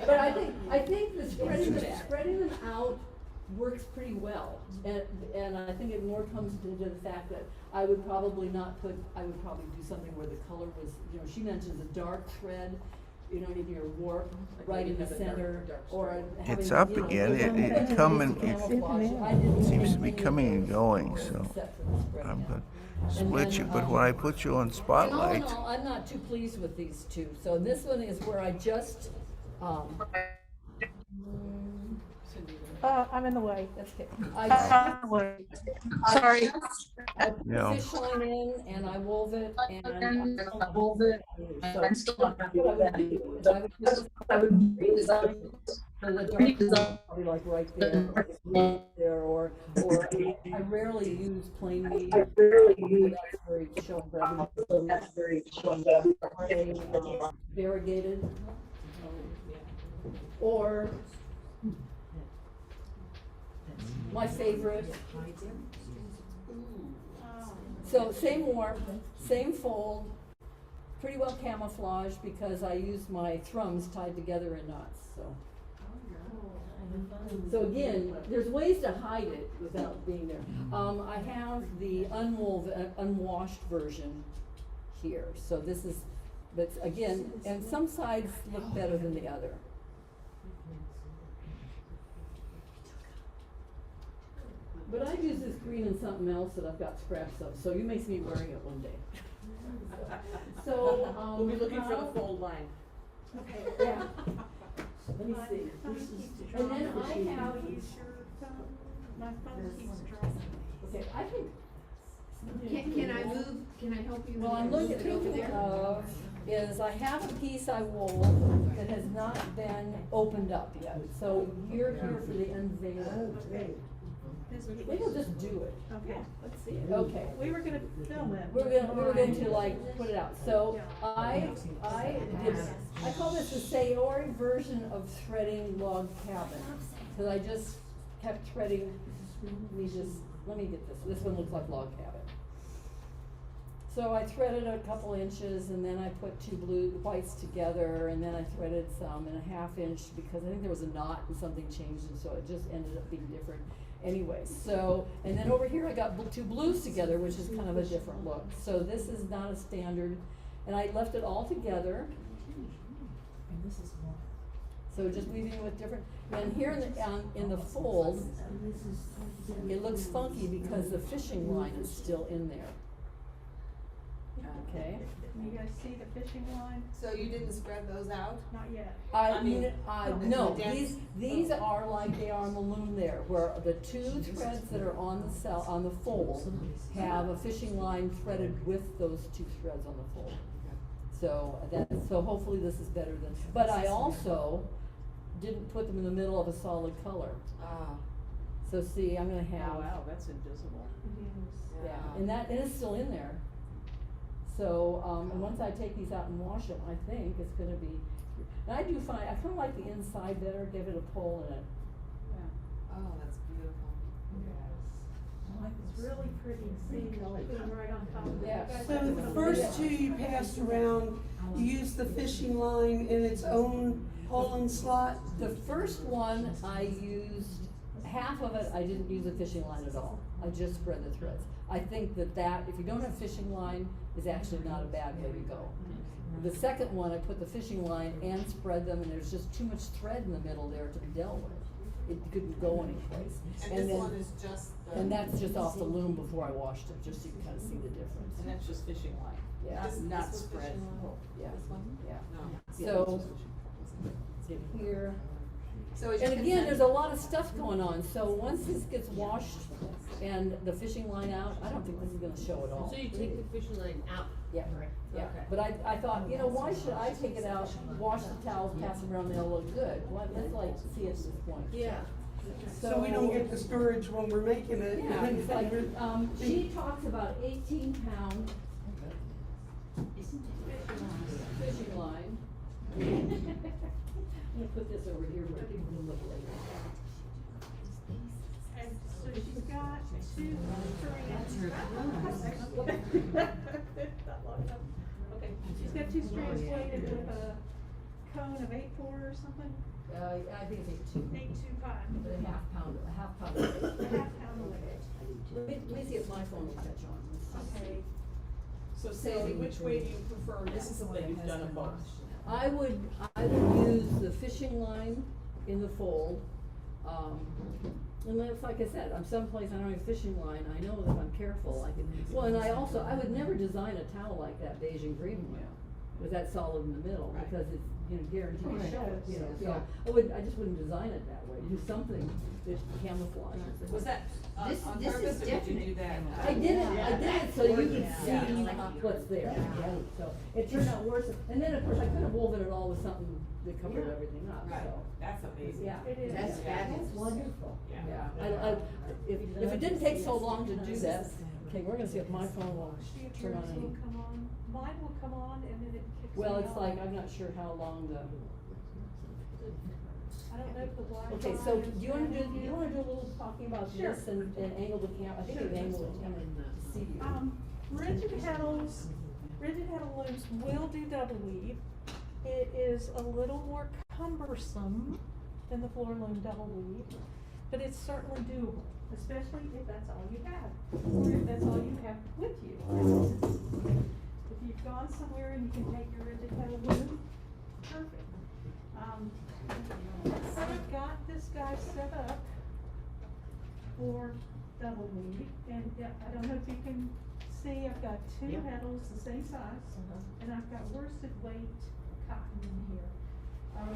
[SPEAKER 9] But I think the spreading them out works pretty well, and I think it more comes into the fact that I would probably do something where the color was, you know, she mentions a dark thread, you know, in your warp, right in the center, or having,
[SPEAKER 3] It's up
[SPEAKER 9] you know,
[SPEAKER 3] again.
[SPEAKER 9] it
[SPEAKER 3] Seems to be coming and going, so I'm gonna split you, but when I put you on spotlight.
[SPEAKER 9] All in all, I'm not too pleased with these 2. So this one is where I just
[SPEAKER 7] I'm in the way.
[SPEAKER 9] That's okay.
[SPEAKER 14] Sorry.
[SPEAKER 9] I put
[SPEAKER 3] No.
[SPEAKER 9] the fish line in and I wove it and
[SPEAKER 14] I wove it, and I'm still not happy with that.
[SPEAKER 9] I would redesign so the dark is probably like right there, or I rarely use plain meat. That's very shown for everyone.
[SPEAKER 14] That's very
[SPEAKER 9] Variegated, or my favorite. So same warp, same fold, pretty well camouflaged because I use my thrums tied together in knots, so. So again, there's ways to hide it without being there. I have the unwashed version here, so this is, but again, and some sides look better than the other. But I use this green and something else that I've got scraps of, so you may see me wearing it one day. So,
[SPEAKER 13] We'll be looking for the fold line.
[SPEAKER 9] Okay, yeah. Let me see. And then I have,
[SPEAKER 7] My phone keeps dropping.
[SPEAKER 9] okay, I
[SPEAKER 1] Can I move, can I help you?
[SPEAKER 9] well, I'm
[SPEAKER 1] move
[SPEAKER 9] looking
[SPEAKER 1] it over there?
[SPEAKER 9] of is I have a piece I wove that has not been opened up yet. So you're here for the unveiling. Maybe we'll just do it.
[SPEAKER 7] Okay.
[SPEAKER 9] Let's see it. Okay.
[SPEAKER 7] We were gonna film it.
[SPEAKER 9] We were going to like put it out. So I call this the Sayori version of threading log cabin. Cause I just kept threading, let me get this. This one looks like log cabin. So I threaded a couple inches and then I put two blue whites together and then I threaded some in a ½ inch because I think there was a knot and something changed and so it just ended up being different. Anyway, so, and then over here I got two blues together, which is kind of a different look. So this is not a standard, and I left it all together. So just weaving with different, and here in the fold, it looks funky because the fishing line is still in there. Okay.
[SPEAKER 7] Can you guys see the fishing line?
[SPEAKER 1] So you didn't spread those out?
[SPEAKER 7] Not yet.
[SPEAKER 9] No, these are like they are on the loom there, where the two threads that are on the fold have a fishing line threaded with those two threads on the fold. So hopefully this is better than, but I also didn't put them in the middle of a solid color. So see, I'm gonna have.
[SPEAKER 13] Oh, wow, that's invisible.
[SPEAKER 9] Yeah, and it's still in there. So, and once I take these out and wash them, I think it's gonna be, and I do find, I kinda like the inside better, give it a pull in it.
[SPEAKER 1] Oh, that's beautiful.
[SPEAKER 7] It's really pretty to see being right on top of it.
[SPEAKER 9] Yeah.
[SPEAKER 10] So the first two you passed around, you used the fishing line in its own hole and slot?
[SPEAKER 9] The first one I used, half of it, I didn't use a fishing line at all. I just spread the threads. I think that if you don't have fishing line, is actually not a bad way to go. The second one, I put the fishing line and spread them, and there's just too much thread in the middle there to be dealt with. It couldn't go anyplace.
[SPEAKER 1] And this one is just the.
[SPEAKER 9] And that's just off the loom before I washed it, just so you can kind of see the difference.
[SPEAKER 13] And that's just fishing line.
[SPEAKER 9] Yeah.
[SPEAKER 13] That's not
[SPEAKER 1] This was
[SPEAKER 13] spread.
[SPEAKER 1] fishing line?
[SPEAKER 9] Yeah.
[SPEAKER 1] This one?
[SPEAKER 9] Yeah.
[SPEAKER 1] No.
[SPEAKER 9] So, here.
[SPEAKER 1] So as you
[SPEAKER 9] And
[SPEAKER 1] can
[SPEAKER 9] again,
[SPEAKER 1] send-
[SPEAKER 9] there's a lot of stuff going on, so once this gets washed and the fishing line out, I don't think this is gonna show at all.
[SPEAKER 5] So you take the fishing line out?
[SPEAKER 9] Yeah, yeah,
[SPEAKER 5] Okay.
[SPEAKER 9] but I thought, why should I take it out, wash the towels, pass them around, they'll look good? Let's like see at this point.
[SPEAKER 5] Yeah.
[SPEAKER 10] So we don't get discouraged when we're making it.
[SPEAKER 9] Yeah, it's like, she talks about 18-pound fishing line. I'm gonna put this over here where people can look later.
[SPEAKER 7] And so she's got two
[SPEAKER 13] Okay.
[SPEAKER 7] She's got two strands weighted with a cone of 8/4 or something.
[SPEAKER 9] I think it's 8.2.
[SPEAKER 7] 825.
[SPEAKER 9] But a half pound.
[SPEAKER 7] A half pound of weight.
[SPEAKER 9] Let me see if my phone will catch on.
[SPEAKER 7] Okay.
[SPEAKER 13] So Sandy, which way do you prefer? This is the way you've done them both.
[SPEAKER 9] I would use the fishing line in the fold. Unless, like I said, I'm someplace I don't have a fishing line, I know that if I'm careful, I can, well, and I would never design a towel like that beige and green one. with that solid in the middle,
[SPEAKER 4] Right.
[SPEAKER 9] because it's, you know, guaranteed to show it, you know,
[SPEAKER 4] Yeah.
[SPEAKER 9] so I just wouldn't design it that way, do something that camouflages it.
[SPEAKER 4] Was that on
[SPEAKER 1] This
[SPEAKER 4] purpose,
[SPEAKER 1] is
[SPEAKER 4] or did you
[SPEAKER 1] definite.
[SPEAKER 4] do that?
[SPEAKER 9] I did it so you could
[SPEAKER 4] Yeah.
[SPEAKER 9] see
[SPEAKER 4] Yeah.
[SPEAKER 9] what's there, right? So it turned out worse, and then of course I could have woven it all with something that covered everything up,
[SPEAKER 4] Right,
[SPEAKER 9] so.
[SPEAKER 4] that's amazing.
[SPEAKER 9] Yeah.
[SPEAKER 7] It is.
[SPEAKER 1] That's fabulous.
[SPEAKER 9] Wonderful.
[SPEAKER 4] Yeah.
[SPEAKER 9] If it didn't take so long to do that, okay, we're gonna see if my phone will turn on
[SPEAKER 7] Yours
[SPEAKER 9] any.
[SPEAKER 7] will come on, mine will come on and then it kicks me
[SPEAKER 9] Well, it's
[SPEAKER 7] off.
[SPEAKER 9] like, I'm not sure how long the,
[SPEAKER 7] I don't know if the Wi-Fi.
[SPEAKER 9] okay, so do
[SPEAKER 7] is
[SPEAKER 9] you wanna do,
[SPEAKER 7] down
[SPEAKER 9] do you
[SPEAKER 7] here.
[SPEAKER 9] wanna do a little talking about
[SPEAKER 7] Sure.
[SPEAKER 9] this and angle the camera? I think
[SPEAKER 7] Sure.
[SPEAKER 9] we've angled the camera to see you.
[SPEAKER 7] Rigid heddle looms will do double weave. It is a little more cumbersome than the floor loom double weave, but it's certainly doable, especially if that's all you have, or if that's all you have with you. If you've gone somewhere and you can take your rigid heddle loom, perfect. So I've got this guy set up for double weave, and I don't know if you can see, I've got two heddles the same size, and I've got worsted weight cotton in here. Let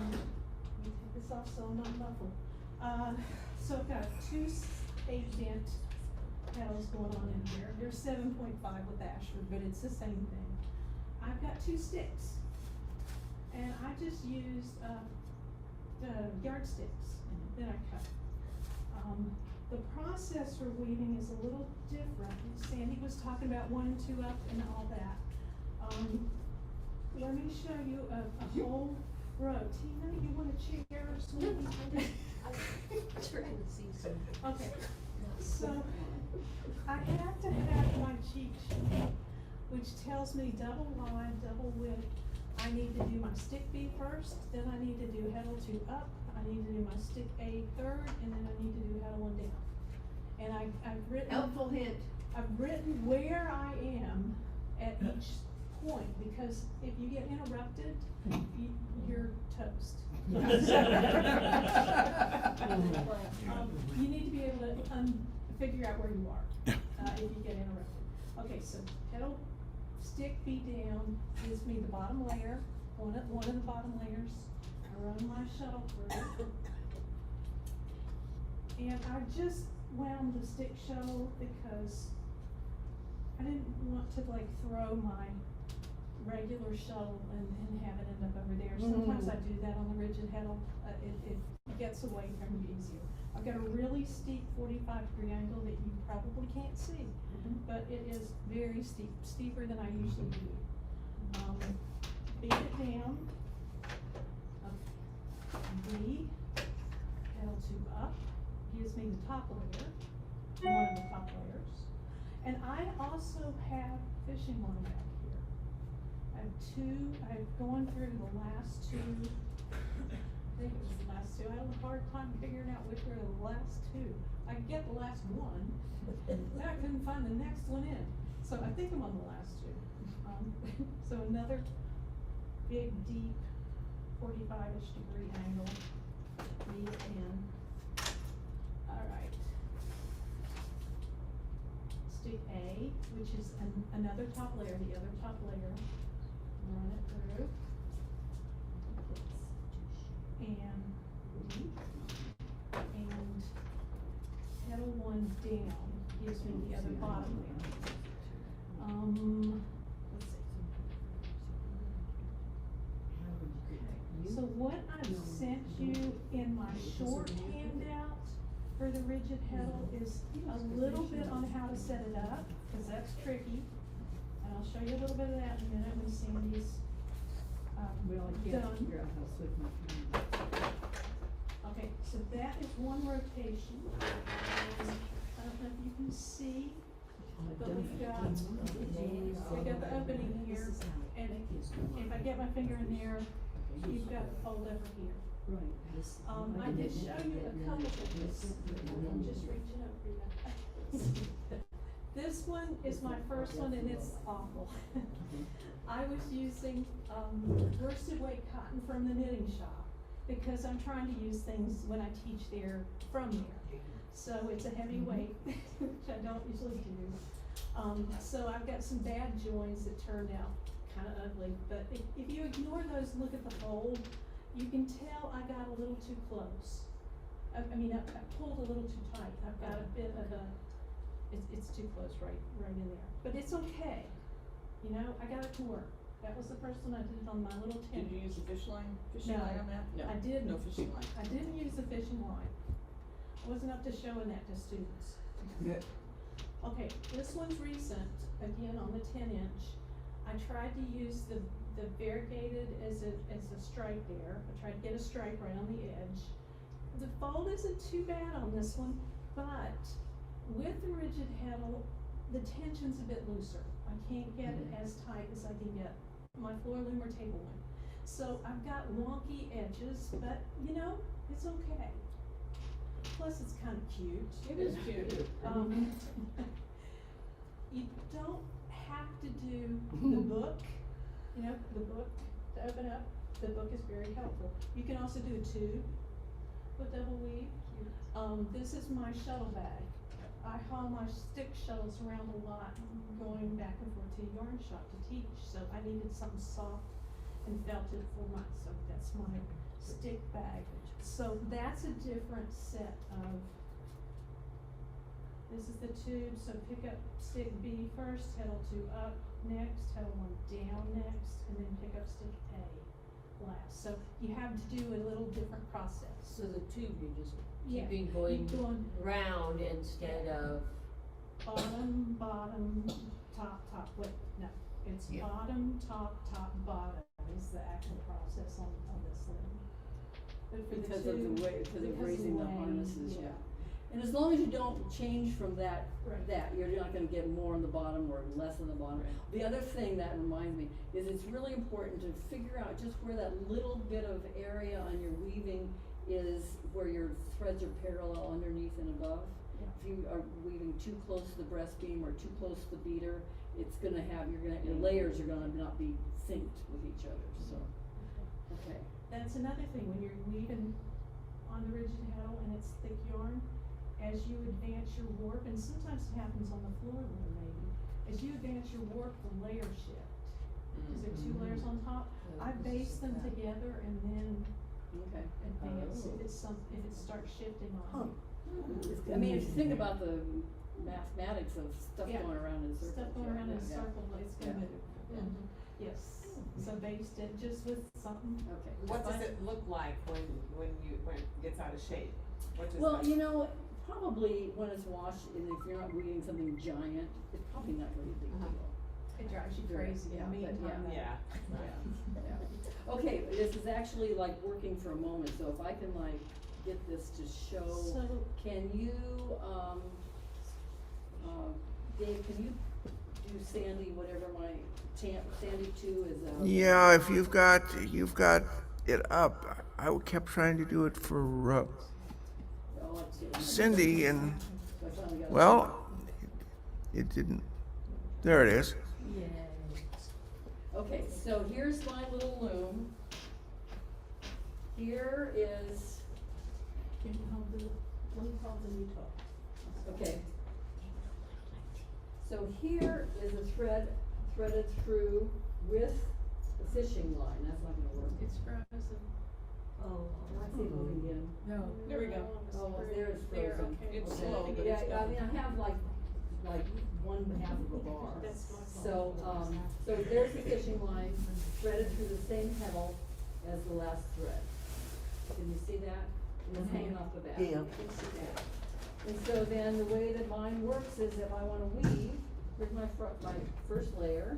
[SPEAKER 7] me take this off so I'm not muffled. So I've got two 8-dent heddles going on in here. They're 7.5 with Ashford, but it's the same thing. I've got two sticks, and I just used yardsticks that I cut. The process for weaving is a little different. Sandy was talking about 1 and 2 up and all that. Let me show you a whole row. Tina, you want a chair or something?
[SPEAKER 1] I'm trying to see some.
[SPEAKER 7] Okay, so I have to have my cheat sheet, which tells me double wide, double width. I need to do my stick B first, then I need to do heddle 2 up, I need to do my stick A third, and then I need to do heddle 1 down. And I've written.
[SPEAKER 1] Helpful hint.
[SPEAKER 7] I've written where I am at each point, because if you get interrupted, you're toast. You need to be able to figure out where you are, if you get interrupted. Okay, so heddle stick B down gives me the bottom layer, one of the bottom layers. I run my shuttle through. And I just wound the stick shuttle because I didn't want to like throw my regular shuttle and have it end up over there. Sometimes I do that on the rigid heddle. It gets away from me easier. I've got a really steep 45-degree angle that you probably can't see, but it is very steep, steeper than I usually do. Beat it down. B, heddle 2 up, gives me the top layer, one of the top layers. And I also have fishing line back here. I've gone through the last 2, I think it was the last 2. I had a hard time figuring out which were the last 2. I could get the last one, but I couldn't find the next one in. So I think I'm on the last 2. So another big, deep 45-ish degree angle, lead in. All right. Stick A, which is another top layer, the other top layer. Run it through. And D. And heddle 1 down gives me the other bottom layer. Let's see. So what I've sent you in my short handout for the rigid heddle is a little bit on how to set it up, because that's tricky. And I'll show you a little bit of that in a minute when Sandy's done. Okay, so that is one rotation. And I don't know if you can see, but we've got the opening here, and if I get my finger in there, you've got the fold over here. I can show you a couple of this. I'm just reaching up for you. This one is my first one, and it's awful. I was using worsted weight cotton from the knitting shop because I'm trying to use things when I teach there from there. So it's a heavy weight, which I don't usually do. So I've got some bad joins that turned out kinda ugly, but if you ignore those, look at the fold, you can tell I got a little too close. I pulled a little too tight, I've got a bit of a, it's too close right in there, but it's okay. You know, I got it to work. That was the first one I did on my little tent.
[SPEAKER 13] Did you use the fishing line
[SPEAKER 7] No,
[SPEAKER 13] on that? No.
[SPEAKER 7] I didn't.
[SPEAKER 13] No fishing line.
[SPEAKER 7] I didn't use the fishing line. I wasn't up to showing that to students.
[SPEAKER 13] Good.
[SPEAKER 7] Okay, this one's recent, again on the 10-inch. I tried to use the variegated as a stripe there. I tried to get a stripe right on the edge. The fold isn't too bad on this one, but with the rigid heddle, the tension's a bit looser. I can't get it as tight as I can get my floor loom or table loom. So I've got wonky edges, but you know, it's okay. Plus it's kind of cute.
[SPEAKER 13] It is cute.
[SPEAKER 7] You don't have to do the book, you know, the book to open up. The book is very helpful. You can also do a tube with double weave. This is my shuttle bag. I haul my stick shuttles around a lot, going back and forth to a yarn shop to teach. So I needed something soft and felted for so that's my stick bag. So that's a different set of, this is the tube, so pick up stick B first, heddle 2 up next, heddle 1 down next, and then pick up stick A last. So you have to do a little different process.
[SPEAKER 5] So the tube, you're just
[SPEAKER 7] Yeah,
[SPEAKER 5] keeping
[SPEAKER 7] you're
[SPEAKER 5] going round instead of.
[SPEAKER 7] Bottom, bottom, top, wait, no, it's bottom, top, bottom is the actual process on this loom. But for
[SPEAKER 9] Because
[SPEAKER 7] the
[SPEAKER 9] of
[SPEAKER 7] tube,
[SPEAKER 9] the way, because of
[SPEAKER 7] because
[SPEAKER 9] raising the
[SPEAKER 7] way,
[SPEAKER 9] harnesses, yeah. And as long as you don't change from that,
[SPEAKER 7] Right.
[SPEAKER 9] you're not gonna get more on the bottom or less on the bottom. The other thing that reminds me is it's really important to figure out just where that little bit of area on your weaving is, where your threads are parallel underneath and above.
[SPEAKER 7] Yeah.
[SPEAKER 9] If you are weaving too close to the breast beam or too close to the beater, it's gonna have, your layers are gonna not be synced with each other, so, okay.
[SPEAKER 7] That's another thing, when you're weaving on the rigid heddle and it's thick yarn, as you advance your warp, and sometimes it happens on the floor loom maybe, as you advance your warp, the layers shift. Is there 2 layers on top? I base them together and then
[SPEAKER 9] Okay.
[SPEAKER 7] advance if it starts shifting on me.
[SPEAKER 9] I mean, if you think about the mathematics of stuff
[SPEAKER 7] Yeah.
[SPEAKER 9] going around in circles.
[SPEAKER 7] Stuff going around in a
[SPEAKER 9] yeah.
[SPEAKER 7] circle, it's gonna
[SPEAKER 9] Yeah.
[SPEAKER 7] move.
[SPEAKER 9] Yeah.
[SPEAKER 7] Mhm. Yes, so based it just with something.
[SPEAKER 9] Okay.
[SPEAKER 4] What does it look like when it gets out of shape? What does
[SPEAKER 9] Well,
[SPEAKER 4] that-
[SPEAKER 9] you know, probably when it's washed, and if you're not weaving something giant, it's probably not really a big deal.
[SPEAKER 7] It drives you crazy,
[SPEAKER 9] Yeah,
[SPEAKER 7] I mean,
[SPEAKER 9] but
[SPEAKER 4] Yeah.
[SPEAKER 9] Yeah. Okay, this is actually like working for a moment, so if I can like get this to show,
[SPEAKER 7] So-
[SPEAKER 9] can you, Dave, can you do Sandy, whatever my Sandy 2 is?
[SPEAKER 3] Yeah, if you've got it up, I kept trying to do it for
[SPEAKER 9] Oh, let's see.
[SPEAKER 3] Cindy, and
[SPEAKER 9] I finally got it.
[SPEAKER 3] well, it didn't. There it is.
[SPEAKER 9] Yay. Okay, so here's my little loom. Here is,
[SPEAKER 7] Can you hold the, let me hold the new top.
[SPEAKER 9] okay. So here is a thread threaded through with the fishing line. That's not gonna work.
[SPEAKER 7] It's frozen.
[SPEAKER 9] Oh, I see it moving again.
[SPEAKER 7] No. There we go.
[SPEAKER 9] Oh, there it's
[SPEAKER 7] There,
[SPEAKER 9] frozen.
[SPEAKER 7] okay.
[SPEAKER 4] It's
[SPEAKER 9] Okay.
[SPEAKER 4] slow, but
[SPEAKER 9] Yeah,
[SPEAKER 4] it's
[SPEAKER 9] I mean, I have like 1/2 of a bar.
[SPEAKER 7] That's my fault.
[SPEAKER 9] So there's the fishing line threaded through the same petal as the last thread. Can you see that? It's hanging off the back.
[SPEAKER 6] Yeah.
[SPEAKER 9] You can see that. And so then the way that mine works is if I wanna weave, here's my first layer,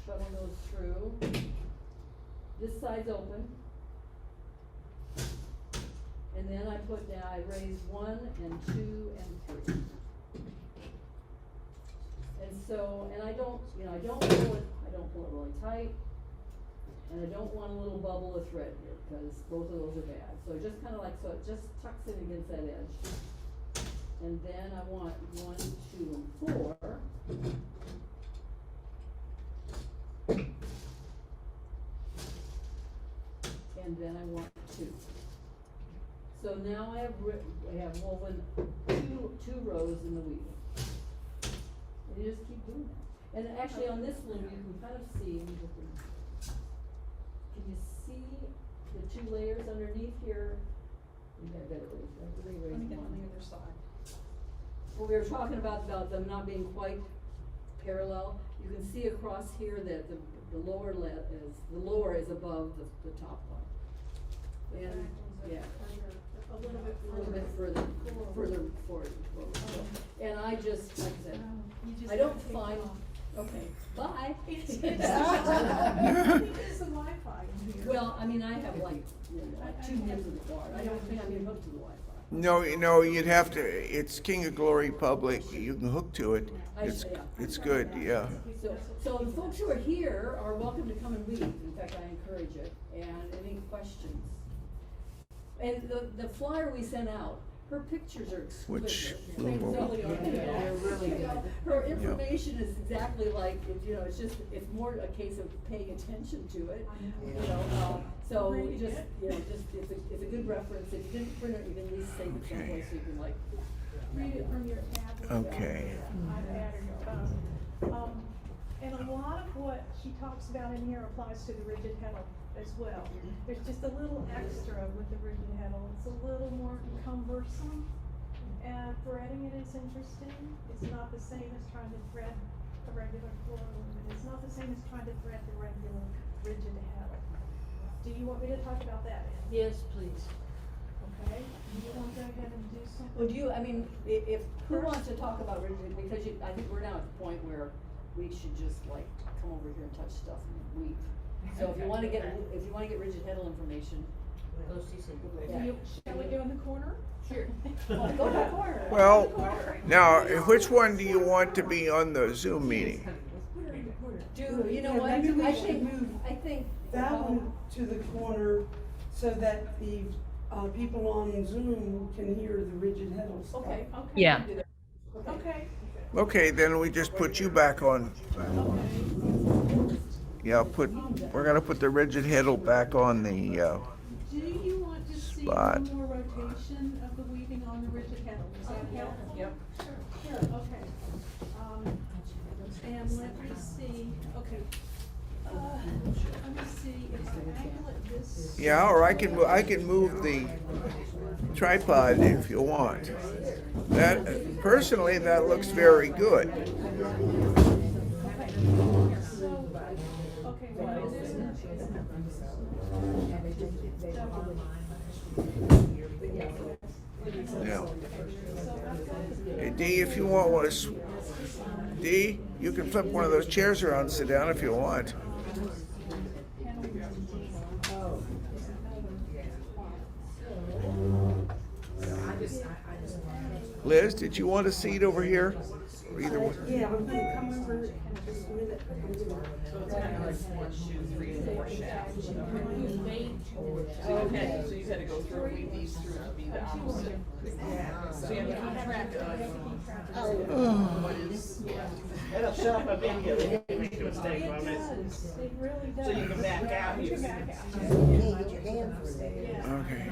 [SPEAKER 9] shuttle goes through. This side's open. And then I raise 1 and 2 and 3. And so, and I don't pull it really tight. And I don't want a little bubble of thread here, because both of those are bad. So just kinda like, so it just tucks in against that edge. And then I want 1, 2, and 4. And then I want 2. So now I have woven two rows in the weaving. And you just keep doing that. And actually on this loom, you can kind of see, can you see the two layers underneath here? You got better raise,
[SPEAKER 7] Let me
[SPEAKER 9] raise
[SPEAKER 7] get on
[SPEAKER 9] one.
[SPEAKER 7] the other side.
[SPEAKER 9] Well, we were talking about them not being quite parallel. You can see across here that the lower is above the top one. And, yeah.
[SPEAKER 7] A little bit
[SPEAKER 9] A little bit further forward. And I just, like I said,
[SPEAKER 7] You just
[SPEAKER 9] I don't
[SPEAKER 7] have to take
[SPEAKER 9] find,
[SPEAKER 7] it off.
[SPEAKER 9] okay, bye.
[SPEAKER 7] It's the Wi-Fi in here.
[SPEAKER 9] Well, I mean, I have like, like 2 minutes of the cord. I don't think I'm even hooked to the Wi-Fi.
[SPEAKER 3] No, you'd have to, it's King of Glory Public, you can hook to it. It's good, yeah.
[SPEAKER 9] So the folks who are here are welcome to come and read. In fact, I encourage it. And any questions? And the flyer we sent out, her pictures are exquisite.
[SPEAKER 3] Which
[SPEAKER 9] They
[SPEAKER 3] loom?
[SPEAKER 9] really are. They're really good. Her information is exactly like, it's just, it's more a case of paying attention to it. So you just, it's a good reference. If you didn't print it, you can at least save it someplace so you can like.
[SPEAKER 7] Read it from your tablet.
[SPEAKER 3] Okay.
[SPEAKER 7] iPad or your phone. And a lot of what she talks about in here applies to the rigid heddle as well. There's just a little extra with the rigid heddle. It's a little more cumbersome. And threading it is interesting. It's not the same as trying to thread a regular floor loom. It's not the same as trying to thread the regular rigid heddle. Do you want me to talk about that?
[SPEAKER 9] Yes, please.
[SPEAKER 7] Okay, you want to go ahead and do something?
[SPEAKER 9] Well, if who wants to talk about rigid, because I think we're now at the point where we should just like come over here and touch stuff and weave. So if you wanna get rigid heddle information, go see some.
[SPEAKER 7] Shall we go in the corner?
[SPEAKER 9] Sure. Well, go to the corner.
[SPEAKER 3] Well, now, which one do you want to be on the Zoom meeting?
[SPEAKER 9] You know what,
[SPEAKER 10] Maybe we
[SPEAKER 9] I
[SPEAKER 10] should move
[SPEAKER 9] think.
[SPEAKER 10] that one to the corner so that the people on Zoom can hear the rigid heddle stuff.
[SPEAKER 9] Okay.
[SPEAKER 2] Yeah.
[SPEAKER 7] Okay.
[SPEAKER 3] Okay, then we just put you back on. Yeah, we're gonna put the rigid heddle back on the,
[SPEAKER 7] Do you want to see
[SPEAKER 3] spot.
[SPEAKER 7] one more rotation of the weaving on the rigid heddle? Is that helpful?
[SPEAKER 9] Yep.
[SPEAKER 7] Sure, okay. And let me see, okay. Let me see if I angle it this.
[SPEAKER 3] yeah, or I can move the tripod if you want. That, personally, that looks very good.
[SPEAKER 7] So, okay, well, this
[SPEAKER 3] Yeah. Hey, Dee, if you want one, Dee, you can flip one of those chairs around and sit down if you want. Liz, did you want a seat over here? Or either one?
[SPEAKER 10] Yeah, I'm gonna come over just a minute.
[SPEAKER 13] So it's kind of like 1, 2, 3, and 4 shafts. Okay, so you had to go through and weave these through to be the opposite. So you have to keep track of what is.
[SPEAKER 16] It'll show up immediately if you make a mistake
[SPEAKER 7] It
[SPEAKER 16] on it.
[SPEAKER 7] does, it really does.
[SPEAKER 13] So you can back out.
[SPEAKER 7] You can back out. Yeah.
[SPEAKER 3] Okay.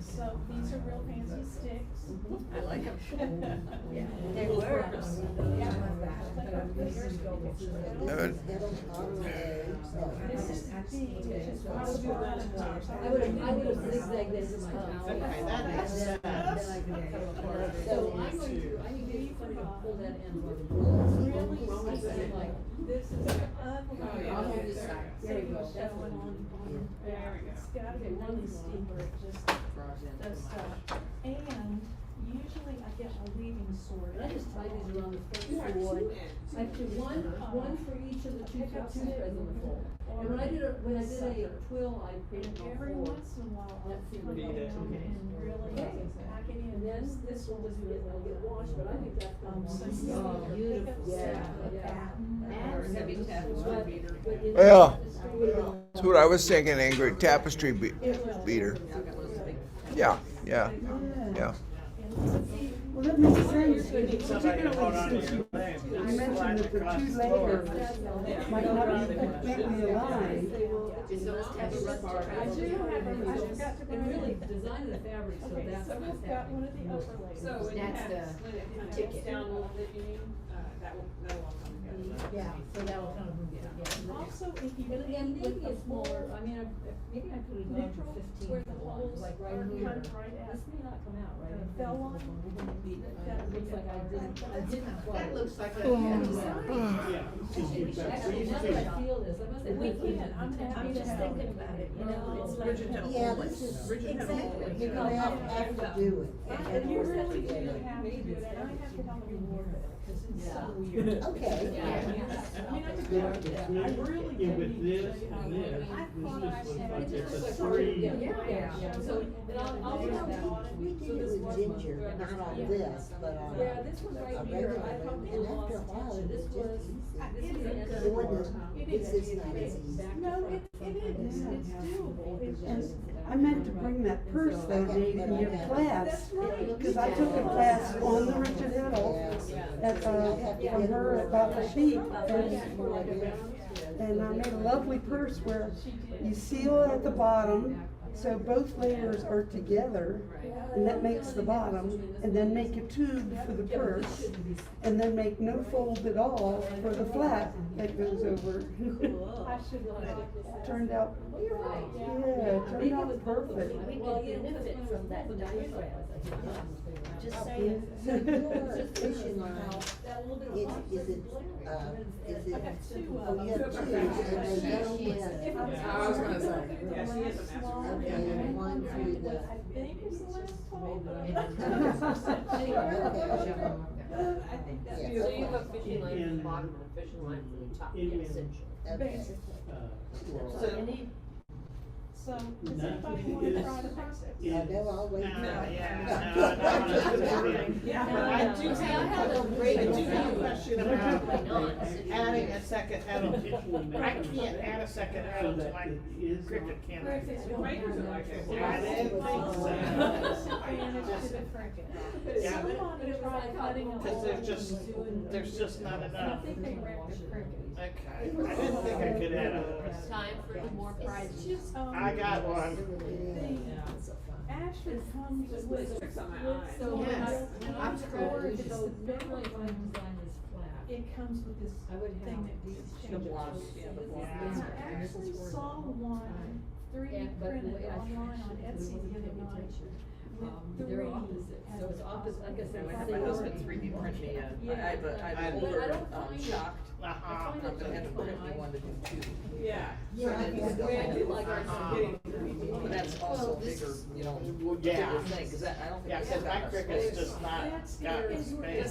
[SPEAKER 7] So these are real fancy sticks.
[SPEAKER 9] I like them.
[SPEAKER 7] Yeah.
[SPEAKER 9] They were.
[SPEAKER 7] This is the, which is probably one of those.
[SPEAKER 9] I would have zigzagged into my mouth.
[SPEAKER 16] Okay, that makes sense.
[SPEAKER 9] So I need to pull that in.
[SPEAKER 7] Really,
[SPEAKER 9] Like,
[SPEAKER 7] this is unbelievable.
[SPEAKER 9] there you go.
[SPEAKER 7] There we go. It's gotta be really steep or it just does stuff. And usually I get my weaving sword.
[SPEAKER 9] And I just tie these around the front sword. I do one for each of the two threads in the fold. And when I did a twill, I painted it
[SPEAKER 7] Every
[SPEAKER 9] on fold.
[SPEAKER 7] once in a while, I'll
[SPEAKER 9] That seemed
[SPEAKER 7] come
[SPEAKER 9] to be it.
[SPEAKER 7] down and really pack it in.
[SPEAKER 9] And then this one was I'll get washed, but I think that's
[SPEAKER 7] So
[SPEAKER 9] the
[SPEAKER 7] you
[SPEAKER 9] one.
[SPEAKER 7] can pick up
[SPEAKER 3] Yeah, that's what I was thinking, Ingrid, tapestry beater. Yeah.
[SPEAKER 10] Well, that makes sense, particularly since you mentioned that the two layers might not be completely aligned.
[SPEAKER 9] I do have I forgot to bring really designing the fabric, so
[SPEAKER 7] Okay,
[SPEAKER 9] that's.
[SPEAKER 7] so we've got one of the upper layers.
[SPEAKER 4] So when
[SPEAKER 9] That's
[SPEAKER 4] it
[SPEAKER 9] the
[SPEAKER 4] has, when it
[SPEAKER 9] ticket.
[SPEAKER 4] gets down a little bit, you mean, that'll all come
[SPEAKER 8] Yeah, so that will kind of move it, yeah.
[SPEAKER 7] Also, if you.
[SPEAKER 8] And maybe a smaller, I mean, maybe I could have gone for
[SPEAKER 7] Neutral,
[SPEAKER 8] 15
[SPEAKER 7] where
[SPEAKER 8] for
[SPEAKER 7] the
[SPEAKER 8] one,
[SPEAKER 7] holes
[SPEAKER 8] like right
[SPEAKER 7] are
[SPEAKER 8] here.
[SPEAKER 7] cut right at.
[SPEAKER 8] This may not come out, right?
[SPEAKER 7] the fell line.
[SPEAKER 8] That looks like I didn't quite.
[SPEAKER 1] That looks like a.
[SPEAKER 18] Yeah.
[SPEAKER 8] Actually, now that I feel this, I must say.
[SPEAKER 7] We can,
[SPEAKER 15] I'm just thinking about it, you know, it's like.
[SPEAKER 13] Bridget had a
[SPEAKER 6] Yeah,
[SPEAKER 13] whole
[SPEAKER 6] this is,
[SPEAKER 13] Bridget had a whole
[SPEAKER 6] exactly,
[SPEAKER 13] list.
[SPEAKER 6] you're gonna have to do it.
[SPEAKER 7] And you really do have to do it, and I have to help you more with it, because it's so weird.
[SPEAKER 6] Okay.
[SPEAKER 7] I mean, I just don't, I really
[SPEAKER 18] Yeah,
[SPEAKER 7] do
[SPEAKER 18] with
[SPEAKER 7] need to
[SPEAKER 18] this
[SPEAKER 7] show you how
[SPEAKER 18] and
[SPEAKER 7] it
[SPEAKER 18] this,
[SPEAKER 7] works. I
[SPEAKER 18] this
[SPEAKER 7] thought
[SPEAKER 18] just
[SPEAKER 7] I
[SPEAKER 18] looks
[SPEAKER 7] said
[SPEAKER 18] like
[SPEAKER 7] it
[SPEAKER 18] it's a
[SPEAKER 7] was
[SPEAKER 18] three.
[SPEAKER 8] Yeah, so, and I'll
[SPEAKER 6] You
[SPEAKER 8] be
[SPEAKER 6] know,
[SPEAKER 8] back.
[SPEAKER 6] we did it with ginger, not on this, but on
[SPEAKER 8] Yeah, this was
[SPEAKER 6] a
[SPEAKER 8] right
[SPEAKER 6] regular
[SPEAKER 8] here, I
[SPEAKER 6] one,
[SPEAKER 8] probably
[SPEAKER 6] and after
[SPEAKER 8] lost
[SPEAKER 6] a while,
[SPEAKER 8] attention,
[SPEAKER 6] it
[SPEAKER 8] this
[SPEAKER 6] was
[SPEAKER 8] was.
[SPEAKER 6] just easy.
[SPEAKER 8] This
[SPEAKER 6] The one
[SPEAKER 8] was
[SPEAKER 6] that, this is not as easy.
[SPEAKER 7] No, it is, it's doable, it's just.
[SPEAKER 10] I meant to bring that purse that day in your class,
[SPEAKER 7] That's right.
[SPEAKER 10] because I took a class on the Richard Hill at, from her about the sheep. And I made a lovely purse where you seal it at the bottom, so both layers are together, and that makes the bottom, and then make a tube for the purse, and then make no fold at all for the flap that goes over.
[SPEAKER 7] I should have.
[SPEAKER 10] Turned out, yeah, turned out perfect.
[SPEAKER 15] We can benefit from that diagram. Just saying.
[SPEAKER 6] So your fishing how, is it, oh, you have two, and they go with.
[SPEAKER 1] I was gonna say.
[SPEAKER 13] Yeah, she is a master.
[SPEAKER 6] Okay, and one through the.
[SPEAKER 7] I think it's the last call.
[SPEAKER 8] I think that's.
[SPEAKER 6] Yeah.
[SPEAKER 5] So you have a fishing line from
[SPEAKER 18] In-
[SPEAKER 5] the bottom and a fishing line from the top,
[SPEAKER 18] in-
[SPEAKER 5] essentially.
[SPEAKER 6] Okay.
[SPEAKER 18] Well,
[SPEAKER 7] So, does anybody want to try to fix it?
[SPEAKER 6] No, I'll wait.
[SPEAKER 18] No, yeah,
[SPEAKER 6] No.
[SPEAKER 16] I do have a question about
[SPEAKER 5] Why not?
[SPEAKER 16] adding a second element. I can't add a second
[SPEAKER 18] so
[SPEAKER 16] element to
[SPEAKER 18] that
[SPEAKER 16] my
[SPEAKER 18] it is.
[SPEAKER 16] cricket, can I?
[SPEAKER 7] Crickets don't
[SPEAKER 13] Makers
[SPEAKER 7] have
[SPEAKER 13] are like
[SPEAKER 7] that.
[SPEAKER 13] that.
[SPEAKER 16] I didn't think so.
[SPEAKER 7] Disadvantage to the cricket.
[SPEAKER 16] Yeah.
[SPEAKER 7] Somebody tried cutting a
[SPEAKER 16] Cause
[SPEAKER 7] hole.
[SPEAKER 16] there's just not
[SPEAKER 7] I
[SPEAKER 16] enough.
[SPEAKER 7] think they wrecked the cricket.
[SPEAKER 16] Okay, I didn't think I could add a,
[SPEAKER 5] Time for the more prizes.
[SPEAKER 16] I got one.
[SPEAKER 7] The Ashford comes with.
[SPEAKER 13] Tricks on my eyes.
[SPEAKER 8] So when
[SPEAKER 1] Yes.
[SPEAKER 8] I'm
[SPEAKER 7] Or
[SPEAKER 8] scrolling,
[SPEAKER 7] if it's
[SPEAKER 8] so
[SPEAKER 7] the big
[SPEAKER 8] normally if my
[SPEAKER 7] one,
[SPEAKER 8] design is flat,
[SPEAKER 7] it comes with this
[SPEAKER 8] I would
[SPEAKER 7] thing
[SPEAKER 8] have
[SPEAKER 7] that
[SPEAKER 8] these
[SPEAKER 7] changes.
[SPEAKER 13] blocks, yeah, the blocks.
[SPEAKER 7] And I actually saw one 3D
[SPEAKER 8] but the
[SPEAKER 7] printed
[SPEAKER 8] way I
[SPEAKER 7] online on Etsy the other night. With
[SPEAKER 8] they're
[SPEAKER 7] three
[SPEAKER 8] opposite, so it's opposite, like I said.
[SPEAKER 13] I have my husband 3D print me a, I have an older, shocked.
[SPEAKER 16] Uh-huh.
[SPEAKER 13] I'm gonna have to print me one to do two.
[SPEAKER 16] Yeah.
[SPEAKER 6] Yeah, I
[SPEAKER 13] Printed
[SPEAKER 6] can-
[SPEAKER 13] the
[SPEAKER 8] I do
[SPEAKER 13] whole-
[SPEAKER 8] like ours.
[SPEAKER 13] But that's also bigger, you know,
[SPEAKER 16] Yeah.
[SPEAKER 13] bigger thing, cause that, I don't think.
[SPEAKER 16] Yeah,
[SPEAKER 13] it's
[SPEAKER 16] cause my
[SPEAKER 13] got
[SPEAKER 16] cricket's
[SPEAKER 13] space.
[SPEAKER 16] just not
[SPEAKER 7] That's
[SPEAKER 16] got the
[SPEAKER 7] it's
[SPEAKER 16] space.
[SPEAKER 7] right, it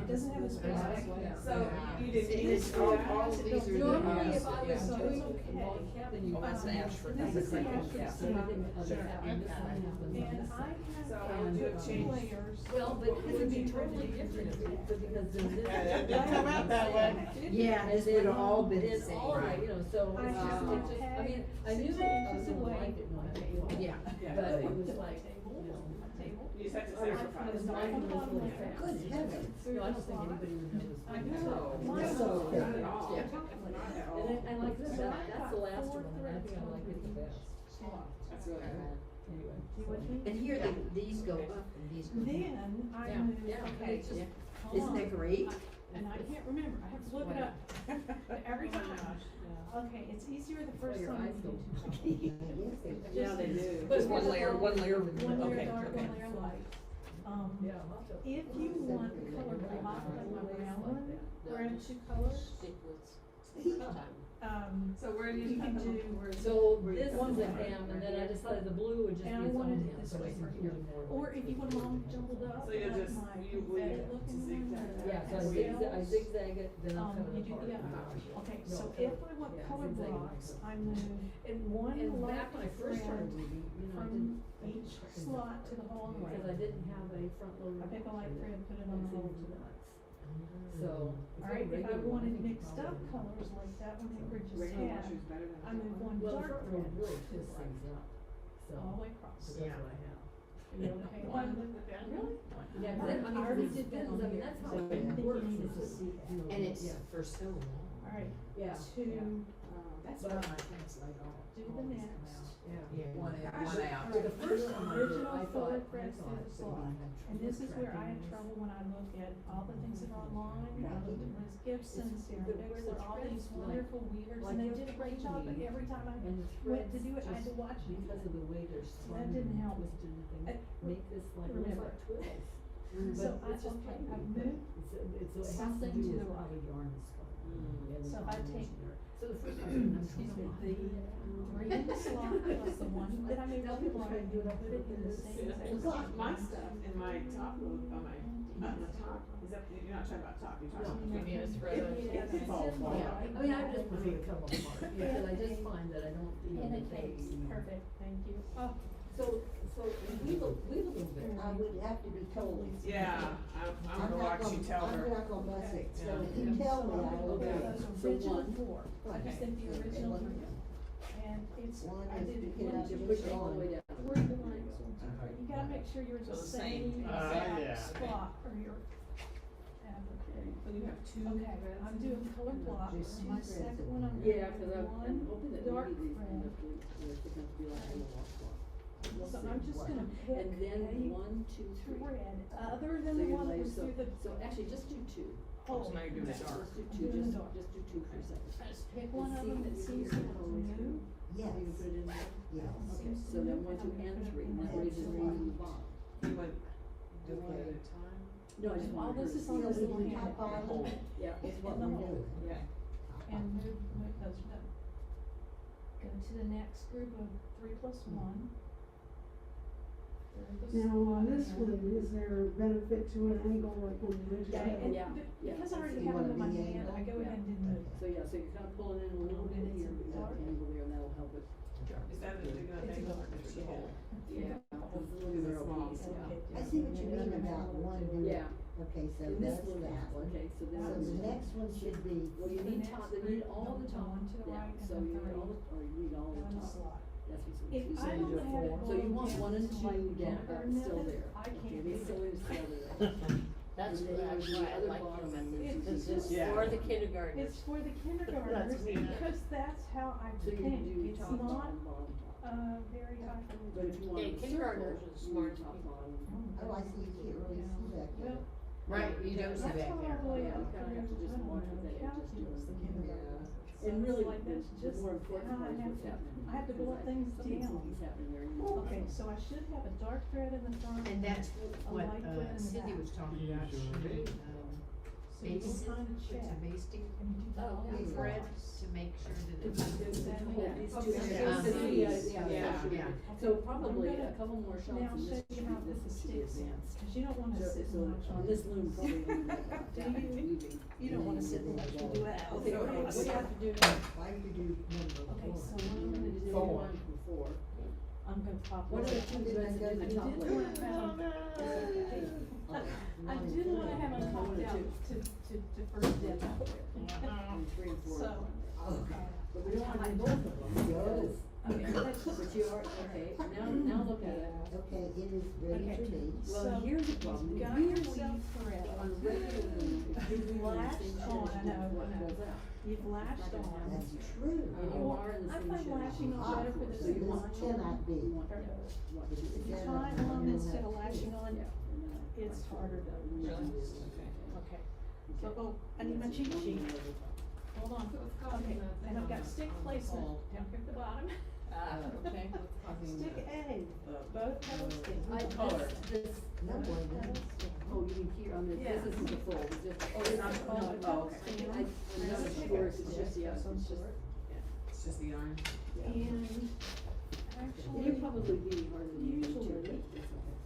[SPEAKER 7] doesn't have a space back there.
[SPEAKER 13] So, you didn't
[SPEAKER 7] See,
[SPEAKER 13] need
[SPEAKER 7] this
[SPEAKER 13] to.
[SPEAKER 7] all
[SPEAKER 8] These
[SPEAKER 7] these
[SPEAKER 8] are
[SPEAKER 7] normally
[SPEAKER 8] the-
[SPEAKER 7] if I was doing
[SPEAKER 8] okay, then you.
[SPEAKER 13] Oh, that's the Ashford,
[SPEAKER 7] This
[SPEAKER 13] that's the
[SPEAKER 7] is the
[SPEAKER 13] cricket,
[SPEAKER 7] Ashford
[SPEAKER 13] yeah.
[SPEAKER 7] stuff.
[SPEAKER 8] And this one happens on
[SPEAKER 7] And
[SPEAKER 8] this
[SPEAKER 7] I
[SPEAKER 8] side.
[SPEAKER 7] have two layers.
[SPEAKER 8] Well, but it would be totally different if we, because then this.
[SPEAKER 16] Yeah, it didn't come out that way.
[SPEAKER 1] Yeah, this would have all been the
[SPEAKER 8] It's
[SPEAKER 1] same.
[SPEAKER 8] all right, you know, so,
[SPEAKER 7] I have
[SPEAKER 8] it
[SPEAKER 7] to
[SPEAKER 8] just, I
[SPEAKER 7] peg
[SPEAKER 8] mean, I knew
[SPEAKER 7] 6
[SPEAKER 8] that I
[SPEAKER 7] inches
[SPEAKER 8] was gonna
[SPEAKER 7] away
[SPEAKER 8] like it no matter what.
[SPEAKER 1] Yeah.
[SPEAKER 8] But it was like, you know.
[SPEAKER 13] You just have to
[SPEAKER 8] I was
[SPEAKER 13] sacrifice.
[SPEAKER 8] minding this a little fast.
[SPEAKER 6] Good heavens.
[SPEAKER 8] No, I don't think anybody would notice.
[SPEAKER 7] I know.
[SPEAKER 6] Mine
[SPEAKER 7] Mine
[SPEAKER 6] so
[SPEAKER 7] was-
[SPEAKER 6] thick.
[SPEAKER 8] And like this, that's the last one, and I think I like it the best.
[SPEAKER 13] That's really cool.
[SPEAKER 8] Anyway.
[SPEAKER 7] You with me?
[SPEAKER 1] And here, these go up and these go down.
[SPEAKER 7] Then I
[SPEAKER 8] Yeah,
[SPEAKER 7] moved,
[SPEAKER 8] yeah,
[SPEAKER 7] okay,
[SPEAKER 8] it's just-
[SPEAKER 7] hold
[SPEAKER 1] Isn't
[SPEAKER 7] on.
[SPEAKER 1] that great?
[SPEAKER 7] And I can't remember, I have to look it up. Every time. Okay, it's easier the first
[SPEAKER 8] your
[SPEAKER 7] time.
[SPEAKER 8] eyes go
[SPEAKER 13] Yeah, they do.
[SPEAKER 7] But
[SPEAKER 13] Just one layer,
[SPEAKER 7] One
[SPEAKER 13] okay,
[SPEAKER 7] layer
[SPEAKER 13] okay.
[SPEAKER 7] dark, one layer light.
[SPEAKER 8] Yeah.
[SPEAKER 7] If you want the color block like around one, where it's two colors,
[SPEAKER 5] So where do
[SPEAKER 7] you can do.
[SPEAKER 8] So this is a ham, and then I decided the blue would just be
[SPEAKER 7] And I
[SPEAKER 8] its own
[SPEAKER 7] wanted
[SPEAKER 8] ham,
[SPEAKER 7] it this
[SPEAKER 8] so
[SPEAKER 7] way
[SPEAKER 8] I
[SPEAKER 7] for
[SPEAKER 8] can
[SPEAKER 7] here.
[SPEAKER 8] do more.
[SPEAKER 7] Or if you want them all jumbled up,
[SPEAKER 13] So you
[SPEAKER 7] like
[SPEAKER 13] just,
[SPEAKER 7] my
[SPEAKER 13] you
[SPEAKER 7] confetti looking
[SPEAKER 13] zigzag.
[SPEAKER 7] one.
[SPEAKER 8] Yeah, so I zigzag it, then I'll cut
[SPEAKER 7] You
[SPEAKER 8] it
[SPEAKER 7] do
[SPEAKER 8] apart.
[SPEAKER 7] the, okay,
[SPEAKER 8] No,
[SPEAKER 7] so
[SPEAKER 8] cut
[SPEAKER 7] if
[SPEAKER 8] it.
[SPEAKER 7] I want
[SPEAKER 8] Yeah,
[SPEAKER 7] color
[SPEAKER 8] zigzag it
[SPEAKER 7] blocks,
[SPEAKER 8] apart.
[SPEAKER 7] I move
[SPEAKER 8] And
[SPEAKER 7] one
[SPEAKER 8] and
[SPEAKER 7] light
[SPEAKER 8] back when I first started
[SPEAKER 7] thread
[SPEAKER 8] weaving, you know, I
[SPEAKER 7] from
[SPEAKER 8] didn't.
[SPEAKER 7] each slot to the hallway.
[SPEAKER 8] Because I didn't have a front loader.
[SPEAKER 7] I pick a light thread, put it on the hole.
[SPEAKER 8] So.
[SPEAKER 7] Alright, if I wanted mixed up colors like that one that Bridges had, I move one
[SPEAKER 8] Well, the
[SPEAKER 7] dark
[SPEAKER 8] front loader
[SPEAKER 7] thread
[SPEAKER 8] really twists things up, so.
[SPEAKER 7] all the way across.
[SPEAKER 8] So that's what I have.
[SPEAKER 7] You okay?
[SPEAKER 8] Really? Yeah, 'cause I mean, for these pins, I mean, that's how it works, it's just, you know.
[SPEAKER 1] And it's
[SPEAKER 8] yeah.
[SPEAKER 1] for so long.
[SPEAKER 7] Alright,
[SPEAKER 9] Yeah,
[SPEAKER 7] to
[SPEAKER 9] That's
[SPEAKER 7] But-
[SPEAKER 9] what I translate all.
[SPEAKER 7] do the next.
[SPEAKER 1] One out.
[SPEAKER 7] Alright,
[SPEAKER 9] The first one I did,
[SPEAKER 7] original
[SPEAKER 9] I thought-
[SPEAKER 7] forward press slot. And this is where I have trouble when I look at all the things that are online. I looked at Liz Gibson, Sarah Dixler, all these wonderful weavers, and they did a great job, but every time I
[SPEAKER 9] And the
[SPEAKER 7] went to
[SPEAKER 9] threads
[SPEAKER 7] do it, I had to
[SPEAKER 9] just
[SPEAKER 7] watch it.
[SPEAKER 9] because of the way they're slung
[SPEAKER 7] didn't
[SPEAKER 9] and
[SPEAKER 7] help.
[SPEAKER 9] twisted and
[SPEAKER 7] I-
[SPEAKER 9] things, make this like, looks
[SPEAKER 7] remember.
[SPEAKER 9] like twills.
[SPEAKER 7] So
[SPEAKER 9] But it's just
[SPEAKER 7] okay,
[SPEAKER 9] plain.
[SPEAKER 7] I've moved
[SPEAKER 9] It has
[SPEAKER 7] something
[SPEAKER 9] to do
[SPEAKER 7] to
[SPEAKER 9] with
[SPEAKER 7] the
[SPEAKER 9] how
[SPEAKER 7] right.
[SPEAKER 9] the yarn is spun. And
[SPEAKER 7] So
[SPEAKER 9] the
[SPEAKER 7] if I take
[SPEAKER 9] combination there. So the first one,
[SPEAKER 7] excuse me, the three in the slot plus the one that I made
[SPEAKER 9] Now
[SPEAKER 7] on the
[SPEAKER 9] people
[SPEAKER 7] right,
[SPEAKER 9] try to do it up
[SPEAKER 7] put it in the same exact
[SPEAKER 4] Well,
[SPEAKER 7] spot.
[SPEAKER 4] my stuff in my top loop, on the top, is that, you're not talking about top, you're talking about.
[SPEAKER 9] No,
[SPEAKER 4] It's
[SPEAKER 9] it's
[SPEAKER 4] all
[SPEAKER 9] all
[SPEAKER 4] fall.
[SPEAKER 9] yeah. I mean, I just prefer to come apart, because I just find that I don't, you know,
[SPEAKER 7] And it
[SPEAKER 9] that they.
[SPEAKER 7] takes, perfect, thank you. Oh,
[SPEAKER 9] So weave a little bit.
[SPEAKER 6] I would have to be told.
[SPEAKER 4] Yeah, I'm gonna watch you tell her.
[SPEAKER 6] I'm not gonna bust it, so
[SPEAKER 4] Yeah.
[SPEAKER 6] if you tell me, I will
[SPEAKER 7] okay,
[SPEAKER 6] do it.
[SPEAKER 7] those
[SPEAKER 9] So
[SPEAKER 7] original
[SPEAKER 9] one.
[SPEAKER 7] four, I just think the original three. And it's,
[SPEAKER 6] One
[SPEAKER 7] I
[SPEAKER 6] is
[SPEAKER 7] did
[SPEAKER 6] to get
[SPEAKER 7] one,
[SPEAKER 6] out
[SPEAKER 7] two,
[SPEAKER 6] the
[SPEAKER 9] Push
[SPEAKER 7] three,
[SPEAKER 9] it all the way down.
[SPEAKER 7] three blinds, one, two, three. You gotta make sure you're in the
[SPEAKER 4] So the same.
[SPEAKER 7] same
[SPEAKER 12] yeah.
[SPEAKER 7] exact spot for your applicator.
[SPEAKER 4] So you have two.
[SPEAKER 7] Okay, I'm doing color blocks, my second one, I'm
[SPEAKER 9] Yeah,
[SPEAKER 7] gonna
[SPEAKER 9] cause
[SPEAKER 7] do
[SPEAKER 9] I'm hoping that
[SPEAKER 7] dark
[SPEAKER 9] maybe these
[SPEAKER 7] red.
[SPEAKER 9] end up being, they're gonna be like a little wash block. We'll
[SPEAKER 7] So
[SPEAKER 9] see.
[SPEAKER 7] I'm just gonna pick
[SPEAKER 9] And then
[SPEAKER 7] a
[SPEAKER 9] 1, 2, 3.
[SPEAKER 7] thread, other
[SPEAKER 9] So
[SPEAKER 7] than the
[SPEAKER 9] you're
[SPEAKER 7] one that
[SPEAKER 9] like,
[SPEAKER 7] was
[SPEAKER 9] so,
[SPEAKER 7] through the
[SPEAKER 9] so actually just do 2.
[SPEAKER 4] Oh, so now you're doing it dark.
[SPEAKER 9] Just do
[SPEAKER 7] I'm
[SPEAKER 9] 2,
[SPEAKER 7] doing
[SPEAKER 9] just,
[SPEAKER 7] the dark.
[SPEAKER 9] just do 2 for a second.
[SPEAKER 7] Just pick one of them that seems to want to move.
[SPEAKER 6] Yes,
[SPEAKER 9] You can put it in there?
[SPEAKER 6] yes.
[SPEAKER 9] Okay, so then 1, 2, and 3, and that raises the bottom.
[SPEAKER 4] You would do one at a time?
[SPEAKER 9] No, I just
[SPEAKER 7] All
[SPEAKER 9] want her
[SPEAKER 7] this
[SPEAKER 9] to
[SPEAKER 7] is
[SPEAKER 9] see.
[SPEAKER 7] on
[SPEAKER 6] So
[SPEAKER 7] this
[SPEAKER 6] we
[SPEAKER 7] little
[SPEAKER 6] do
[SPEAKER 7] hand.
[SPEAKER 6] top bottom,
[SPEAKER 9] Yeah.
[SPEAKER 6] is what
[SPEAKER 7] In the
[SPEAKER 6] we're
[SPEAKER 7] hole.
[SPEAKER 6] doing.
[SPEAKER 4] Yeah.
[SPEAKER 7] And move those are done. Go to the next group of 3 plus 1.
[SPEAKER 10] Now, on this one, is there a benefit to an angle like on the original?
[SPEAKER 7] Okay, and
[SPEAKER 9] Yeah, yeah.
[SPEAKER 7] because I already
[SPEAKER 6] You
[SPEAKER 7] have them
[SPEAKER 6] wanna
[SPEAKER 7] in my
[SPEAKER 6] be
[SPEAKER 7] hand, I go
[SPEAKER 6] angled?
[SPEAKER 7] ahead and do move.
[SPEAKER 9] So yeah, so you're kind of pulling in a little bit here, but you got the angle there, and that'll help it.
[SPEAKER 4] Is that a big enough
[SPEAKER 7] It's a
[SPEAKER 4] angle
[SPEAKER 7] dark.
[SPEAKER 4] for the whole?
[SPEAKER 9] Yeah, because it's a little
[SPEAKER 4] They're
[SPEAKER 9] narrow
[SPEAKER 4] small.
[SPEAKER 9] piece, yeah.
[SPEAKER 6] I see what you mean about one doing,
[SPEAKER 9] Yeah.
[SPEAKER 6] okay, so
[SPEAKER 9] In this
[SPEAKER 6] that's
[SPEAKER 9] little
[SPEAKER 6] that
[SPEAKER 9] one,
[SPEAKER 6] one.
[SPEAKER 9] okay, so then.
[SPEAKER 6] So the next one should be,
[SPEAKER 9] Well, you
[SPEAKER 7] The
[SPEAKER 9] need
[SPEAKER 7] next
[SPEAKER 9] top, they need
[SPEAKER 7] group,
[SPEAKER 9] all the
[SPEAKER 7] the
[SPEAKER 9] top
[SPEAKER 7] one to the
[SPEAKER 9] down,
[SPEAKER 7] right and
[SPEAKER 9] so
[SPEAKER 7] the
[SPEAKER 9] you need
[SPEAKER 7] three.
[SPEAKER 9] all the, or you need all
[SPEAKER 7] Go in
[SPEAKER 9] the
[SPEAKER 7] the
[SPEAKER 9] top.
[SPEAKER 7] slot.
[SPEAKER 9] That's what's.
[SPEAKER 7] If
[SPEAKER 9] so
[SPEAKER 7] I
[SPEAKER 9] you
[SPEAKER 7] don't
[SPEAKER 9] do
[SPEAKER 7] have it
[SPEAKER 9] So you want
[SPEAKER 7] boiled
[SPEAKER 9] 1 and
[SPEAKER 7] down to
[SPEAKER 9] 2
[SPEAKER 7] like
[SPEAKER 9] down,
[SPEAKER 7] butter
[SPEAKER 9] still
[SPEAKER 7] method,
[SPEAKER 9] there.
[SPEAKER 7] I
[SPEAKER 9] Okay,
[SPEAKER 7] can't
[SPEAKER 9] these
[SPEAKER 7] do
[SPEAKER 9] still
[SPEAKER 7] it.
[SPEAKER 9] is still there.
[SPEAKER 8] That's
[SPEAKER 9] And then
[SPEAKER 8] why
[SPEAKER 9] you do the
[SPEAKER 8] I
[SPEAKER 9] other
[SPEAKER 8] like
[SPEAKER 9] bottom
[SPEAKER 8] it.
[SPEAKER 9] and then
[SPEAKER 7] It's
[SPEAKER 9] you do
[SPEAKER 7] just
[SPEAKER 9] this.
[SPEAKER 4] Yeah.
[SPEAKER 8] For the kindergartners.
[SPEAKER 7] It's for the kindergartners, because that's how I
[SPEAKER 9] So you
[SPEAKER 7] think,
[SPEAKER 9] do
[SPEAKER 7] it's
[SPEAKER 9] top,
[SPEAKER 7] not,
[SPEAKER 9] bottom, bottom, top.
[SPEAKER 7] very high.
[SPEAKER 9] But if you want
[SPEAKER 8] Yeah,
[SPEAKER 9] a
[SPEAKER 8] kindergartners
[SPEAKER 9] circle,
[SPEAKER 8] are
[SPEAKER 9] you
[SPEAKER 8] smart
[SPEAKER 9] need top,
[SPEAKER 8] people.
[SPEAKER 9] bottom.
[SPEAKER 6] oh, I see, you can't really see back there.
[SPEAKER 7] Well,
[SPEAKER 1] Right, you don't see
[SPEAKER 7] that's
[SPEAKER 1] back there.
[SPEAKER 7] probably
[SPEAKER 9] Yeah,
[SPEAKER 7] up
[SPEAKER 9] you kinda have to
[SPEAKER 7] through,
[SPEAKER 9] just
[SPEAKER 7] I don't
[SPEAKER 9] watch
[SPEAKER 7] know,
[SPEAKER 9] what they just do.
[SPEAKER 7] calculus, the kindergartners. So
[SPEAKER 9] And
[SPEAKER 7] it's
[SPEAKER 9] really,
[SPEAKER 7] like
[SPEAKER 9] the
[SPEAKER 7] that's just
[SPEAKER 9] more important
[SPEAKER 7] how I
[SPEAKER 9] part is
[SPEAKER 7] have
[SPEAKER 9] what's
[SPEAKER 7] to-
[SPEAKER 9] happening.
[SPEAKER 7] I have to
[SPEAKER 9] Because
[SPEAKER 7] boil things
[SPEAKER 9] something's
[SPEAKER 7] down.
[SPEAKER 9] happening there. You need
[SPEAKER 7] Okay,
[SPEAKER 9] to-
[SPEAKER 7] so I should have a dark thread in the front.
[SPEAKER 1] And that's
[SPEAKER 7] a
[SPEAKER 1] what
[SPEAKER 7] light thread in the
[SPEAKER 1] Cindy
[SPEAKER 7] back.
[SPEAKER 1] was talking about, she would,
[SPEAKER 7] So you
[SPEAKER 1] baste
[SPEAKER 7] can
[SPEAKER 1] it
[SPEAKER 7] kind of
[SPEAKER 1] with
[SPEAKER 7] check.
[SPEAKER 1] some basting
[SPEAKER 7] And you do that all
[SPEAKER 1] and
[SPEAKER 7] the
[SPEAKER 1] thread
[SPEAKER 7] time.
[SPEAKER 1] to make sure that
[SPEAKER 9] To
[SPEAKER 1] it's.
[SPEAKER 9] hold these two
[SPEAKER 1] Okay.
[SPEAKER 9] areas.
[SPEAKER 1] Yeah, yeah.
[SPEAKER 9] So probably
[SPEAKER 7] I'm
[SPEAKER 9] a
[SPEAKER 7] gonna
[SPEAKER 9] couple more shots
[SPEAKER 7] now
[SPEAKER 9] in this
[SPEAKER 7] show you how
[SPEAKER 9] this
[SPEAKER 7] this
[SPEAKER 9] should be
[SPEAKER 7] sticks.
[SPEAKER 9] advanced.
[SPEAKER 7] Cause you don't wanna
[SPEAKER 9] So,
[SPEAKER 7] sit
[SPEAKER 9] so
[SPEAKER 7] and watch
[SPEAKER 9] on
[SPEAKER 7] it.
[SPEAKER 9] this loom, probably only about that
[SPEAKER 7] Do
[SPEAKER 9] much
[SPEAKER 7] you?
[SPEAKER 9] weaving.
[SPEAKER 7] You don't wanna sit and watch me do that.
[SPEAKER 9] Okay,
[SPEAKER 7] So
[SPEAKER 9] what do you have to do?
[SPEAKER 6] Why do you do number
[SPEAKER 7] Okay,
[SPEAKER 6] four?
[SPEAKER 7] so what I'm gonna do.
[SPEAKER 9] Four. Four.
[SPEAKER 7] I'm gonna pop.
[SPEAKER 9] What are the two threads that do the top layer?
[SPEAKER 7] I didn't wanna have them popped out to first dip out there.
[SPEAKER 9] And 3 and 4.
[SPEAKER 7] So,
[SPEAKER 9] But we don't want to do both of them, because,
[SPEAKER 7] okay, that's just.
[SPEAKER 9] but you are, okay, now look at it.
[SPEAKER 6] Okay, it is ready
[SPEAKER 7] Okay.
[SPEAKER 6] to be.
[SPEAKER 9] Well,
[SPEAKER 7] So,
[SPEAKER 9] here's the problem,
[SPEAKER 7] you've
[SPEAKER 9] if
[SPEAKER 7] got
[SPEAKER 9] you
[SPEAKER 7] yourself
[SPEAKER 9] weave
[SPEAKER 7] thread.
[SPEAKER 9] on regular loom, if you're weaving the
[SPEAKER 7] Lashed
[SPEAKER 9] same
[SPEAKER 7] on,
[SPEAKER 9] stitch,
[SPEAKER 7] I know,
[SPEAKER 9] what
[SPEAKER 7] I know.
[SPEAKER 9] goes out?
[SPEAKER 7] You've lashed on.
[SPEAKER 6] That's true.
[SPEAKER 9] And you
[SPEAKER 7] Well,
[SPEAKER 9] are in the
[SPEAKER 7] I
[SPEAKER 9] same
[SPEAKER 7] find
[SPEAKER 9] shape.
[SPEAKER 7] lashing on better for
[SPEAKER 6] So
[SPEAKER 7] the
[SPEAKER 6] this
[SPEAKER 7] design.
[SPEAKER 6] cannot be.
[SPEAKER 9] You want,
[SPEAKER 7] Perfect.
[SPEAKER 9] what,
[SPEAKER 7] If you
[SPEAKER 6] Yeah.
[SPEAKER 7] tie on instead of lashing on,
[SPEAKER 9] yeah, and then
[SPEAKER 7] it's
[SPEAKER 9] like,
[SPEAKER 7] harder to.
[SPEAKER 9] really?
[SPEAKER 7] Okay. So, oh, I need my cheat sheet. Hold on. Okay, and I've got stick placement down here at the bottom.
[SPEAKER 9] Okay.
[SPEAKER 7] Stick A, both petals stick.
[SPEAKER 9] This,
[SPEAKER 6] No one does.
[SPEAKER 9] oh, you mean here on the,
[SPEAKER 7] Yeah.
[SPEAKER 9] this isn't the fold, it's just, oh, it's not,
[SPEAKER 7] Oh,
[SPEAKER 9] no,
[SPEAKER 7] okay.
[SPEAKER 9] I'm not sure, it's just, yeah, it's just,
[SPEAKER 4] It's just the yarn.
[SPEAKER 7] And
[SPEAKER 9] it'd
[SPEAKER 7] actually,
[SPEAKER 9] probably be harder than you think too,
[SPEAKER 7] Usually,
[SPEAKER 9] but it's okay.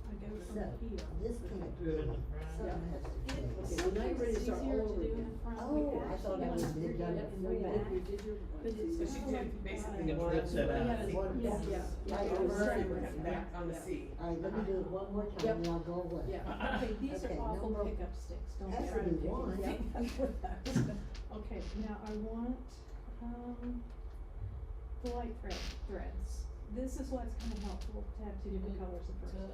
[SPEAKER 7] I go
[SPEAKER 6] So,
[SPEAKER 7] from here.
[SPEAKER 6] this can't be. Something has to change.
[SPEAKER 9] Okay, well, now you're ready to start all
[SPEAKER 7] It's
[SPEAKER 9] over
[SPEAKER 7] easier to do in
[SPEAKER 9] again.
[SPEAKER 7] the front.
[SPEAKER 6] Oh,
[SPEAKER 7] We
[SPEAKER 6] I thought
[SPEAKER 7] actually
[SPEAKER 6] it was
[SPEAKER 7] want to
[SPEAKER 6] big
[SPEAKER 7] do
[SPEAKER 6] done
[SPEAKER 7] it
[SPEAKER 9] Yep,
[SPEAKER 7] in
[SPEAKER 9] no,
[SPEAKER 7] the
[SPEAKER 9] you
[SPEAKER 7] back.
[SPEAKER 9] did, you did your.
[SPEAKER 7] But it's
[SPEAKER 4] So she did basically the
[SPEAKER 7] Yeah.
[SPEAKER 4] ribs set up.
[SPEAKER 7] Yeah.
[SPEAKER 9] Yeah.
[SPEAKER 4] Like
[SPEAKER 9] Yeah.
[SPEAKER 4] over and back on the seat.
[SPEAKER 6] All right, let me do it one more time
[SPEAKER 9] Yep.
[SPEAKER 6] and I'll go away.
[SPEAKER 9] Yeah.
[SPEAKER 7] Okay, these
[SPEAKER 6] Okay,
[SPEAKER 7] are awful
[SPEAKER 6] number-
[SPEAKER 7] pickup sticks, don't
[SPEAKER 6] Has
[SPEAKER 7] try
[SPEAKER 6] to
[SPEAKER 7] to
[SPEAKER 6] be
[SPEAKER 7] pick
[SPEAKER 6] one.
[SPEAKER 7] anything up with those. Okay, now I want, the light threads.
[SPEAKER 11] this is what's kind of helpful to have two different colors of first.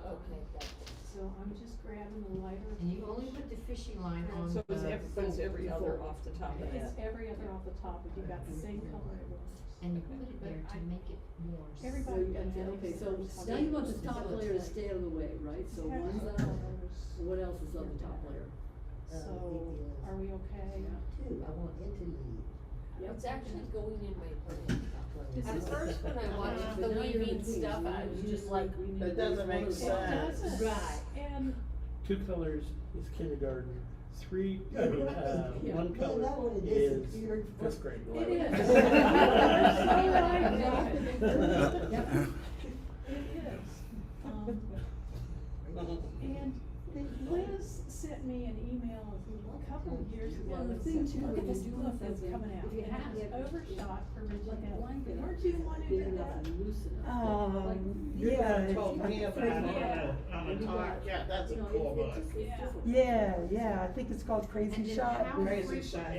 [SPEAKER 11] So I'm just grabbing the lighter.
[SPEAKER 1] And you only put the fishing line on
[SPEAKER 13] So it's every other off the top of
[SPEAKER 11] It's
[SPEAKER 13] that.
[SPEAKER 11] every other off the top, if you've got the same color it works.
[SPEAKER 1] And you put it there to make it more.
[SPEAKER 11] Everybody can have
[SPEAKER 9] Okay, so
[SPEAKER 11] those
[SPEAKER 9] now you want the
[SPEAKER 11] colors.
[SPEAKER 9] top layer to stay out of the way, right? So
[SPEAKER 11] Have
[SPEAKER 9] one's
[SPEAKER 11] the
[SPEAKER 9] out,
[SPEAKER 11] colors.
[SPEAKER 9] what else is on the top layer?
[SPEAKER 11] So, are we okay?
[SPEAKER 6] Two, I want it to lead.
[SPEAKER 5] It's actually going in my brain.
[SPEAKER 11] This
[SPEAKER 5] At
[SPEAKER 11] is-
[SPEAKER 5] first, when I watched the
[SPEAKER 9] But now you're
[SPEAKER 5] weaving
[SPEAKER 9] between.
[SPEAKER 5] stuff, I was just like,
[SPEAKER 16] That doesn't make
[SPEAKER 11] It
[SPEAKER 16] sense.
[SPEAKER 11] doesn't.
[SPEAKER 5] Right.
[SPEAKER 11] And
[SPEAKER 18] Two colors is kindergarten, one
[SPEAKER 6] Yeah,
[SPEAKER 18] color
[SPEAKER 6] that one
[SPEAKER 18] is
[SPEAKER 6] disappeared.
[SPEAKER 18] fifth grade.
[SPEAKER 11] it is. And Liz sent me an email a couple of years ago.
[SPEAKER 9] Well, the
[SPEAKER 11] that
[SPEAKER 9] thing
[SPEAKER 11] said,
[SPEAKER 9] too,
[SPEAKER 11] look at
[SPEAKER 9] when
[SPEAKER 11] this
[SPEAKER 9] you're doing
[SPEAKER 11] book that's
[SPEAKER 9] something,
[SPEAKER 11] coming out.
[SPEAKER 9] if you
[SPEAKER 11] And
[SPEAKER 9] have
[SPEAKER 11] it was overshot for Regina.
[SPEAKER 9] blanket
[SPEAKER 11] Weren't you the one who
[SPEAKER 9] big
[SPEAKER 11] did
[SPEAKER 9] enough
[SPEAKER 11] that?
[SPEAKER 9] and loose enough.
[SPEAKER 16] Yeah.
[SPEAKER 9] Yeah.
[SPEAKER 16] Told me about it on a talk, yeah, that's a cool book.
[SPEAKER 11] Yeah.
[SPEAKER 10] I think it's called Crazy
[SPEAKER 1] And then
[SPEAKER 10] Shot.
[SPEAKER 1] how
[SPEAKER 16] Crazy Shot.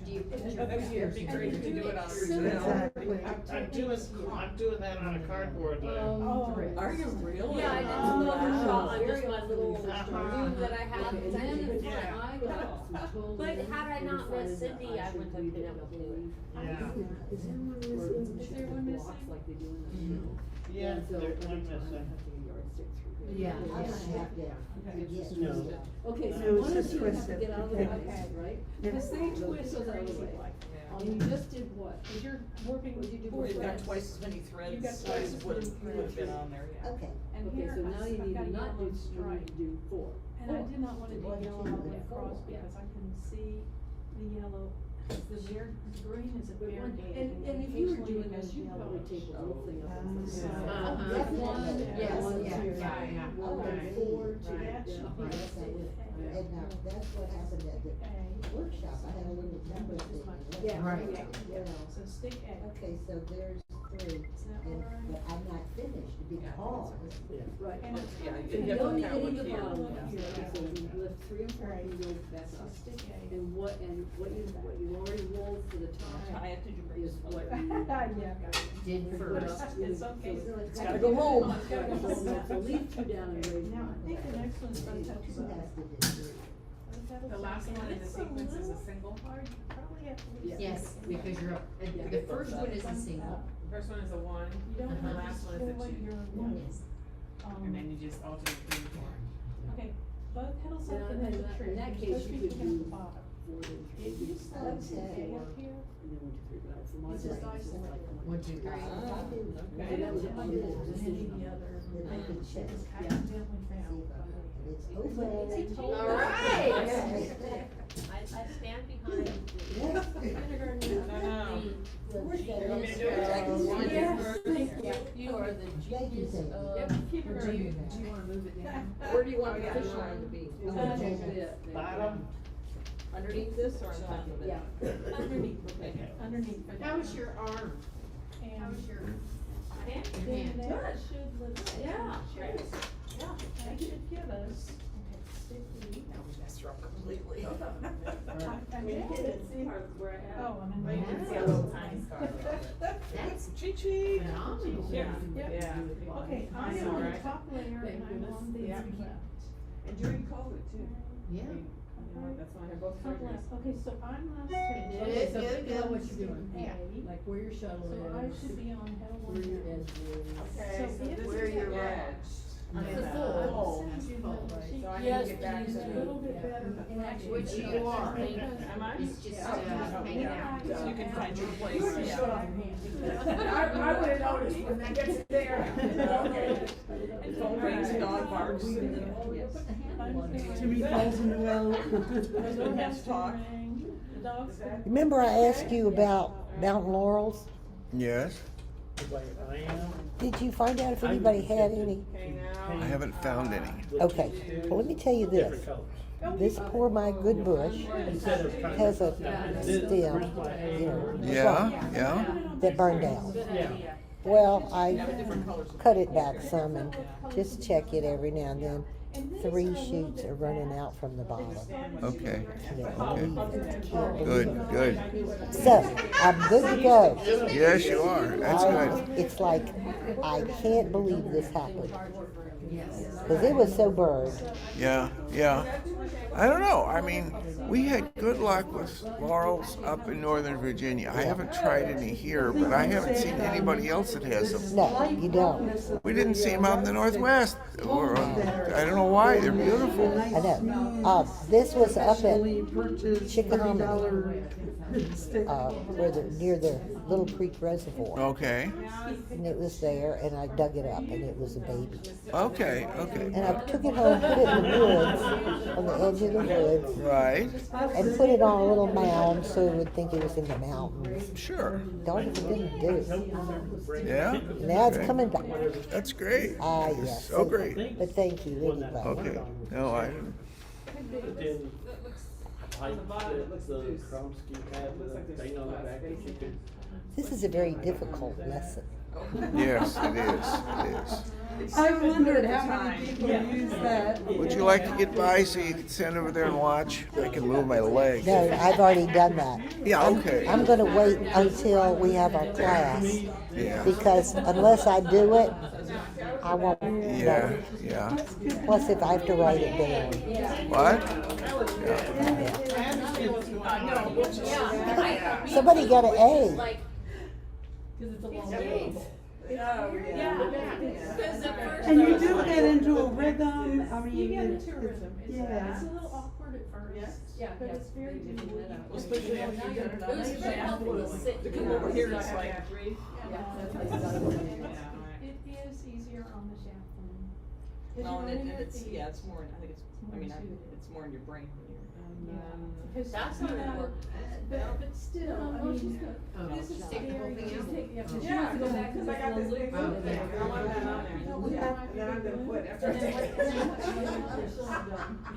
[SPEAKER 1] do you put your
[SPEAKER 13] That'd
[SPEAKER 1] pictures
[SPEAKER 13] be
[SPEAKER 1] in?
[SPEAKER 13] great to do it on
[SPEAKER 10] Exactly.
[SPEAKER 16] I'm doing that on a cardboard layer.
[SPEAKER 11] Oh,
[SPEAKER 13] Are you really?
[SPEAKER 5] yeah, I did
[SPEAKER 11] Oh,
[SPEAKER 5] some
[SPEAKER 11] wow.
[SPEAKER 5] overshot on just
[SPEAKER 9] Very
[SPEAKER 5] my little
[SPEAKER 9] often
[SPEAKER 5] room that I have,
[SPEAKER 9] Okay,
[SPEAKER 5] cause I
[SPEAKER 9] and
[SPEAKER 5] didn't
[SPEAKER 9] then
[SPEAKER 5] find
[SPEAKER 9] I got some totally
[SPEAKER 5] But had I not met
[SPEAKER 9] decided that
[SPEAKER 5] Cindy, I
[SPEAKER 9] should
[SPEAKER 5] wouldn't have
[SPEAKER 9] leave
[SPEAKER 5] been
[SPEAKER 9] it
[SPEAKER 5] able
[SPEAKER 9] up
[SPEAKER 5] to
[SPEAKER 9] the
[SPEAKER 5] do it.
[SPEAKER 9] way.
[SPEAKER 16] Yeah.
[SPEAKER 9] Is everyone missing?
[SPEAKER 11] Is everyone
[SPEAKER 9] Blocks
[SPEAKER 11] missing?
[SPEAKER 9] like they do in the show.
[SPEAKER 16] Yeah,
[SPEAKER 9] And so
[SPEAKER 16] there's
[SPEAKER 9] every
[SPEAKER 16] one
[SPEAKER 9] time I
[SPEAKER 16] missing.
[SPEAKER 9] have to get a yardstick through.
[SPEAKER 1] Yeah.
[SPEAKER 6] I'm gonna have to, yes.
[SPEAKER 18] No.
[SPEAKER 9] Okay, so
[SPEAKER 10] No, it's
[SPEAKER 9] one of
[SPEAKER 10] just
[SPEAKER 9] you have to
[SPEAKER 10] twisted.
[SPEAKER 9] get out of the
[SPEAKER 10] Okay.
[SPEAKER 9] way, right?
[SPEAKER 11] Because they
[SPEAKER 9] So
[SPEAKER 11] twist
[SPEAKER 9] this goes out of the
[SPEAKER 11] crazy
[SPEAKER 9] way.
[SPEAKER 11] like
[SPEAKER 9] And you just did what?
[SPEAKER 11] Cause you're working
[SPEAKER 9] What'd you do
[SPEAKER 11] four
[SPEAKER 9] with
[SPEAKER 13] You've got
[SPEAKER 11] threads.
[SPEAKER 13] twice as many threads
[SPEAKER 11] You've got
[SPEAKER 13] as
[SPEAKER 11] twice as
[SPEAKER 13] would
[SPEAKER 11] many
[SPEAKER 13] have been
[SPEAKER 11] threads.
[SPEAKER 13] on there, yeah.
[SPEAKER 6] Okay.
[SPEAKER 11] And
[SPEAKER 9] Okay,
[SPEAKER 11] here
[SPEAKER 9] so now you
[SPEAKER 11] I've
[SPEAKER 9] need
[SPEAKER 11] got
[SPEAKER 9] to
[SPEAKER 11] a
[SPEAKER 9] not do,
[SPEAKER 11] yellow
[SPEAKER 9] you need
[SPEAKER 11] stripe.
[SPEAKER 9] to do four.
[SPEAKER 11] And I did not wanna do
[SPEAKER 6] One,
[SPEAKER 11] yellow
[SPEAKER 6] two,
[SPEAKER 11] all the way
[SPEAKER 6] and
[SPEAKER 11] across
[SPEAKER 9] four.
[SPEAKER 11] because I can see the yellow, the green is a
[SPEAKER 9] But one,
[SPEAKER 11] variegated.
[SPEAKER 9] and if you were
[SPEAKER 11] occasionally
[SPEAKER 9] doing
[SPEAKER 11] it
[SPEAKER 9] this,
[SPEAKER 11] goes
[SPEAKER 9] you'd probably
[SPEAKER 11] yellowish.
[SPEAKER 9] take the whole thing up. and
[SPEAKER 11] So-
[SPEAKER 9] say,
[SPEAKER 1] Uh-huh.
[SPEAKER 9] one,
[SPEAKER 1] Yes,
[SPEAKER 9] one,
[SPEAKER 1] yeah,
[SPEAKER 9] two,
[SPEAKER 1] yeah.
[SPEAKER 9] one,
[SPEAKER 6] Right.
[SPEAKER 9] four,
[SPEAKER 11] So
[SPEAKER 9] two,
[SPEAKER 11] that
[SPEAKER 9] yeah.
[SPEAKER 11] should be
[SPEAKER 6] Yes, I
[SPEAKER 11] stick
[SPEAKER 6] will.
[SPEAKER 11] A.
[SPEAKER 6] And now, that's what happened at the
[SPEAKER 11] A.
[SPEAKER 6] workshop, I had a little number thing.
[SPEAKER 9] Yeah,
[SPEAKER 1] Right.
[SPEAKER 9] yeah.
[SPEAKER 11] So stick A.
[SPEAKER 6] Okay, so there's three,
[SPEAKER 11] Is that
[SPEAKER 6] and,
[SPEAKER 11] right?
[SPEAKER 6] but I'm not finished because
[SPEAKER 9] Right.
[SPEAKER 11] And it's
[SPEAKER 13] Yeah,
[SPEAKER 11] right
[SPEAKER 13] you
[SPEAKER 9] You
[SPEAKER 11] there.
[SPEAKER 9] don't need
[SPEAKER 13] count
[SPEAKER 9] any
[SPEAKER 13] one
[SPEAKER 9] of the
[SPEAKER 13] here.
[SPEAKER 9] bottom
[SPEAKER 11] Yeah.
[SPEAKER 9] ones, so you lift three and four and you go back
[SPEAKER 11] So
[SPEAKER 9] up.
[SPEAKER 11] stick A.
[SPEAKER 9] And what you already rolled for the top
[SPEAKER 13] Tie it to your brace.
[SPEAKER 9] is what you.
[SPEAKER 11] Yeah, got it.
[SPEAKER 1] Did
[SPEAKER 9] put
[SPEAKER 1] first.
[SPEAKER 9] up.
[SPEAKER 11] It's okay.
[SPEAKER 9] So
[SPEAKER 11] It's
[SPEAKER 9] gotta
[SPEAKER 11] go home.
[SPEAKER 9] It's gotta go home, so leave two down and raise
[SPEAKER 11] Now, I
[SPEAKER 9] one.
[SPEAKER 11] think the next one's supposed to have
[SPEAKER 6] two
[SPEAKER 11] some.
[SPEAKER 6] has to do three.
[SPEAKER 4] The last one in the sequence is a single.
[SPEAKER 11] Hard, you probably have to. leave
[SPEAKER 1] Yes,
[SPEAKER 11] some.
[SPEAKER 1] because you're up, the first one is a single.
[SPEAKER 4] The first one is a one,
[SPEAKER 11] You don't
[SPEAKER 4] and the
[SPEAKER 11] have to
[SPEAKER 4] last one is a
[SPEAKER 11] spoil
[SPEAKER 4] two.
[SPEAKER 11] your
[SPEAKER 1] One
[SPEAKER 11] look.
[SPEAKER 1] is.
[SPEAKER 4] And then you just alternate three and four.
[SPEAKER 11] Okay, both petals
[SPEAKER 9] Yeah,
[SPEAKER 11] up and
[SPEAKER 9] in
[SPEAKER 11] then the
[SPEAKER 9] that-
[SPEAKER 11] tree.
[SPEAKER 9] in that
[SPEAKER 11] You're
[SPEAKER 9] case,
[SPEAKER 11] supposed to
[SPEAKER 9] you
[SPEAKER 11] be
[SPEAKER 9] could
[SPEAKER 11] picking up
[SPEAKER 9] do
[SPEAKER 11] the bottom.
[SPEAKER 9] Four, then three.
[SPEAKER 11] If you select
[SPEAKER 6] Okay.
[SPEAKER 11] A up here,
[SPEAKER 9] And then 1, 2, 3, but for my
[SPEAKER 11] It's just
[SPEAKER 9] brain, it's just like.
[SPEAKER 11] isolated.
[SPEAKER 1] 1, 2, 3.
[SPEAKER 6] I do,
[SPEAKER 9] Okay.
[SPEAKER 11] I don't
[SPEAKER 9] Yeah.
[SPEAKER 11] like it
[SPEAKER 9] Just
[SPEAKER 11] any
[SPEAKER 9] as-
[SPEAKER 11] of the other.
[SPEAKER 6] then they can check.
[SPEAKER 11] It's accidentally found.
[SPEAKER 6] And it's
[SPEAKER 11] It's
[SPEAKER 6] open.
[SPEAKER 11] told
[SPEAKER 1] All
[SPEAKER 11] us.
[SPEAKER 1] right.
[SPEAKER 5] I stand behind
[SPEAKER 6] Yes.
[SPEAKER 11] Kindergarten.
[SPEAKER 6] Where's that?
[SPEAKER 13] You want me to do it?
[SPEAKER 11] Yes, thank you.
[SPEAKER 5] You are the
[SPEAKER 6] Thank you,
[SPEAKER 5] genius
[SPEAKER 6] Sandy.
[SPEAKER 5] of.
[SPEAKER 11] Kindergarten.
[SPEAKER 9] Do you wanna move it down? Where do you want the
[SPEAKER 13] yeah.
[SPEAKER 9] fish line to be?
[SPEAKER 16] Bottom?
[SPEAKER 13] Underneath this or on top of it?
[SPEAKER 9] Yeah.
[SPEAKER 11] Underneath,
[SPEAKER 13] Okay.
[SPEAKER 11] underneath. but
[SPEAKER 1] How was your arm?
[SPEAKER 11] And
[SPEAKER 1] How was your
[SPEAKER 11] then
[SPEAKER 1] hand?
[SPEAKER 11] that should lift.
[SPEAKER 5] Yeah, sure.
[SPEAKER 11] That should give us, okay, stick E.
[SPEAKER 13] Now we messed her up completely.
[SPEAKER 11] I
[SPEAKER 4] I mean, you
[SPEAKER 11] did.
[SPEAKER 4] can see where I am.
[SPEAKER 11] Oh, I'm in.
[SPEAKER 4] But you can see a little tiny scar.
[SPEAKER 1] That's
[SPEAKER 13] Chi-chi.
[SPEAKER 1] phenomenal.
[SPEAKER 4] Yeah,
[SPEAKER 11] Yep.
[SPEAKER 4] yeah.
[SPEAKER 11] Okay, I
[SPEAKER 4] That's
[SPEAKER 11] am
[SPEAKER 4] all
[SPEAKER 11] on the
[SPEAKER 4] right.
[SPEAKER 11] top layer
[SPEAKER 9] Thank
[SPEAKER 11] and I'm
[SPEAKER 9] goodness.
[SPEAKER 11] on the
[SPEAKER 4] Yeah.
[SPEAKER 11] left.
[SPEAKER 4] And during COVID too.
[SPEAKER 1] Yeah.
[SPEAKER 4] You know, that's when I had both
[SPEAKER 11] Top
[SPEAKER 4] surgeries.
[SPEAKER 11] left, okay, so I'm left to.
[SPEAKER 9] Okay, so think about what you're doing.
[SPEAKER 11] Yeah.
[SPEAKER 9] Like where your shuttle
[SPEAKER 11] So
[SPEAKER 9] is.
[SPEAKER 11] I should be on head one
[SPEAKER 9] Where your
[SPEAKER 11] here.
[SPEAKER 9] edge is.
[SPEAKER 4] Okay,
[SPEAKER 11] So
[SPEAKER 4] so
[SPEAKER 11] if
[SPEAKER 4] this
[SPEAKER 11] we
[SPEAKER 4] is your
[SPEAKER 11] get-
[SPEAKER 4] edge.
[SPEAKER 5] On
[SPEAKER 4] And
[SPEAKER 5] the
[SPEAKER 4] the
[SPEAKER 5] fold.
[SPEAKER 4] fold.
[SPEAKER 11] Send you the
[SPEAKER 4] Right,
[SPEAKER 11] sheet.
[SPEAKER 4] so I need
[SPEAKER 5] Yes,
[SPEAKER 4] to get back
[SPEAKER 5] please
[SPEAKER 4] to.
[SPEAKER 11] A little bit better.
[SPEAKER 9] And actually,
[SPEAKER 1] Which you are.
[SPEAKER 4] Am I?
[SPEAKER 1] It's just,
[SPEAKER 11] Yeah.
[SPEAKER 1] hanging out.
[SPEAKER 4] So you can find your place,
[SPEAKER 11] You already
[SPEAKER 4] yeah.
[SPEAKER 11] showed off your hand.
[SPEAKER 4] I would have noticed when that gets there. Okay. And phone rings, dog barks.
[SPEAKER 10] Jimmy falls in the well.
[SPEAKER 4] Husband has talk.
[SPEAKER 11] The dogs.
[SPEAKER 10] Remember I asked you about Mountain Laurels?
[SPEAKER 3] Yes,
[SPEAKER 18] Like I am.
[SPEAKER 10] Did you find out if anybody had any?
[SPEAKER 4] Okay, now.
[SPEAKER 3] I haven't found any.
[SPEAKER 10] Okay, well, let me tell you this.
[SPEAKER 18] Different colors.
[SPEAKER 10] This poor my good bush
[SPEAKER 18] Instead of kind
[SPEAKER 10] has a
[SPEAKER 18] of- this-
[SPEAKER 10] stem,
[SPEAKER 18] where's my A?
[SPEAKER 10] you know,
[SPEAKER 3] Yeah, yeah.
[SPEAKER 10] that burned down.
[SPEAKER 18] Yeah.
[SPEAKER 10] Well, I cut it back some and just check it every now and then. 3 shoots are running out from the bottom.
[SPEAKER 3] Okay,
[SPEAKER 10] Yeah,
[SPEAKER 3] okay.
[SPEAKER 10] can't believe
[SPEAKER 3] Good,
[SPEAKER 10] it.
[SPEAKER 3] good.
[SPEAKER 10] So, I'm good to go.
[SPEAKER 3] Yes, you are. That's good.
[SPEAKER 10] It's like
[SPEAKER 6] I can't believe this happened. Because it was so burned.
[SPEAKER 3] Yeah, yeah. I don't know. I mean, we had good luck with laurels up in Northern Virginia. I haven't tried any here, but I haven't seen anybody else that has them.
[SPEAKER 6] No, you don't.
[SPEAKER 3] We didn't see them out in the Northwest. Or, I don't know why. They're beautiful.
[SPEAKER 6] I know. This was up at Chickahominy, where near the Little Creek Reservoir.
[SPEAKER 3] Okay.
[SPEAKER 6] And it was there, and I dug it up, and it was a baby.
[SPEAKER 3] Okay, okay.
[SPEAKER 6] And I took it home, put it in the woods, on the edge of the woods.
[SPEAKER 3] Right.
[SPEAKER 6] And put it on a little mound so it would think it was in the mountains.
[SPEAKER 3] Sure.
[SPEAKER 6] Darn if it didn't do it.
[SPEAKER 3] Yeah?
[SPEAKER 6] Now it's coming back.
[SPEAKER 3] That's great.
[SPEAKER 6] Ah, yes.
[SPEAKER 3] So great.
[SPEAKER 6] But thank you anyway.
[SPEAKER 3] Okay. No, I didn't.
[SPEAKER 12] Then, like the Kromsky had the thing on the back that you could.
[SPEAKER 6] This is a very difficult lesson.
[SPEAKER 3] Yes, it is. It is.
[SPEAKER 10] I wondered how many people use that.
[SPEAKER 3] Would you like to get by so you can stand over there and watch? I can move my leg.
[SPEAKER 6] No, I've already done that.
[SPEAKER 3] Yeah, okay.
[SPEAKER 6] I'm going to wait until we have our class.
[SPEAKER 3] Yeah.
[SPEAKER 6] Because unless I do it, I won't.
[SPEAKER 3] Yeah,
[SPEAKER 6] know.
[SPEAKER 3] yeah.
[SPEAKER 6] Plus, if I have to write it down.
[SPEAKER 3] What?
[SPEAKER 6] Yeah. Somebody got an A.
[SPEAKER 8] Because it's a long day.
[SPEAKER 10] And you do get into a rhythm, I mean,
[SPEAKER 11] You get
[SPEAKER 10] it's,
[SPEAKER 11] into rhythm.
[SPEAKER 10] yeah.
[SPEAKER 11] It's a little awkward at first.
[SPEAKER 8] Yeah.
[SPEAKER 11] But it's very difficult.
[SPEAKER 13] Especially after you get it
[SPEAKER 8] It was very helpful to sit.
[SPEAKER 13] To come over here, it's like.
[SPEAKER 11] It is easier on the shaft one. 'Cause
[SPEAKER 13] Well,
[SPEAKER 11] you're
[SPEAKER 13] and
[SPEAKER 11] in your
[SPEAKER 13] it's,
[SPEAKER 11] feet.
[SPEAKER 13] yeah, it's more, I think it's, I mean, it's more in your brain when you're.
[SPEAKER 11] Because,
[SPEAKER 8] That's
[SPEAKER 11] you
[SPEAKER 8] not
[SPEAKER 11] know,
[SPEAKER 8] work.
[SPEAKER 11] but still, I mean, this is
[SPEAKER 1] Take the whole
[SPEAKER 11] very,
[SPEAKER 1] thing
[SPEAKER 11] you
[SPEAKER 1] out?
[SPEAKER 11] take, yeah, 'cause you
[SPEAKER 4] Yeah,
[SPEAKER 11] have to go back to
[SPEAKER 4] because
[SPEAKER 11] the
[SPEAKER 4] I got this
[SPEAKER 11] loop.
[SPEAKER 4] big
[SPEAKER 1] Oh,
[SPEAKER 4] thing, and I want that on there.
[SPEAKER 11] You know,
[SPEAKER 4] Yeah,
[SPEAKER 11] what
[SPEAKER 4] and then I'm gonna put after I
[SPEAKER 11] And then
[SPEAKER 4] take it.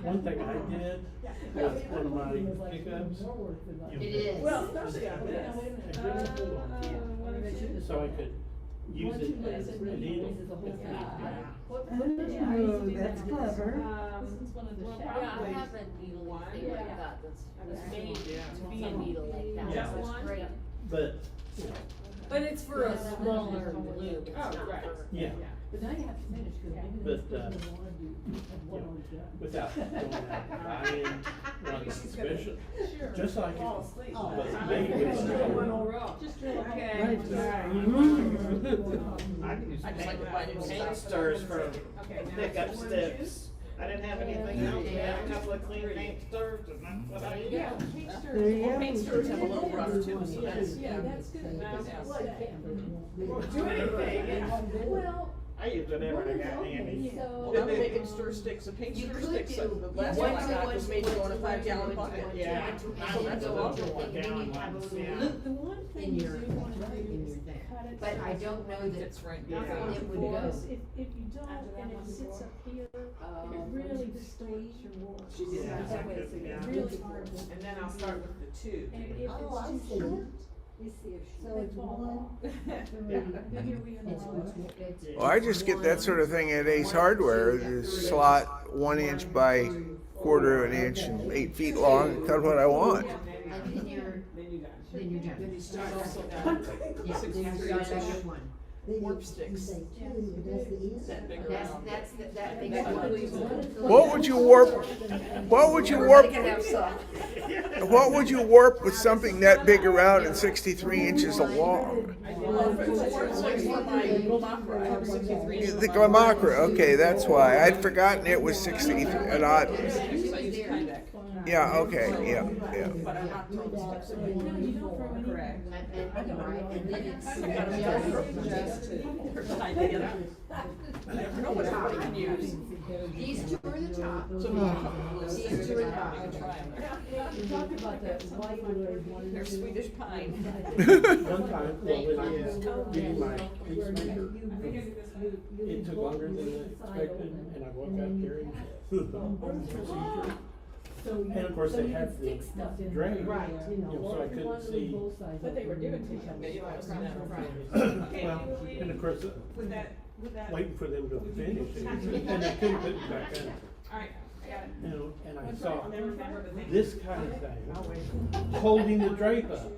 [SPEAKER 12] One thing I did with one of my pickups.
[SPEAKER 1] It is.
[SPEAKER 13] Well, especially on
[SPEAKER 12] I
[SPEAKER 13] this.
[SPEAKER 12] couldn't pull on it, so I could use it as a needle if need be.
[SPEAKER 10] Oh, that's clever.
[SPEAKER 8] Yeah, I have a needle thing like that that's made to be a needle like that.
[SPEAKER 12] Yeah.
[SPEAKER 8] So it's great.
[SPEAKER 12] But, you know,
[SPEAKER 8] But it's for a smaller loop, it's not for.
[SPEAKER 12] yeah,
[SPEAKER 8] But now you have to finish, because
[SPEAKER 12] but, without going out buying one suspicion, just like it was made with.
[SPEAKER 11] Just drill a hole.
[SPEAKER 4] Okay.
[SPEAKER 13] I just like to buy new
[SPEAKER 16] paint
[SPEAKER 13] stuff.
[SPEAKER 16] stirs for
[SPEAKER 4] Okay, now
[SPEAKER 16] pickup
[SPEAKER 4] it's one,
[SPEAKER 16] sticks. I didn't have anything else, I had a couple of clean paint stirs, and that's what I used.
[SPEAKER 11] Yeah, paint
[SPEAKER 10] There
[SPEAKER 11] stirs.
[SPEAKER 10] you go.
[SPEAKER 13] Paint stirs have a little rough too, so that's,
[SPEAKER 11] Yeah, that's good.
[SPEAKER 13] Won't do anything.
[SPEAKER 11] Well,
[SPEAKER 16] I used whatever I got handy.
[SPEAKER 13] Well, I'm making stir sticks, and paint
[SPEAKER 1] You
[SPEAKER 13] stir
[SPEAKER 1] could
[SPEAKER 13] sticks,
[SPEAKER 1] do
[SPEAKER 13] the last one I got was made to go in a 5-gallon bucket.
[SPEAKER 16] Yeah,
[SPEAKER 13] So that's a lot.
[SPEAKER 11] the one thing
[SPEAKER 1] In
[SPEAKER 11] you
[SPEAKER 1] your,
[SPEAKER 11] do want to do
[SPEAKER 1] in
[SPEAKER 11] is
[SPEAKER 1] your thing.
[SPEAKER 11] cut it.
[SPEAKER 1] But I don't know that
[SPEAKER 13] It's right.
[SPEAKER 16] Yeah.
[SPEAKER 1] it would go.
[SPEAKER 11] Because if you don't, and it sits up here, it really distorts your wool.
[SPEAKER 13] She did that.
[SPEAKER 11] That way it's really hard to.
[SPEAKER 4] And then I'll start with the two.
[SPEAKER 11] And if
[SPEAKER 6] Oh, I
[SPEAKER 11] it's
[SPEAKER 6] see.
[SPEAKER 11] too short,
[SPEAKER 6] So it's one,
[SPEAKER 11] then you're realizing.
[SPEAKER 3] Well, I just get that sort of thing at Ace Hardware. You slot 1 inch by 1/4 inch and 8 feet long and cut what I want.
[SPEAKER 1] And then you're,
[SPEAKER 4] Then you got.
[SPEAKER 1] then you're done.
[SPEAKER 13] Then you start also
[SPEAKER 1] Yeah, then you start back at one.
[SPEAKER 13] warp sticks. That big
[SPEAKER 1] That's,
[SPEAKER 13] round.
[SPEAKER 1] that big one.
[SPEAKER 3] What would you warp? What would you warp? What would you warp with something that big around and 63 inches long?
[SPEAKER 13] Well, if it's a warp sticks for my Glamacra, I have a 63 inch.
[SPEAKER 3] The Glamacra. Okay, that's why I'd forgotten it was 63. And
[SPEAKER 13] I used Tyvek.
[SPEAKER 3] yeah, okay, yeah.
[SPEAKER 13] But I'm not throwing sticks
[SPEAKER 11] No,
[SPEAKER 13] away.
[SPEAKER 11] you don't throw any.
[SPEAKER 13] Correct.
[SPEAKER 1] And then it's.
[SPEAKER 13] I got a jar for tied together. I never know what everybody can use.
[SPEAKER 1] These two are the top.
[SPEAKER 13] So we have a couple of
[SPEAKER 1] These
[SPEAKER 13] lists.
[SPEAKER 1] two are the top.
[SPEAKER 13] You can try them.
[SPEAKER 8] You talked about the white.
[SPEAKER 13] They're Swedish pine.
[SPEAKER 12] One time, well, with getting my pacemaker, it took longer than expected, and I woke up during the procedure. And of course, they had the drain, so I couldn't see.
[SPEAKER 4] But they were given to you. Yeah, you don't have to sign that up front.
[SPEAKER 12] Well, and of course,
[SPEAKER 4] With that.
[SPEAKER 12] waiting for them to finish it, and they couldn't put it back in.
[SPEAKER 4] Alright, I got it.
[SPEAKER 12] And I saw
[SPEAKER 4] I'll never remember the name.
[SPEAKER 12] this kind of thing, holding the drape up.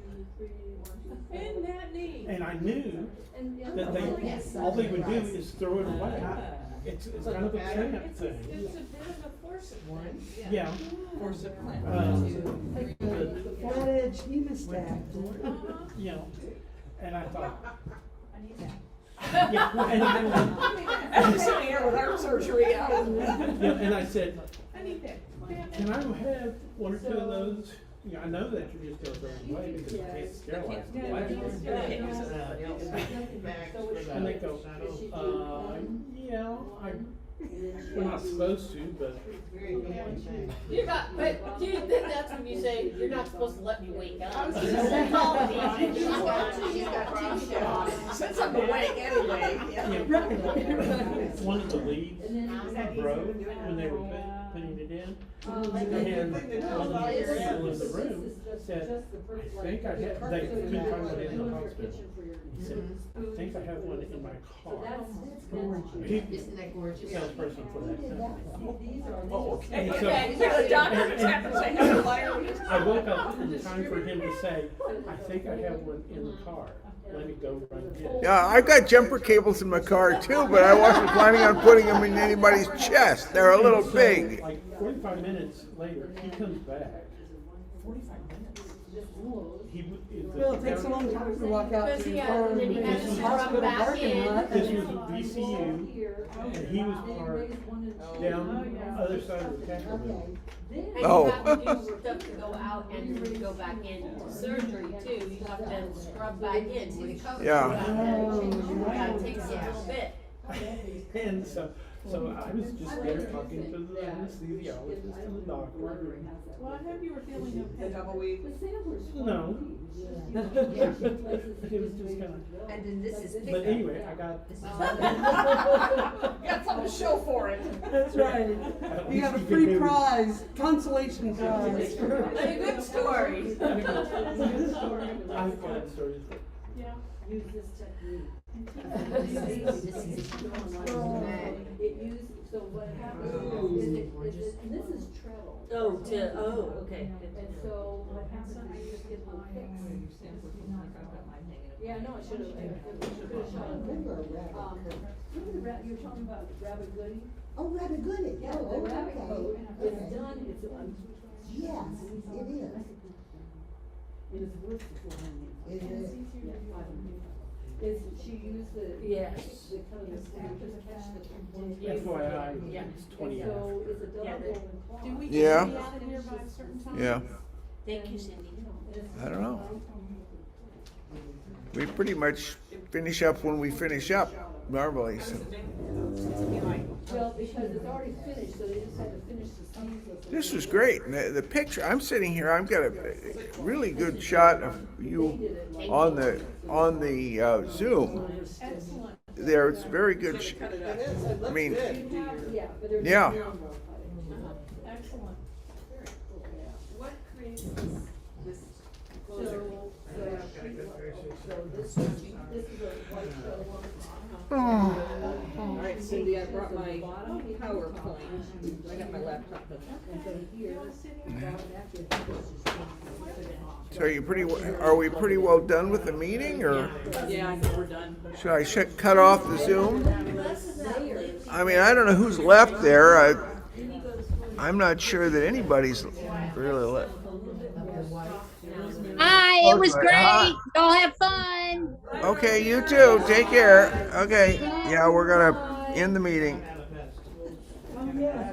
[SPEAKER 7] Isn't that neat?
[SPEAKER 16] And I knew that all they would do is throw it away. It's kind of a tramp thing.
[SPEAKER 7] It's a bit of a forceps thing.
[SPEAKER 16] Yeah.
[SPEAKER 13] Forceps plant.
[SPEAKER 10] Flat edge hemostat.
[SPEAKER 16] You know, and I thought,
[SPEAKER 7] I need that.
[SPEAKER 16] yeah, and
[SPEAKER 4] After sitting here with heart surgery out.
[SPEAKER 16] yeah, and I said,
[SPEAKER 7] I need that.
[SPEAKER 16] can I have one or two of those? Yeah, I know that you're just gonna throw them away because you can't sterilize them. And they go, yeah, we're not supposed to, but.
[SPEAKER 8] You're not, but then that's when you say, you're not supposed to let me wake up.
[SPEAKER 4] She's got two shows. Since I'm awake anyway.
[SPEAKER 16] One of the leads broke when they were putting it in. And one of the people in the room said, I think I have, they couldn't find one in the hospital. He said, I think I have one in my car.
[SPEAKER 1] Isn't that gorgeous?
[SPEAKER 16] Salesperson for that company.
[SPEAKER 4] Oh, okay.
[SPEAKER 16] And so-
[SPEAKER 4] Okay, the doctors have to say, "That's hilarious."
[SPEAKER 16] I woke up in time for him to say, I think I have one in the car. Let me go run get it.
[SPEAKER 3] Yeah, I've got jumper cables in my car too, but I wasn't planning on putting them in anybody's chest. They're a little
[SPEAKER 16] So,
[SPEAKER 3] big.
[SPEAKER 16] like 45 minutes later, he comes back.
[SPEAKER 4] 45 minutes.
[SPEAKER 10] Well, it takes a long time to walk out to your car and
[SPEAKER 8] This
[SPEAKER 10] the hospital parking lot.
[SPEAKER 16] This was at VCU, and he was parked down the other side of the Capitol building.
[SPEAKER 8] And
[SPEAKER 3] Oh.
[SPEAKER 8] you have to do stuff to go out and then to go back into surgery too. You have to scrub back in. See the color.
[SPEAKER 3] Yeah.
[SPEAKER 8] That takes a little bit.
[SPEAKER 16] And so I was just there talking to the anesthesiologist and the doctor.
[SPEAKER 7] Well, I hope you were feeling
[SPEAKER 13] The
[SPEAKER 7] okay.
[SPEAKER 13] double weave.
[SPEAKER 16] No. It was just kind of.
[SPEAKER 1] And then this is pickup.
[SPEAKER 16] But anyway, I got.
[SPEAKER 4] Got something to show for it.
[SPEAKER 10] That's right. You got a free prize, consolation prize.
[SPEAKER 8] A good story.
[SPEAKER 16] I've got stories.
[SPEAKER 7] Yeah.
[SPEAKER 11] Use this technique.
[SPEAKER 1] It used, so what happens is and this is treble.
[SPEAKER 8] Okay.
[SPEAKER 11] And so what happens is you just get little kicks. Yeah, no, I should have, remember you were talking about rabbit goody?
[SPEAKER 6] Oh, rabbit goody.
[SPEAKER 11] Yeah,
[SPEAKER 6] Oh,
[SPEAKER 11] the rabbit
[SPEAKER 6] okay.
[SPEAKER 11] coat,
[SPEAKER 6] Okay.
[SPEAKER 11] it's done, it's,
[SPEAKER 6] Yes, it is.
[SPEAKER 11] it is worth the $400.
[SPEAKER 6] It is.
[SPEAKER 11] Is, she used the.
[SPEAKER 8] Yes.
[SPEAKER 11] The kind of the snap to catch the.
[SPEAKER 16] FYI,
[SPEAKER 8] Yeah.
[SPEAKER 16] it's 20
[SPEAKER 11] So it's a double and claw.
[SPEAKER 7] Do we
[SPEAKER 3] Yeah.
[SPEAKER 7] get to be out of here by a certain time?
[SPEAKER 3] Yeah,
[SPEAKER 8] Thank you, Cindy.
[SPEAKER 3] I don't know. We pretty much finish up when we finish up normally, so.
[SPEAKER 11] Well, because it's already finished, so they just had to finish the sleeves of the.
[SPEAKER 3] This was great. And the picture, I'm sitting here, I've got a really good shot of you on the Zoom.
[SPEAKER 7] Excellent.
[SPEAKER 3] There, it's very good. I mean,
[SPEAKER 11] Yeah, but there's.
[SPEAKER 3] yeah.
[SPEAKER 7] Excellent.
[SPEAKER 4] What creates this
[SPEAKER 11] So,
[SPEAKER 4] closure?
[SPEAKER 11] this is a white fellow.
[SPEAKER 9] Alright, Cindy, I brought my PowerPoint. I got my laptop.
[SPEAKER 11] And so here,
[SPEAKER 3] So are we pretty well done with the meeting, or
[SPEAKER 9] Yeah, I think we're done.
[SPEAKER 3] should I cut off the Zoom? I mean, I don't know who's left there. I'm not sure that anybody's really left.
[SPEAKER 14] Hi, it was great.
[SPEAKER 3] Hi.
[SPEAKER 14] Y'all have fun.
[SPEAKER 3] Okay, you too. Take care. Okay. Yeah, we're gonna end the meeting.
[SPEAKER 10] Oh, yeah.